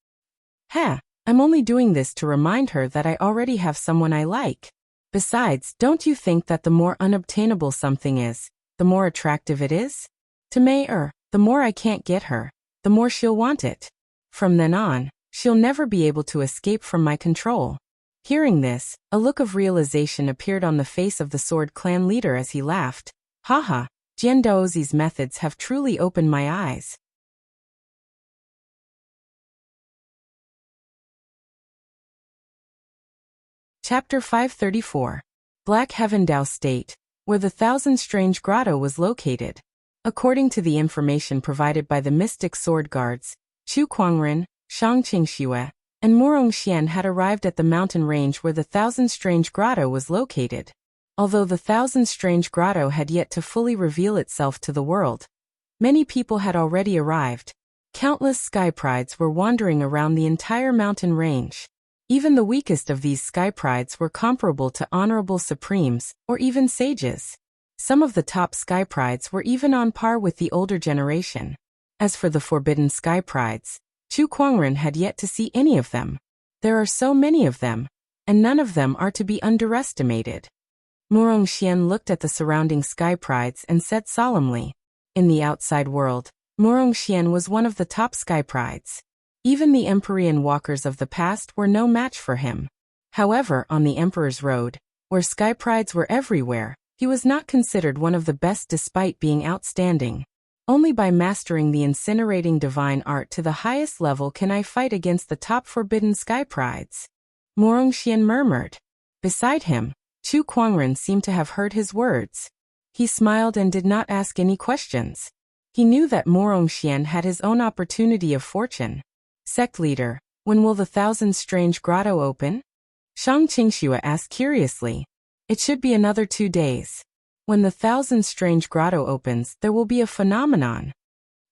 [SPEAKER 1] I'm only doing this to remind her that I already have someone I like. Besides, don't you think that the more unobtainable something is, the more attractive it is? To Mei, the more I can't get her, the more she'll want it. From then on, she'll never be able to escape from my control. Hearing this, a look of realization appeared on the face of the Sword Clan leader as he laughed. Haha, Jian Daozi's methods have truly opened my eyes. Chapter 534. Black Heaven Dao State, where the Thousand Strange Grotto was located. According to the information provided by the Mystic Sword Guards, Chu Kuangren, Shang Qingxue, and Murong Xian had arrived at the mountain range where the Thousand Strange Grotto was located. Although the Thousand Strange Grotto had yet to fully reveal itself to the world, many people had already arrived. Countless sky prides were wandering around the entire mountain range. Even the weakest of these sky prides were comparable to honorable supremes, or even sages. Some of the top sky prides were even on par with the older generation. As for the forbidden sky prides, Chu Kuangren had yet to see any of them. There are so many of them, and none of them are to be underestimated. Murongxian looked at the surrounding sky prides and said solemnly, in the outside world, Murongxian was one of the top sky prides. Even the Empyrean walkers of the past were no match for him. However, on the Emperor's Road, where sky prides were everywhere, he was not considered one of the best despite being outstanding. Only by mastering the incinerating divine art to the highest level can I fight against the top forbidden sky prides. Murongxian murmured. Beside him, Chu Kuangren seemed to have heard his words. He smiled and did not ask any questions. He knew that Murongxian had his own opportunity of fortune. Sect leader, when will the Thousand Strange Grotto open? Shang Qingxue asked curiously. It should be another 2 days. When the Thousand Strange Grotto opens, there will be a phenomenon.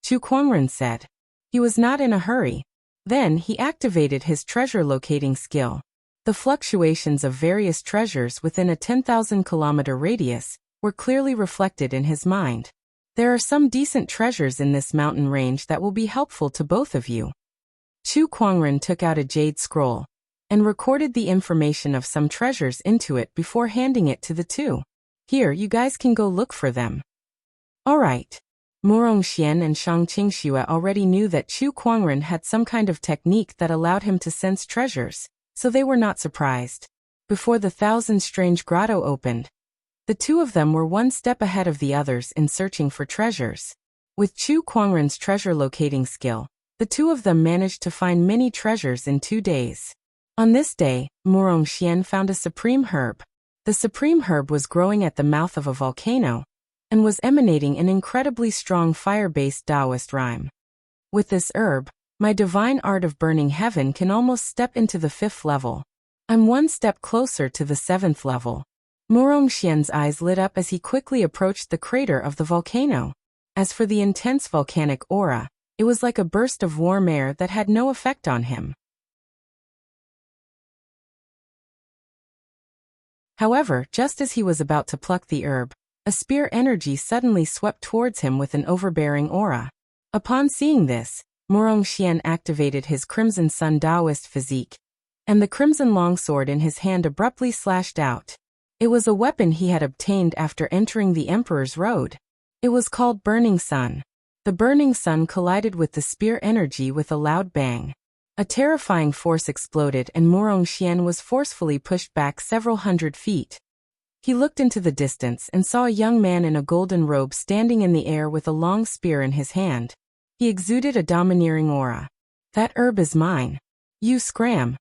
[SPEAKER 1] Chu Kuangren said. He was not in a hurry. Then he activated his treasure locating skill. The fluctuations of various treasures within a 10,000-kilometer radius were clearly reflected in his mind. There are some decent treasures in this mountain range that will be helpful to both of you. Chu Kuangren took out a jade scroll and recorded the information of some treasures into it before handing it to the two. Here, you guys can go look for them. All right. Murongxian and Shang Qingxue already knew that Chu Kuangren had some kind of technique that allowed him to sense treasures, so they were not surprised. Before the Thousand Strange Grotto opened, the two of them were one step ahead of the others in searching for treasures. With Chu Kuangren's treasure locating skill, the two of them managed to find many treasures in 2 days. On this day, Murongxian found a supreme herb. The supreme herb was growing at the mouth of a volcano and was emanating an incredibly strong fire-based Taoist rhyme. With this herb, my divine art of burning heaven can almost step into the 5th level. I'm one step closer to the 7th level. Murongxian's eyes lit up as he quickly approached the crater of the volcano. As for the intense volcanic aura, it was like a burst of warm air that had no effect on him. However, just as he was about to pluck the herb, a spear energy suddenly swept towards him with an overbearing aura. Upon seeing this, Murongxian activated his Crimson Sun Taoist physique, and the crimson longsword in his hand abruptly slashed out. It was a weapon he had obtained after entering the Emperor's Road. It was called Burning Sun. The Burning Sun collided with the spear energy with a loud bang. A terrifying force exploded and Murongxian was forcefully pushed back several hundred feet. He looked into the distance and saw a young man in a golden robe standing in the air with a long spear in his hand. He exuded a domineering aura. That herb is mine. You scram.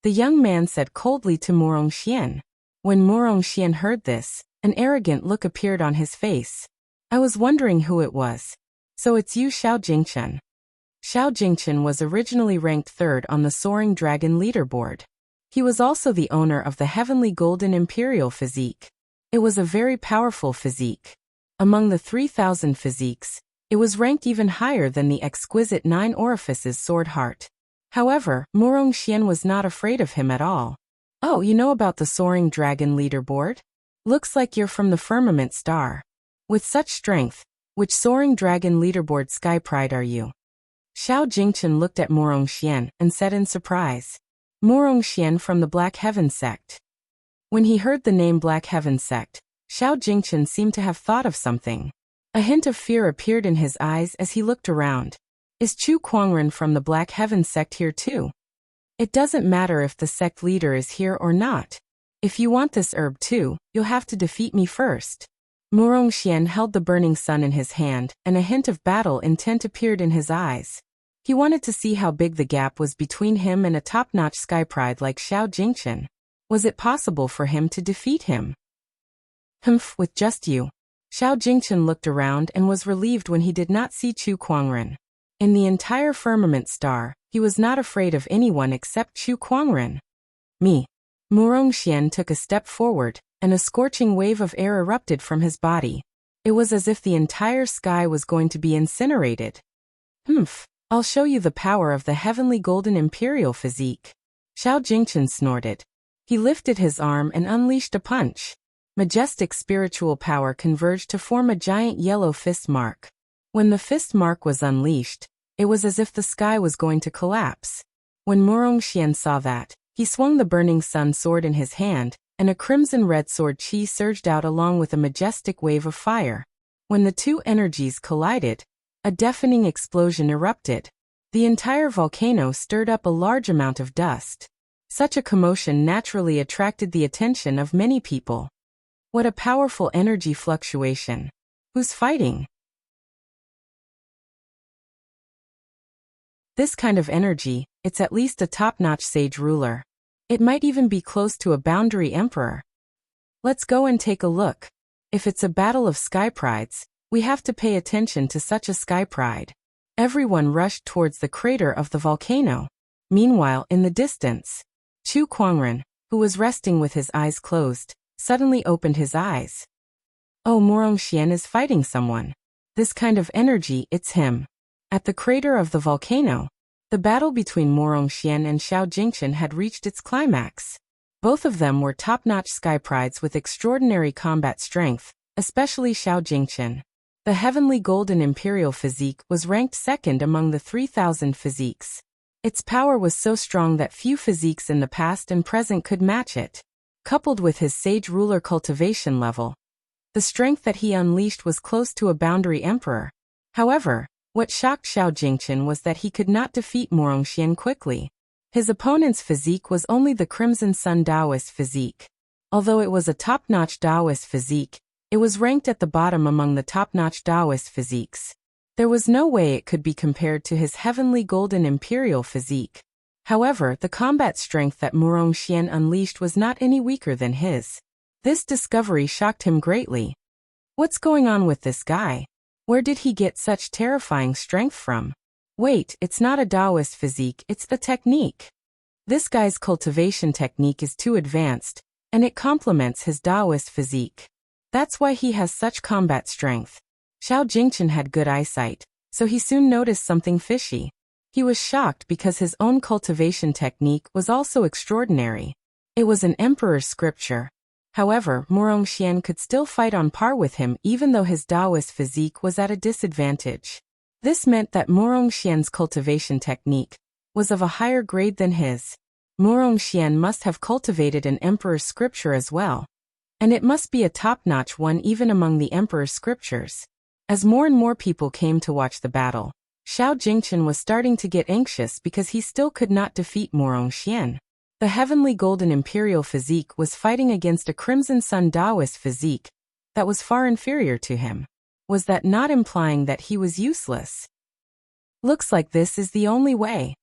[SPEAKER 1] The young man said coldly to Murongxian. When Murongxian heard this, an arrogant look appeared on his face. I was wondering who it was. So it's you, Xiao Jingchen. Xiao Jingchen was originally ranked 3rd on the Soaring Dragon leaderboard. He was also the owner of the Heavenly Golden Imperial physique. It was a very powerful physique. Among the 3,000 physiques, it was ranked even higher than the exquisite 9 Orifices Sword Heart. However, Murongxian was not afraid of him at all. Oh, you know about the Soaring Dragon leaderboard? Looks like you're from the Firmament Star. With such strength, which Soaring Dragon leaderboard sky pride are you? Xiao Jingchen looked at Murongxian and said in surprise. Murongxian from the Black Heaven sect. When he heard the name Black Heaven sect, Xiao Jingchen seemed to have thought of something. A hint of fear appeared in his eyes as he looked around. Is Chu Kuangren from the Black Heaven sect here too? It doesn't matter if the sect leader is here or not. If you want this herb too, you'll have to defeat me first. Murongxian held the burning sun in his hand, and a hint of battle intent appeared in his eyes. He wanted to see how big the gap was between him and a top-notch sky pride like Xiao Jingchen. Was it possible for him to defeat him? Humph, with just you. Xiao Jingchen looked around and was relieved when he did not see Chu Kuangren. In the entire Firmament Star, he was not afraid of anyone except Chu Kuangren. Me. Murongxian took a step forward, and a scorching wave of air erupted from his body. It was as if the entire sky was going to be incinerated. Humph, I'll show you the power of the Heavenly Golden Imperial physique. Xiao Jingchen snorted. He lifted his arm and unleashed a punch. Majestic spiritual power converged to form a giant yellow fist mark. When the fist mark was unleashed, It was as if the sky was going to collapse. When Murongxian saw that, he swung the burning sun sword in his hand, and a crimson-red sword chi surged out along with a majestic wave of fire. When the two energies collided, a deafening explosion erupted. The entire volcano stirred up a large amount of dust. Such a commotion naturally attracted the attention of many people. What a powerful energy fluctuation. Who's fighting? This kind of energy, it's at least a top-notch sage ruler. It might even be close to a boundary emperor. Let's go and take a look. If it's a battle of sky prides, we have to pay attention to such a sky pride. Everyone rushed towards the crater of the volcano. Meanwhile, in the distance, Chu Kuangren, who was resting with his eyes closed, suddenly opened his eyes. Oh, Murongxian is fighting someone. This kind of energy, it's him. At the crater of the volcano, the battle between Murongxian and Xiao Jingchen had reached its climax. Both of them were top-notch sky prides with extraordinary combat strength, especially Xiao Jingchen. The heavenly golden imperial physique was ranked second among the 3,000 physiques. Its power was so strong that few physiques in the past and present could match it. Coupled with his sage ruler cultivation level, the strength that he unleashed was close to a boundary emperor. However, what shocked Xiao Jingchen was that he could not defeat Murongxian quickly. His opponent's physique was only the Crimson Sun Taoist physique. Although it was a top-notch Taoist physique, it was ranked at the bottom among the top-notch Taoist physiques. There was no way it could be compared to his heavenly golden imperial physique. However, the combat strength that Murongxian unleashed was not any weaker than his. This discovery shocked him greatly. What's going on with this guy? Where did he get such terrifying strength from? Wait, it's not a Taoist physique, it's the technique. This guy's cultivation technique is too advanced, and it complements his Taoist physique. That's why he has such combat strength. Xiao Jingchen had good eyesight, so he soon noticed something fishy. He was shocked because his own cultivation technique was also extraordinary. It was an emperor's scripture. However, Murongxian could still fight on par with him even though his Taoist physique was at a disadvantage. This meant that Murongxian's cultivation technique was of a higher grade than his. Murongxian must have cultivated an emperor's scripture as well. And it must be a top-notch one even among the emperor's scriptures. As more and more people came to watch the battle, Xiao Jingchen was starting to get anxious because he still could not defeat Murongxian. The heavenly golden imperial physique was fighting against a Crimson Sun Taoist physique that was far inferior to him. Was that not implying that he was useless? Looks like this is the only way.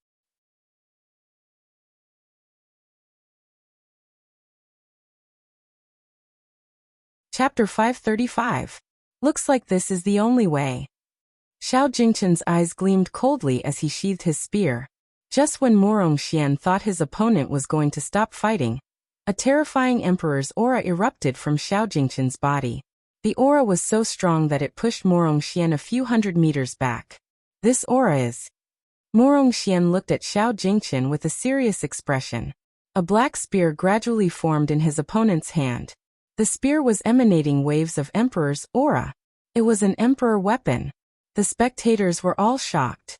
[SPEAKER 1] Chapter 535. Looks like this is the only way. Xiao Jingchen's eyes gleamed coldly as he sheathed his spear. Just when Murongxian thought his opponent was going to stop fighting, a terrifying emperor's aura erupted from Xiao Jingchen's body. The aura was so strong that it pushed Murongxian a few hundred meters back. This aura is... Murongxian looked at Xiao Jingchen with a serious expression. A black spear gradually formed in his opponent's hand. The spear was emanating waves of emperor's aura. It was an emperor weapon. The spectators were all shocked.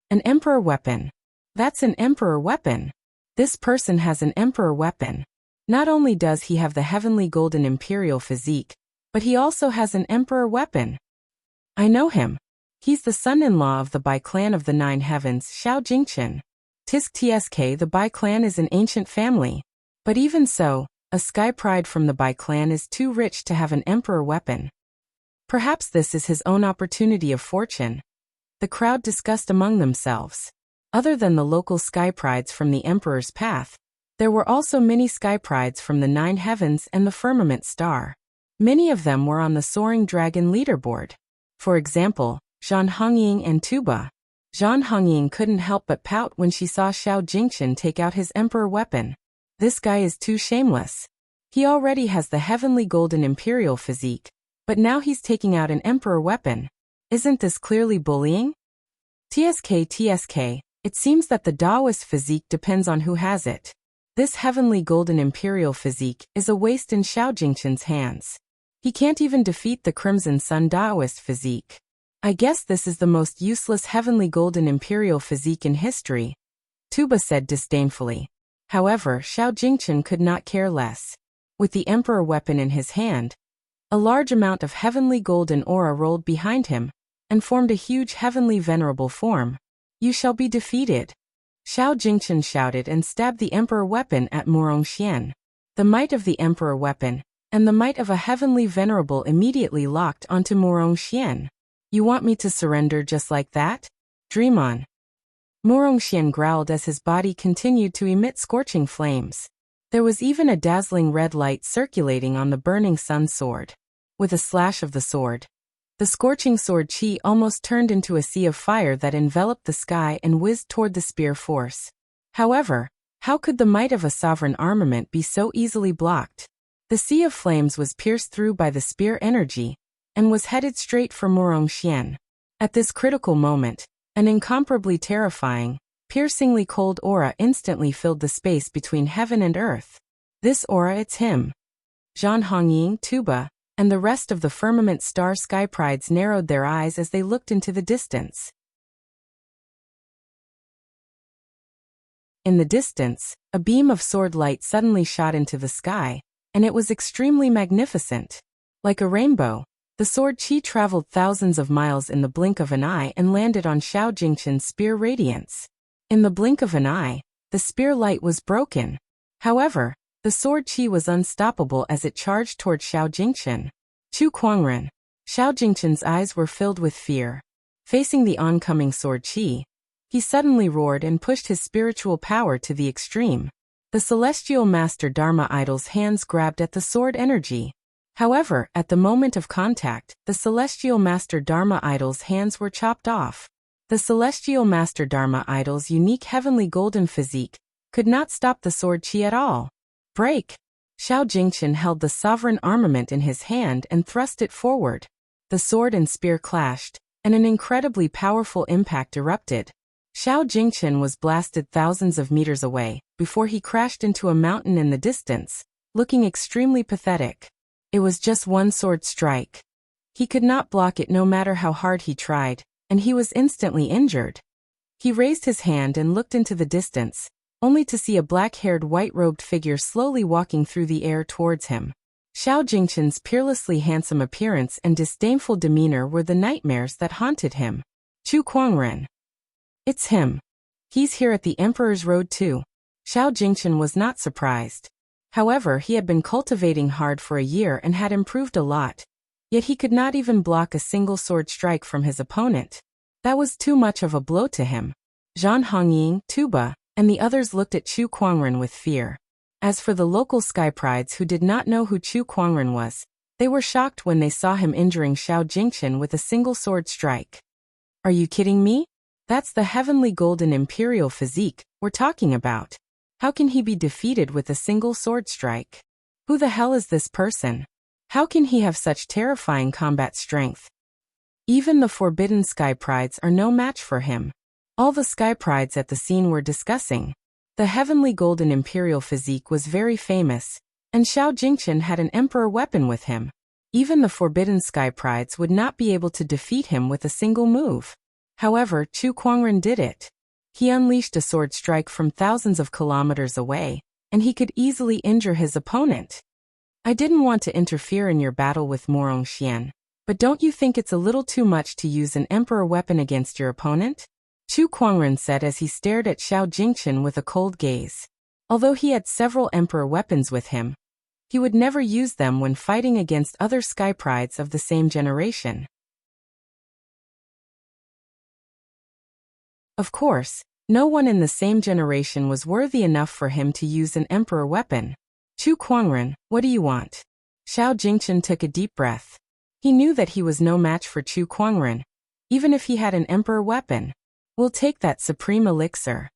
[SPEAKER 1] An emperor weapon. That's an emperor weapon. This person has an emperor weapon. Not only does he have the heavenly golden imperial physique, but he also has an emperor weapon. I know him. He's the son-in-law of the Bai clan of the Nine Heavens, Xiao Jingchen. Tsk, the Bai clan is an ancient family. But even so, a sky pride from the Bai clan is too rich to have an emperor weapon. Perhaps this is his own opportunity of fortune. The crowd discussed among themselves. Other than the local sky prides from the emperor's path, there were also many sky prides from the Nine Heavens and the Firmament Star. Many of them were on the Soaring Dragon leaderboard. For example, Zhan Hongying and Tuba. Zhan Hongying couldn't help but pout when she saw Xiao Jingchen take out his emperor weapon. This guy is too shameless. He already has the heavenly golden imperial physique, but now he's taking out an emperor weapon. Isn't this clearly bullying? Tsk, it seems that the Taoist physique depends on who has it. This heavenly golden imperial physique is a waste in Xiao Jingchen's hands. He can't even defeat the Crimson Sun Taoist physique. I guess this is the most useless heavenly golden imperial physique in history, Tuba said disdainfully. However, Xiao Jingchen could not care less. With the emperor weapon in his hand, a large amount of heavenly golden aura rolled behind him and formed a huge heavenly venerable form. You shall be defeated. Xiao Jingchen shouted and stabbed the emperor weapon at Morongxian. The might of the emperor weapon and the might of a heavenly venerable immediately locked onto Morongxian. You want me to surrender just like that? Dream on. Morongxian growled as his body continued to emit scorching flames. There was even a dazzling red light circulating on the burning sun sword. With a slash of the sword, the scorching sword chi almost turned into a sea of fire that enveloped the sky and whizzed toward the spear force. However, how could the might of a sovereign armament be so easily blocked? The sea of flames was pierced through by the spear energy and was headed straight for Morongxian. At this critical moment, an incomparably terrifying, piercingly cold aura instantly filled the space between heaven and earth. This aura, it's him. Zhan Hongying, Tuba, and the rest of the firmament star sky prides narrowed their eyes as they looked into the distance. In the distance, a beam of sword light suddenly shot into the sky, and it was extremely magnificent. Like a rainbow, the sword chi traveled thousands of miles in the blink of an eye and landed on Xiao Jingchen's spear radiance. In the blink of an eye, the spear light was broken. However, the sword chi was unstoppable as it charged toward Xiao Jingchen. Chu Kuangren. Xiao Jingchen's eyes were filled with fear. Facing the oncoming sword chi, he suddenly roared and pushed his spiritual power to the extreme. The celestial master Dharma idol's hands grabbed at the sword energy. However, at the moment of contact, the celestial master Dharma idol's hands were chopped off. The celestial master Dharma idol's unique heavenly golden physique could not stop the sword chi at all. Break! Xiao Jingchen held the sovereign armament in his hand and thrust it forward. The sword and spear clashed, and an incredibly powerful impact erupted. Xiao Jingchen was blasted thousands of meters away before he crashed into a mountain in the distance, looking extremely pathetic. It was just one sword strike. He could not block it no matter how hard he tried, and he was instantly injured. He raised his hand and looked into the distance, only to see a black-haired white-robed figure slowly walking through the air towards him. Xiao Jingchen's peerlessly handsome appearance and disdainful demeanor were the nightmares that haunted him. Chu Kuangren. It's him. He's here at the Emperor's Road too. Xiao Jingchen was not surprised. However, he had been cultivating hard for a year and had improved a lot. Yet he could not even block a single sword strike from his opponent. That was too much of a blow to him. Zhan Hongying, Tuba, and the others looked at Chu Kuangren with fear. As for the local sky prides who did not know who Chu Kuangren was, they were shocked when they saw him injuring Xiao Jingchen with a single sword strike. Are you kidding me? That's the heavenly golden imperial physique we're talking about. How can he be defeated with a single sword strike? Who the hell is this person? How can he have such terrifying combat strength? Even the forbidden sky prides are no match for him. All the sky prides at the scene were discussing. The heavenly golden imperial physique was very famous, and Xiao Jingchen had an emperor weapon with him. Even the forbidden sky prides would not be able to defeat him with a single move. However, Chu Kuangren did it. He unleashed a sword strike from thousands of kilometers away, and he could easily injure his opponent. I didn't want to interfere in your battle with Morongxian, but don't you think it's a little too much to use an emperor weapon against your opponent? Chu Kuangren said as he stared at Xiao Jingchen with a cold gaze. Although he had several emperor weapons with him, he would never use them when fighting against other sky prides of the same generation. Of course, no one in the same generation was worthy enough for him to use an emperor weapon. Chu Kuangren, what do you want? Xiao Jingchen took a deep breath. He knew that he was no match for Chu Kuangren, even if he had an emperor weapon. We'll take that supreme elixir.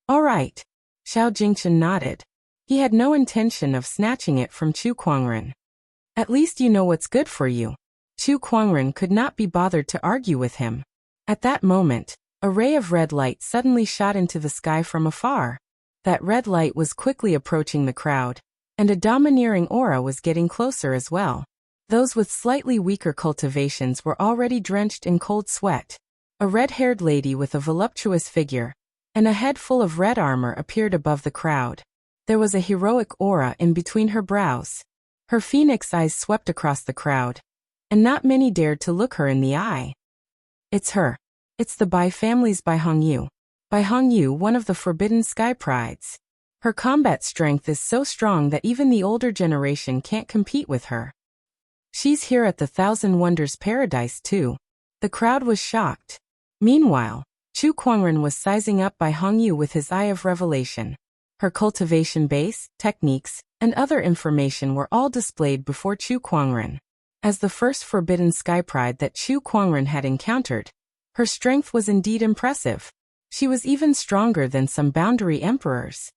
[SPEAKER 1] All right. Xiao Jingchen nodded. He had no intention of snatching it from Chu Kuangren. At least you know what's good for you. Chu Kuangren could not be bothered to argue with him. At that moment, a ray of red light suddenly shot into the sky from afar. That red light was quickly approaching the crowd, and a domineering aura was getting closer as well. Those with slightly weaker cultivations were already drenched in cold sweat. A red-haired lady with a voluptuous figure and a head full of red armor appeared above the crowd. There was a heroic aura in between her brows. Her phoenix eyes swept across the crowd, and not many dared to look her in the eye. It's her. It's the Bai family's Bai Hongyu. Bai Hongyu, one of the forbidden sky prides. Her combat strength is so strong that even the older generation can't compete with her. She's here at the Thousand Wonders Paradise too. The crowd was shocked. Meanwhile, Chu Kuangren was sizing up Bai Hongyu with his eye of revelation. Her cultivation base, techniques, and other information were all displayed before Chu Kuangren. As the first forbidden sky pride that Chu Kuangren had encountered, her strength was indeed impressive. She was even stronger than some boundary emperors.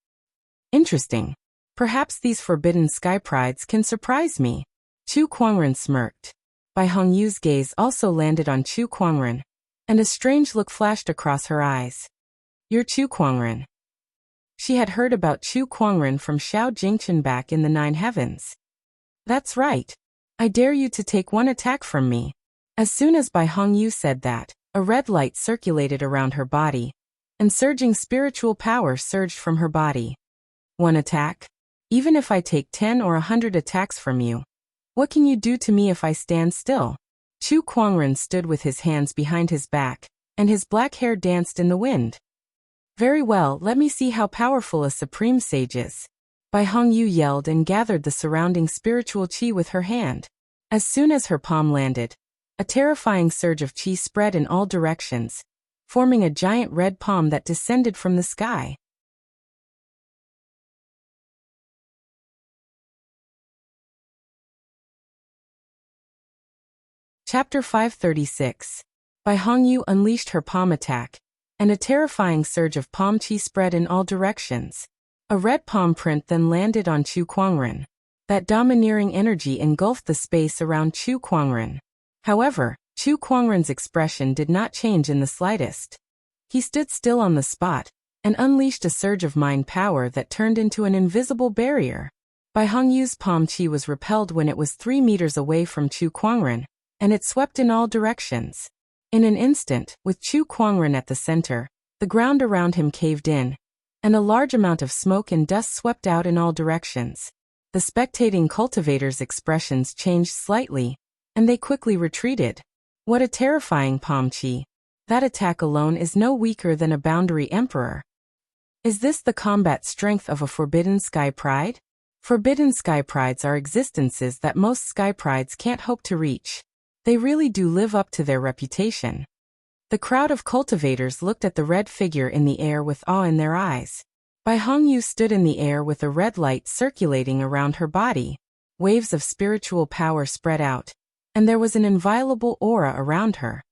[SPEAKER 1] Interesting. Perhaps these forbidden sky prides can surprise me. Chu Kuangren smirked. Bai Hongyu's gaze also landed on Chu Kuangren, and a strange look flashed across her eyes. You're Chu Kuangren. She had heard about Chu Kuangren from Xiao Jingchen back in the Nine Heavens. That's right. I dare you to take one attack from me. As soon as Bai Hongyu said that, a red light circulated around her body, and surging spiritual power surged from her body. One attack? Even if I take 10 or 100 attacks from you, what can you do to me if I stand still? Chu Kuangren stood with his hands behind his back, and his black hair danced in the wind. Very well, let me see how powerful a supreme sage is. Bai Hongyu yelled and gathered the surrounding spiritual qi with her hand. As soon as her palm landed, a terrifying surge of qi spread in all directions, forming a giant red palm that descended from the sky. Chapter 536. Bai Hongyu unleashed her palm attack, and a terrifying surge of palm qi spread in all directions. A red palm print then landed on Chu Kuangren. That domineering energy engulfed the space around Chu Kuangren. However, Chu Kuangren's expression did not change in the slightest. He stood still on the spot, and unleashed a surge of mind power that turned into an invisible barrier. Bai Hongyu's palm qi was repelled when it was 3 meters away from Chu Kuangren, and it swept in all directions. In an instant, with Chu Kuangren at the center, the ground around him caved in, and a large amount of smoke and dust swept out in all directions. The spectating cultivators' expressions changed slightly, and they quickly retreated. What a terrifying palm qi. That attack alone is no weaker than a boundary emperor. Is this the combat strength of a forbidden sky pride? Forbidden sky prides are existences that most sky prides can't hope to reach. They really do live up to their reputation. The crowd of cultivators looked at the red figure in the air with awe in their eyes. Bai Hongyu stood in the air with a red light circulating around her body. Waves of spiritual power spread out, and there was an inviolable aura around her.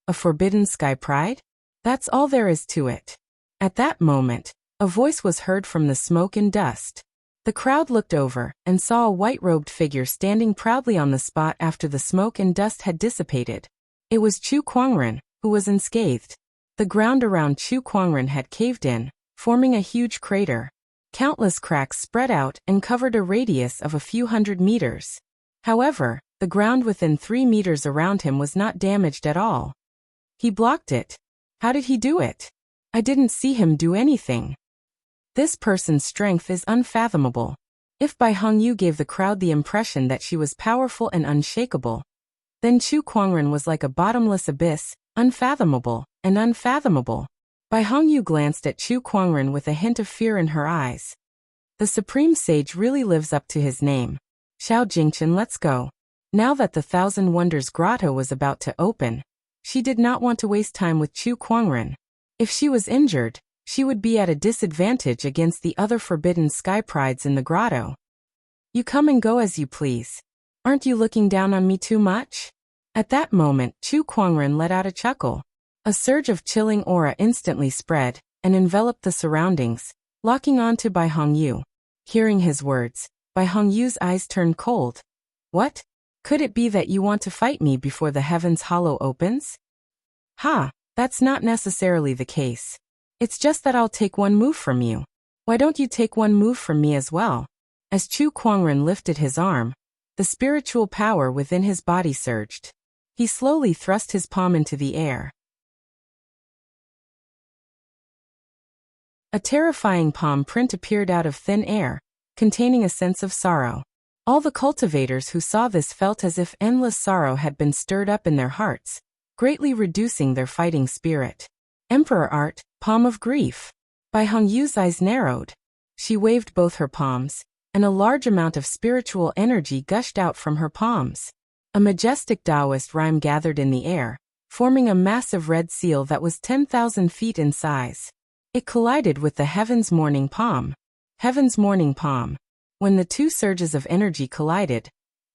[SPEAKER 1] A forbidden sky pride? That's all there is to it. At that moment, a voice was heard from the smoke and dust. The crowd looked over and saw a white-robed figure standing proudly on the spot after the smoke and dust had dissipated. It was Chu Kuangren, who was unscathed. The ground around Chu Kuangren had caved in, forming a huge crater. Countless cracks spread out and covered a radius of a few hundred meters. However, the ground within 3 meters around him was not damaged at all. He blocked it. How did he do it? I didn't see him do anything. This person's strength is unfathomable. If Bai Hongyu gave the crowd the impression that she was powerful and unshakable, then Chu Kuangren was like a bottomless abyss, unfathomable and unfathomable. Bai Hongyu glanced at Chu Kuangren with a hint of fear in her eyes. The supreme sage really lives up to his name. Xiao Jingchen, let's go. Now that the Thousand Wonders Grotto was about to open, she did not want to waste time with Chu Kuangren. If she was injured, she would be at a disadvantage against the other forbidden sky prides in the grotto. You come and go as you please. Aren't you looking down on me too much? At that moment, Chu Kuangren let out a chuckle. A surge of chilling aura instantly spread and enveloped the surroundings, locking onto Bai Hongyu. Hearing his words, Bai Hongyu's eyes turned cold. What? Could it be that you want to fight me before the heavens hollow opens? Ha, that's not necessarily the case. It's just that I'll take one move from you. Why don't you take one move from me as well? As Chu Kuangren lifted his arm, The spiritual power within his body surged. He slowly thrust his palm into the air. A terrifying palm print appeared out of thin air, containing a sense of sorrow. All the cultivators who saw this felt as if endless sorrow had been stirred up in their hearts, greatly reducing their fighting spirit. Emperor Art, Palm of Grief. Bai Hongyu's eyes narrowed. She waved both her palms, and a large amount of spiritual energy gushed out from her palms. A majestic Taoist rhyme gathered in the air, forming a massive red seal that was 10,000 feet in size. It collided with the Heaven's Morning Palm. Heaven's Morning Palm. When the two surges of energy collided,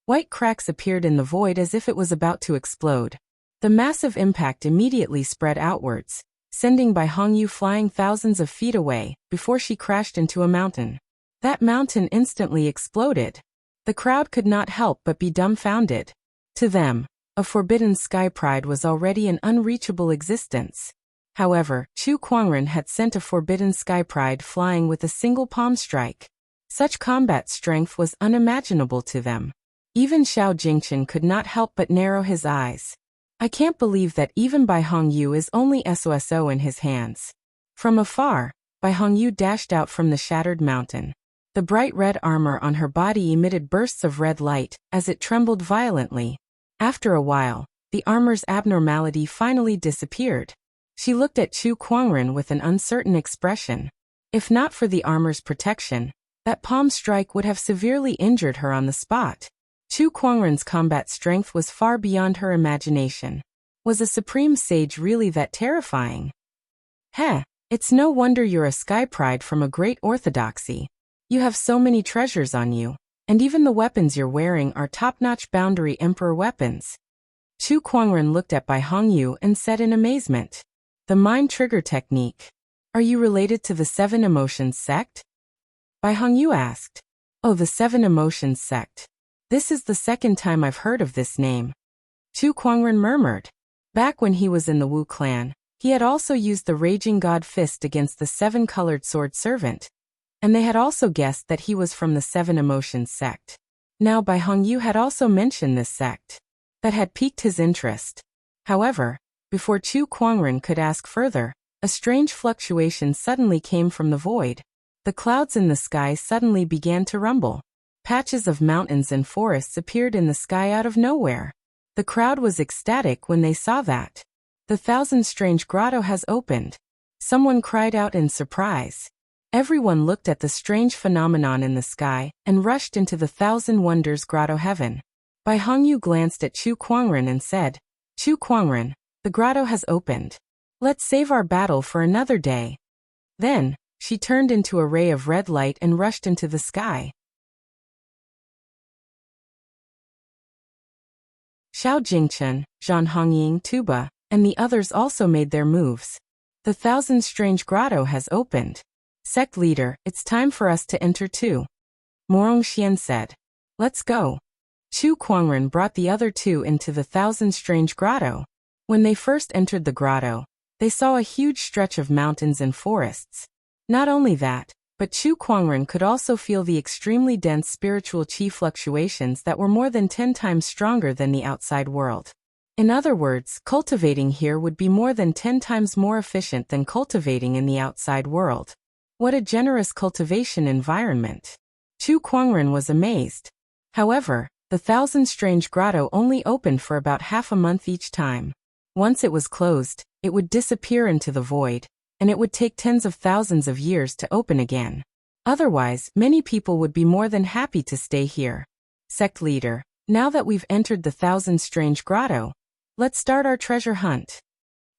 [SPEAKER 1] white cracks appeared in the void as if it was about to explode. The massive impact immediately spread outwards, sending Bai Hongyu flying thousands of feet away, before she crashed into a mountain. That mountain instantly exploded. The crowd could not help but be dumbfounded. To them, a forbidden sky pride was already an unreachable existence. However, Chu Kuangren had sent a forbidden sky pride flying with a single palm strike. Such combat strength was unimaginable to them. Even Xiao Jingchen could not help but narrow his eyes. I can't believe that even Bai Hongyu is only SOSO in his hands. From afar, Bai Hongyu dashed out from the shattered mountain. The bright red armor on her body emitted bursts of red light, as it trembled violently. After a while, the armor's abnormality finally disappeared. She looked at Chu Kuangren with an uncertain expression. If not for the armor's protection, that palm strike would have severely injured her on the spot. Chu Kuangren's combat strength was far beyond her imagination. Was a supreme sage really that terrifying? Heh, it's no wonder you're a sky pride from a great orthodoxy. You have so many treasures on you, and even the weapons you're wearing are top-notch boundary emperor weapons. Chu Kuangren looked at Bai Hongyu and said in amazement. The mind trigger technique. Are you related to the Seven Emotions sect? Bai Hongyu asked. Oh, the Seven Emotions sect. This is the second time I've heard of this name. Chu Kuangren murmured. Back when he was in the Wu clan, he had also used the Raging God Fist against the seven-colored sword servant, and they had also guessed that he was from the Seven Emotions sect. Now Bai Hongyu had also mentioned this sect. That had piqued his interest. However, before Chu Kuangren could ask further, a strange fluctuation suddenly came from the void. The clouds in the sky suddenly began to rumble. Patches of mountains and forests appeared in the sky out of nowhere. The crowd was ecstatic when they saw that. The Thousand Strange Grotto has opened. Someone cried out in surprise. Everyone looked at the strange phenomenon in the sky and rushed into the Thousand Wonders Grotto heaven. Bai Hongyu glanced at Chu Kuangren and said, Chu Kuangren, the grotto has opened. Let's save our battle for another day. Then, she turned into a ray of red light and rushed into the sky. Xiao Jingchen, Zhan Hongying, Tuba, and the others also made their moves. The Thousand Strange Grotto has opened. Sect leader, it's time for us to enter too. Morong Xian said. Let's go. Chu Kuangren brought the other two into the Thousand Strange Grotto. When they first entered the grotto, they saw a huge stretch of mountains and forests. Not only that, but Chu Kuangren could also feel the extremely dense spiritual qi fluctuations that were more than 10 times stronger than the outside world. In other words, cultivating here would be more than 10 times more efficient than cultivating in the outside world. What a generous cultivation environment. Chu Kuangren was amazed. However, the Thousand Strange Grotto only opened for about half a month each time. Once it was closed, it would disappear into the void, and it would take tens of thousands of years to open again. Otherwise, many people would be more than happy to stay here. Sect leader, now that we've entered the Thousand Strange Grotto, let's start our treasure hunt.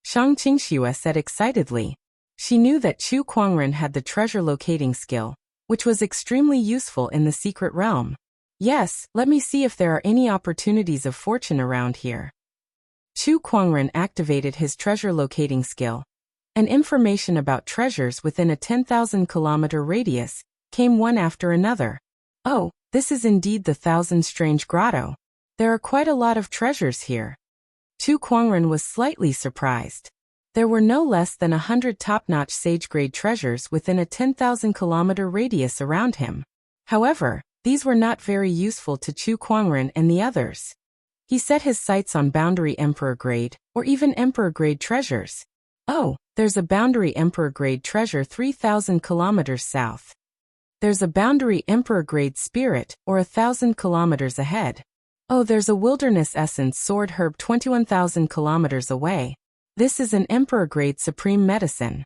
[SPEAKER 1] Shang Qingxue said excitedly. She knew that Chu Kuangren had the treasure locating skill, which was extremely useful in the secret realm. Yes, let me see if there are any opportunities of fortune around here. Chu Kuangren activated his treasure locating skill, and information about treasures within a 10,000-kilometer radius came one after another. Oh, this is indeed the Thousand Strange Grotto. There are quite a lot of treasures here. Chu Kuangren was slightly surprised. There were no less than 100 top-notch sage-grade treasures within a 10,000-kilometer radius around him. However, these were not very useful to Chu Kuangren and the others. He set his sights on boundary emperor grade, or even emperor grade treasures. Oh, there's a boundary emperor grade treasure 3,000 kilometers south. There's a boundary emperor grade spirit, or 1,000 kilometers ahead. Oh, there's a wilderness essence sword herb 21,000 kilometers away. This is an emperor grade supreme medicine.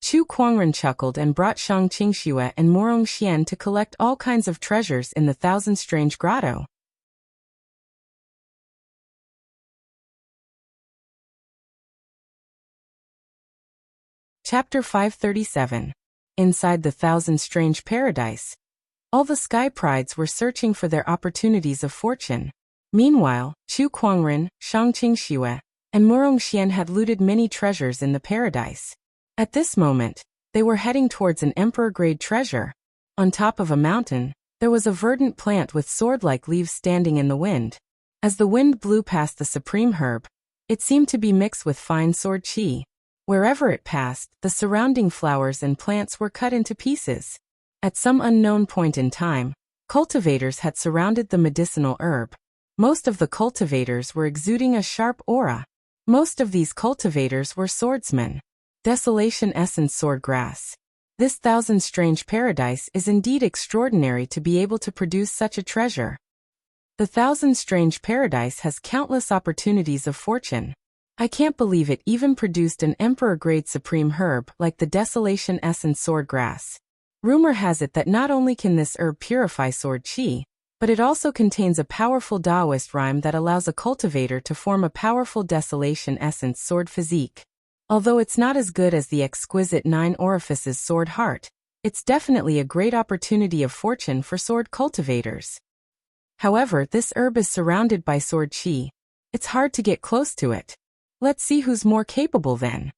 [SPEAKER 1] Chu Kuangren chuckled and brought Shang Qingxue and Morong Xian to collect all kinds of treasures in the Thousand Strange Grotto. Chapter 537. Inside the Thousand Strange Paradise. All the sky prides were searching for their opportunities of fortune. Meanwhile, Chu Kuangren, Shang Qingxue, and Morong Xian had looted many treasures in the paradise. At this moment, they were heading towards an emperor-grade treasure. On top of a mountain, there was a verdant plant with sword-like leaves standing in the wind. As the wind blew past the supreme herb, it seemed to be mixed with fine sword qi. Wherever it passed, the surrounding flowers and plants were cut into pieces. At some unknown point in time, cultivators had surrounded the medicinal herb. Most of the cultivators were exuding a sharp aura. Most of these cultivators were swordsmen. Desolation Essence Swordgrass. This Thousand Strange Paradise is indeed extraordinary to be able to produce such a treasure. The Thousand Strange Paradise has countless opportunities of fortune. I can't believe it even produced an emperor-grade supreme herb like the Desolation Essence Swordgrass. Rumor has it that not only can this herb purify sword qi, but it also contains a powerful Taoist rhyme that allows a cultivator to form a powerful Desolation Essence sword physique. Although it's not as good as the exquisite 9 orifices sword heart, it's definitely a great opportunity of fortune for sword cultivators. However, this herb is surrounded by sword qi. It's hard to get close to it. Let's see who's more capable then.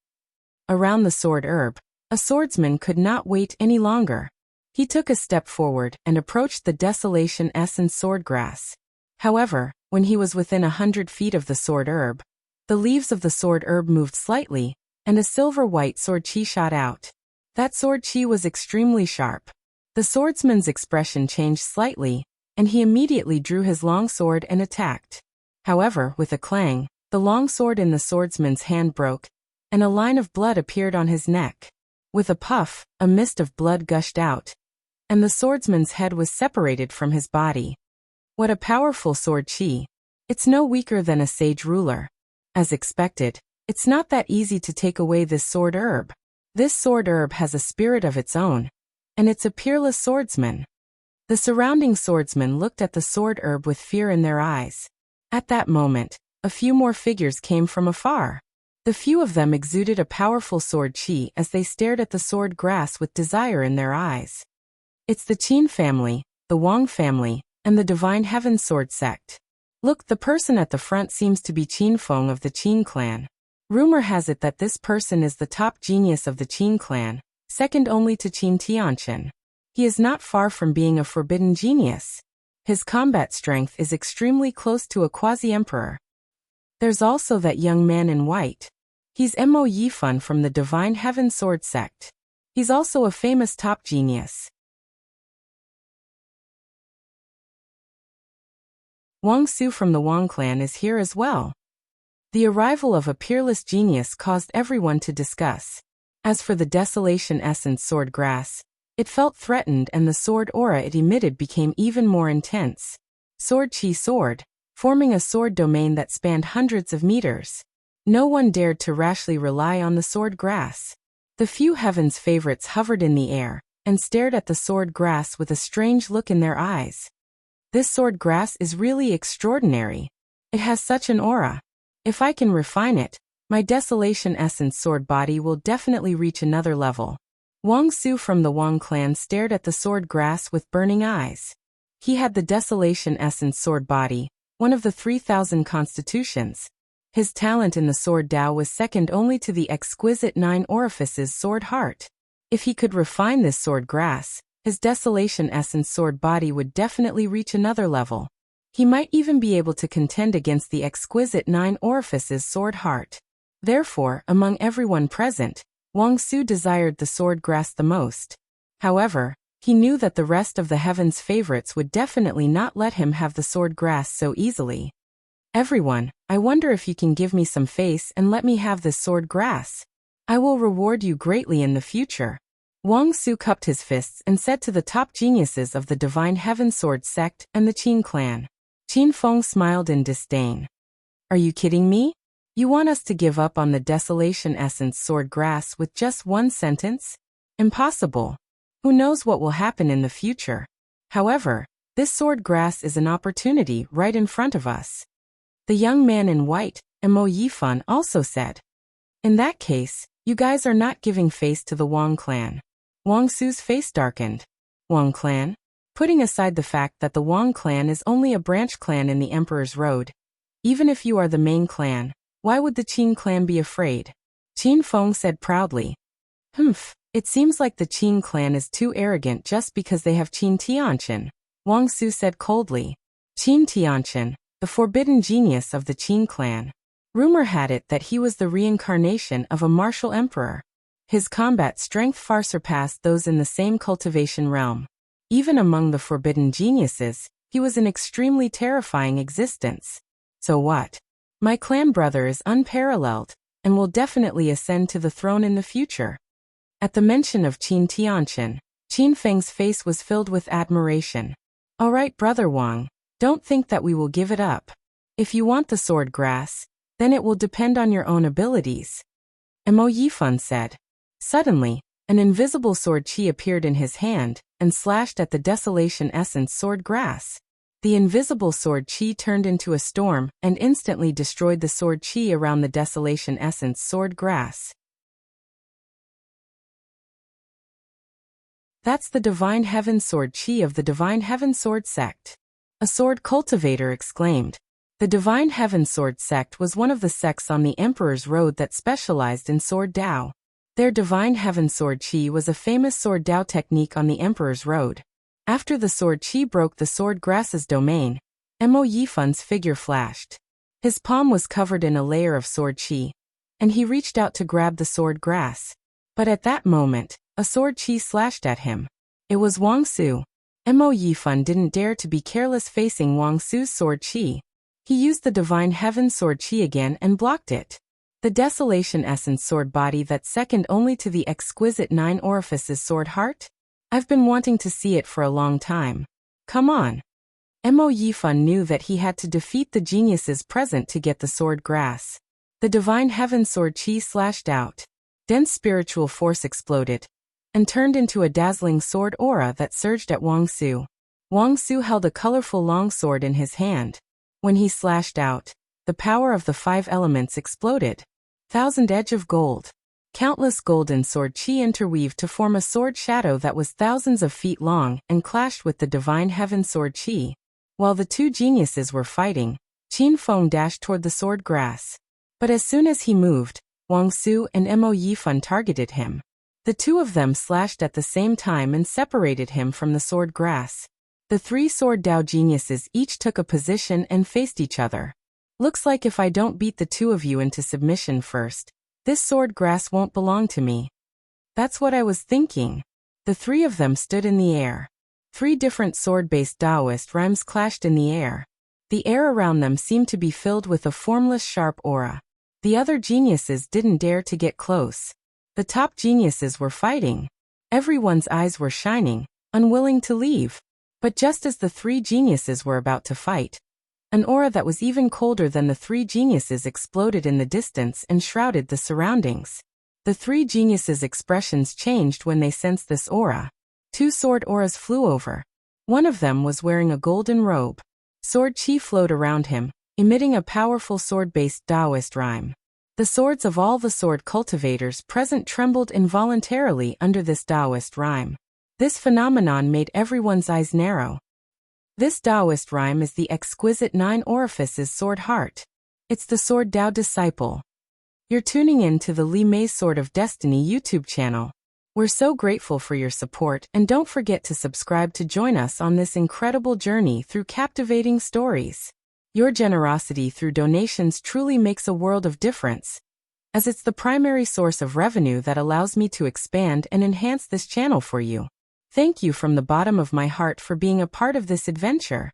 [SPEAKER 1] Around the sword herb, a swordsman could not wait any longer. He took a step forward and approached the Desolation Essence Swordgrass. However, when he was within 100 feet of the sword herb, the leaves of the sword herb moved slightly, and a silver-white sword qi shot out. That sword qi was extremely sharp. The swordsman's expression changed slightly, and he immediately drew his long sword and attacked. However, with a clang, the long sword in the swordsman's hand broke, and a line of blood appeared on his neck. With a puff, a mist of blood gushed out, and the swordsman's head was separated from his body. What a powerful sword qi! It's no weaker than a sage ruler. As expected, it's not that easy to take away this sword herb. This sword herb has a spirit of its own, and it's a peerless swordsman. The surrounding swordsmen looked at the sword herb with fear in their eyes. At that moment, a few more figures came from afar. The few of them exuded a powerful sword qi as they stared at the sword grass with desire in their eyes. It's the Qin family, the Wang family, and the Divine Heaven Sword sect. Look, the person at the front seems to be Qin Feng of the Qin clan. Rumor has it that this person is the top genius of the Qin clan, second only to Qin Tianchen. He is not far from being a forbidden genius. His combat strength is extremely close to a quasi-emperor. There's also that young man in white. He's Mo Yifan from the Divine Heaven Sword sect. He's also a famous top genius. Wang Su from the Wang clan is here as well. The arrival of a peerless genius caused everyone to discuss. As for the Desolation Essence sword grass, it felt threatened and the sword aura it emitted became even more intense. Sword qi sword, forming a sword domain that spanned hundreds of meters. No one dared to rashly rely on the sword grass. The few heaven's favorites hovered in the air and stared at the sword grass with a strange look in their eyes. This sword grass is really extraordinary. It has such an aura. If I can refine it, my Desolation Essence sword body will definitely reach another level. Wang Su from the Wang clan stared at the sword grass with burning eyes. He had the Desolation Essence sword body, one of the 3,000 constitutions. His talent in the sword Tao was second only to the exquisite 9 orifices sword heart. If he could refine this sword grass, his Desolation Essence sword body would definitely reach another level. He might even be able to contend against the exquisite 9 orifices sword heart. Therefore, among everyone present, Wang Su desired the sword grass the most. However, He knew that the rest of the heaven's favorites would definitely not let him have the sword grasp so easily. Everyone, I wonder if you can give me some face and let me have this sword grasp. I will reward you greatly in the future. Wang Su cupped his fists and said to the top geniuses of the Divine Heaven Sword sect and the Qin clan. Qin Feng smiled in disdain. Are you kidding me? You want us to give up on the Desolation Essence sword grasp with just one sentence? Impossible. Who knows what will happen in the future? However, this sword grasp is an opportunity right in front of us. The young man in white, Mo Yifan, also said. In that case, you guys are not giving face to the Wang clan. Wang Su's face darkened. Wang clan? Putting aside the fact that the Wang clan is only a branch clan in the Emperor's Road. Even if you are the main clan, why would the Qin clan be afraid? Qin Feng said proudly. It seems like the Qin clan is too arrogant just because they have Qin Tianqian, Wang Su said coldly. Qin Tianqian, the forbidden genius of the Qin clan. Rumor had it that he was the reincarnation of a martial emperor. His combat strength far surpassed those in the same cultivation realm. Even among the forbidden geniuses, he was an extremely terrifying existence. So what? My clan brother is unparalleled, and will definitely ascend to the throne in the future. At the mention of Qin Tianqian, Qin Feng's face was filled with admiration. All right, Brother Wang, don't think that we will give it up. If you want the sword grasp, then it will depend on your own abilities. Mo Yifan said. Suddenly, an invisible sword chi appeared in his hand and slashed at the Desolation Essence sword grasp. The invisible sword chi turned into a storm and instantly destroyed the sword chi around the Desolation Essence sword grasp. That's the Divine Heaven Sword chi of the Divine Heaven Sword sect. A sword cultivator exclaimed. The Divine Heaven Sword sect was one of the sects on the Emperor's Road that specialized in sword Dao. Their Divine Heaven Sword chi was a famous sword Dao technique on the Emperor's Road. After the sword chi broke the sword grass's domain, Mo Yifan's figure flashed. His palm was covered in a layer of sword chi, and he reached out to grab the sword grass. But at that moment, a sword chi slashed at him. It was Wang Su. Mo Yifan didn't dare to be careless facing Wang Su's sword chi. He used the Divine Heaven Sword chi again and blocked it. The Desolation Essence sword body that's second only to the exquisite 9 orifices sword heart? I've been wanting to see it for a long time. Come on. Mo Yifan knew that he had to defeat the geniuses present to get the sword grasp. The Divine Heaven Sword chi slashed out. Dense spiritual force exploded and turned into a dazzling sword aura that surged at Wang Su. Wang Su held a colorful long sword in his hand. When he slashed out, the power of the 5 elements exploded. 1,000 edge of gold. Countless golden sword chi interweaved to form a sword shadow that was thousands of feet long and clashed with the Divine Heaven Sword chi. While the two geniuses were fighting, Qin Feng dashed toward the sword grass. But as soon as he moved, Wang Su and Mo Yifan targeted him. The two of them slashed at the same time and separated him from the sword grass. The 3 sword Dao geniuses each took a position and faced each other. Looks like if I don't beat the 2 of you into submission first, this sword grass won't belong to me. That's what I was thinking. The 3 of them stood in the air. 3 different sword-based Taoist rhymes clashed in the air. The air around them seemed to be filled with a formless sharp aura. The other geniuses didn't dare to get close. The top geniuses were fighting. Everyone's eyes were shining, unwilling to leave. But just as the 3 geniuses were about to fight, an aura that was even colder than the 3 geniuses exploded in the distance and shrouded the surroundings. The 3 geniuses' expressions changed when they sensed this aura. 2 sword auras flew over. One of them was wearing a golden robe. Sword chi flowed around him, emitting a powerful sword-based Taoist rhyme. The swords of all the sword cultivators present trembled involuntarily under this Taoist rhyme. This phenomenon made everyone's eyes narrow. This Taoist rhyme is the exquisite 9 orifices sword heart. It's the Sword Dao disciple. You're tuning in to the Li Mei's Sword of Destiny YouTube channel. We're so grateful for your support, and don't forget to subscribe to join us on this incredible journey through captivating stories. Your generosity through donations truly makes a world of difference, as it's the primary source of revenue that allows me to expand and enhance this channel for you. Thank you from the bottom of my heart for being a part of this adventure.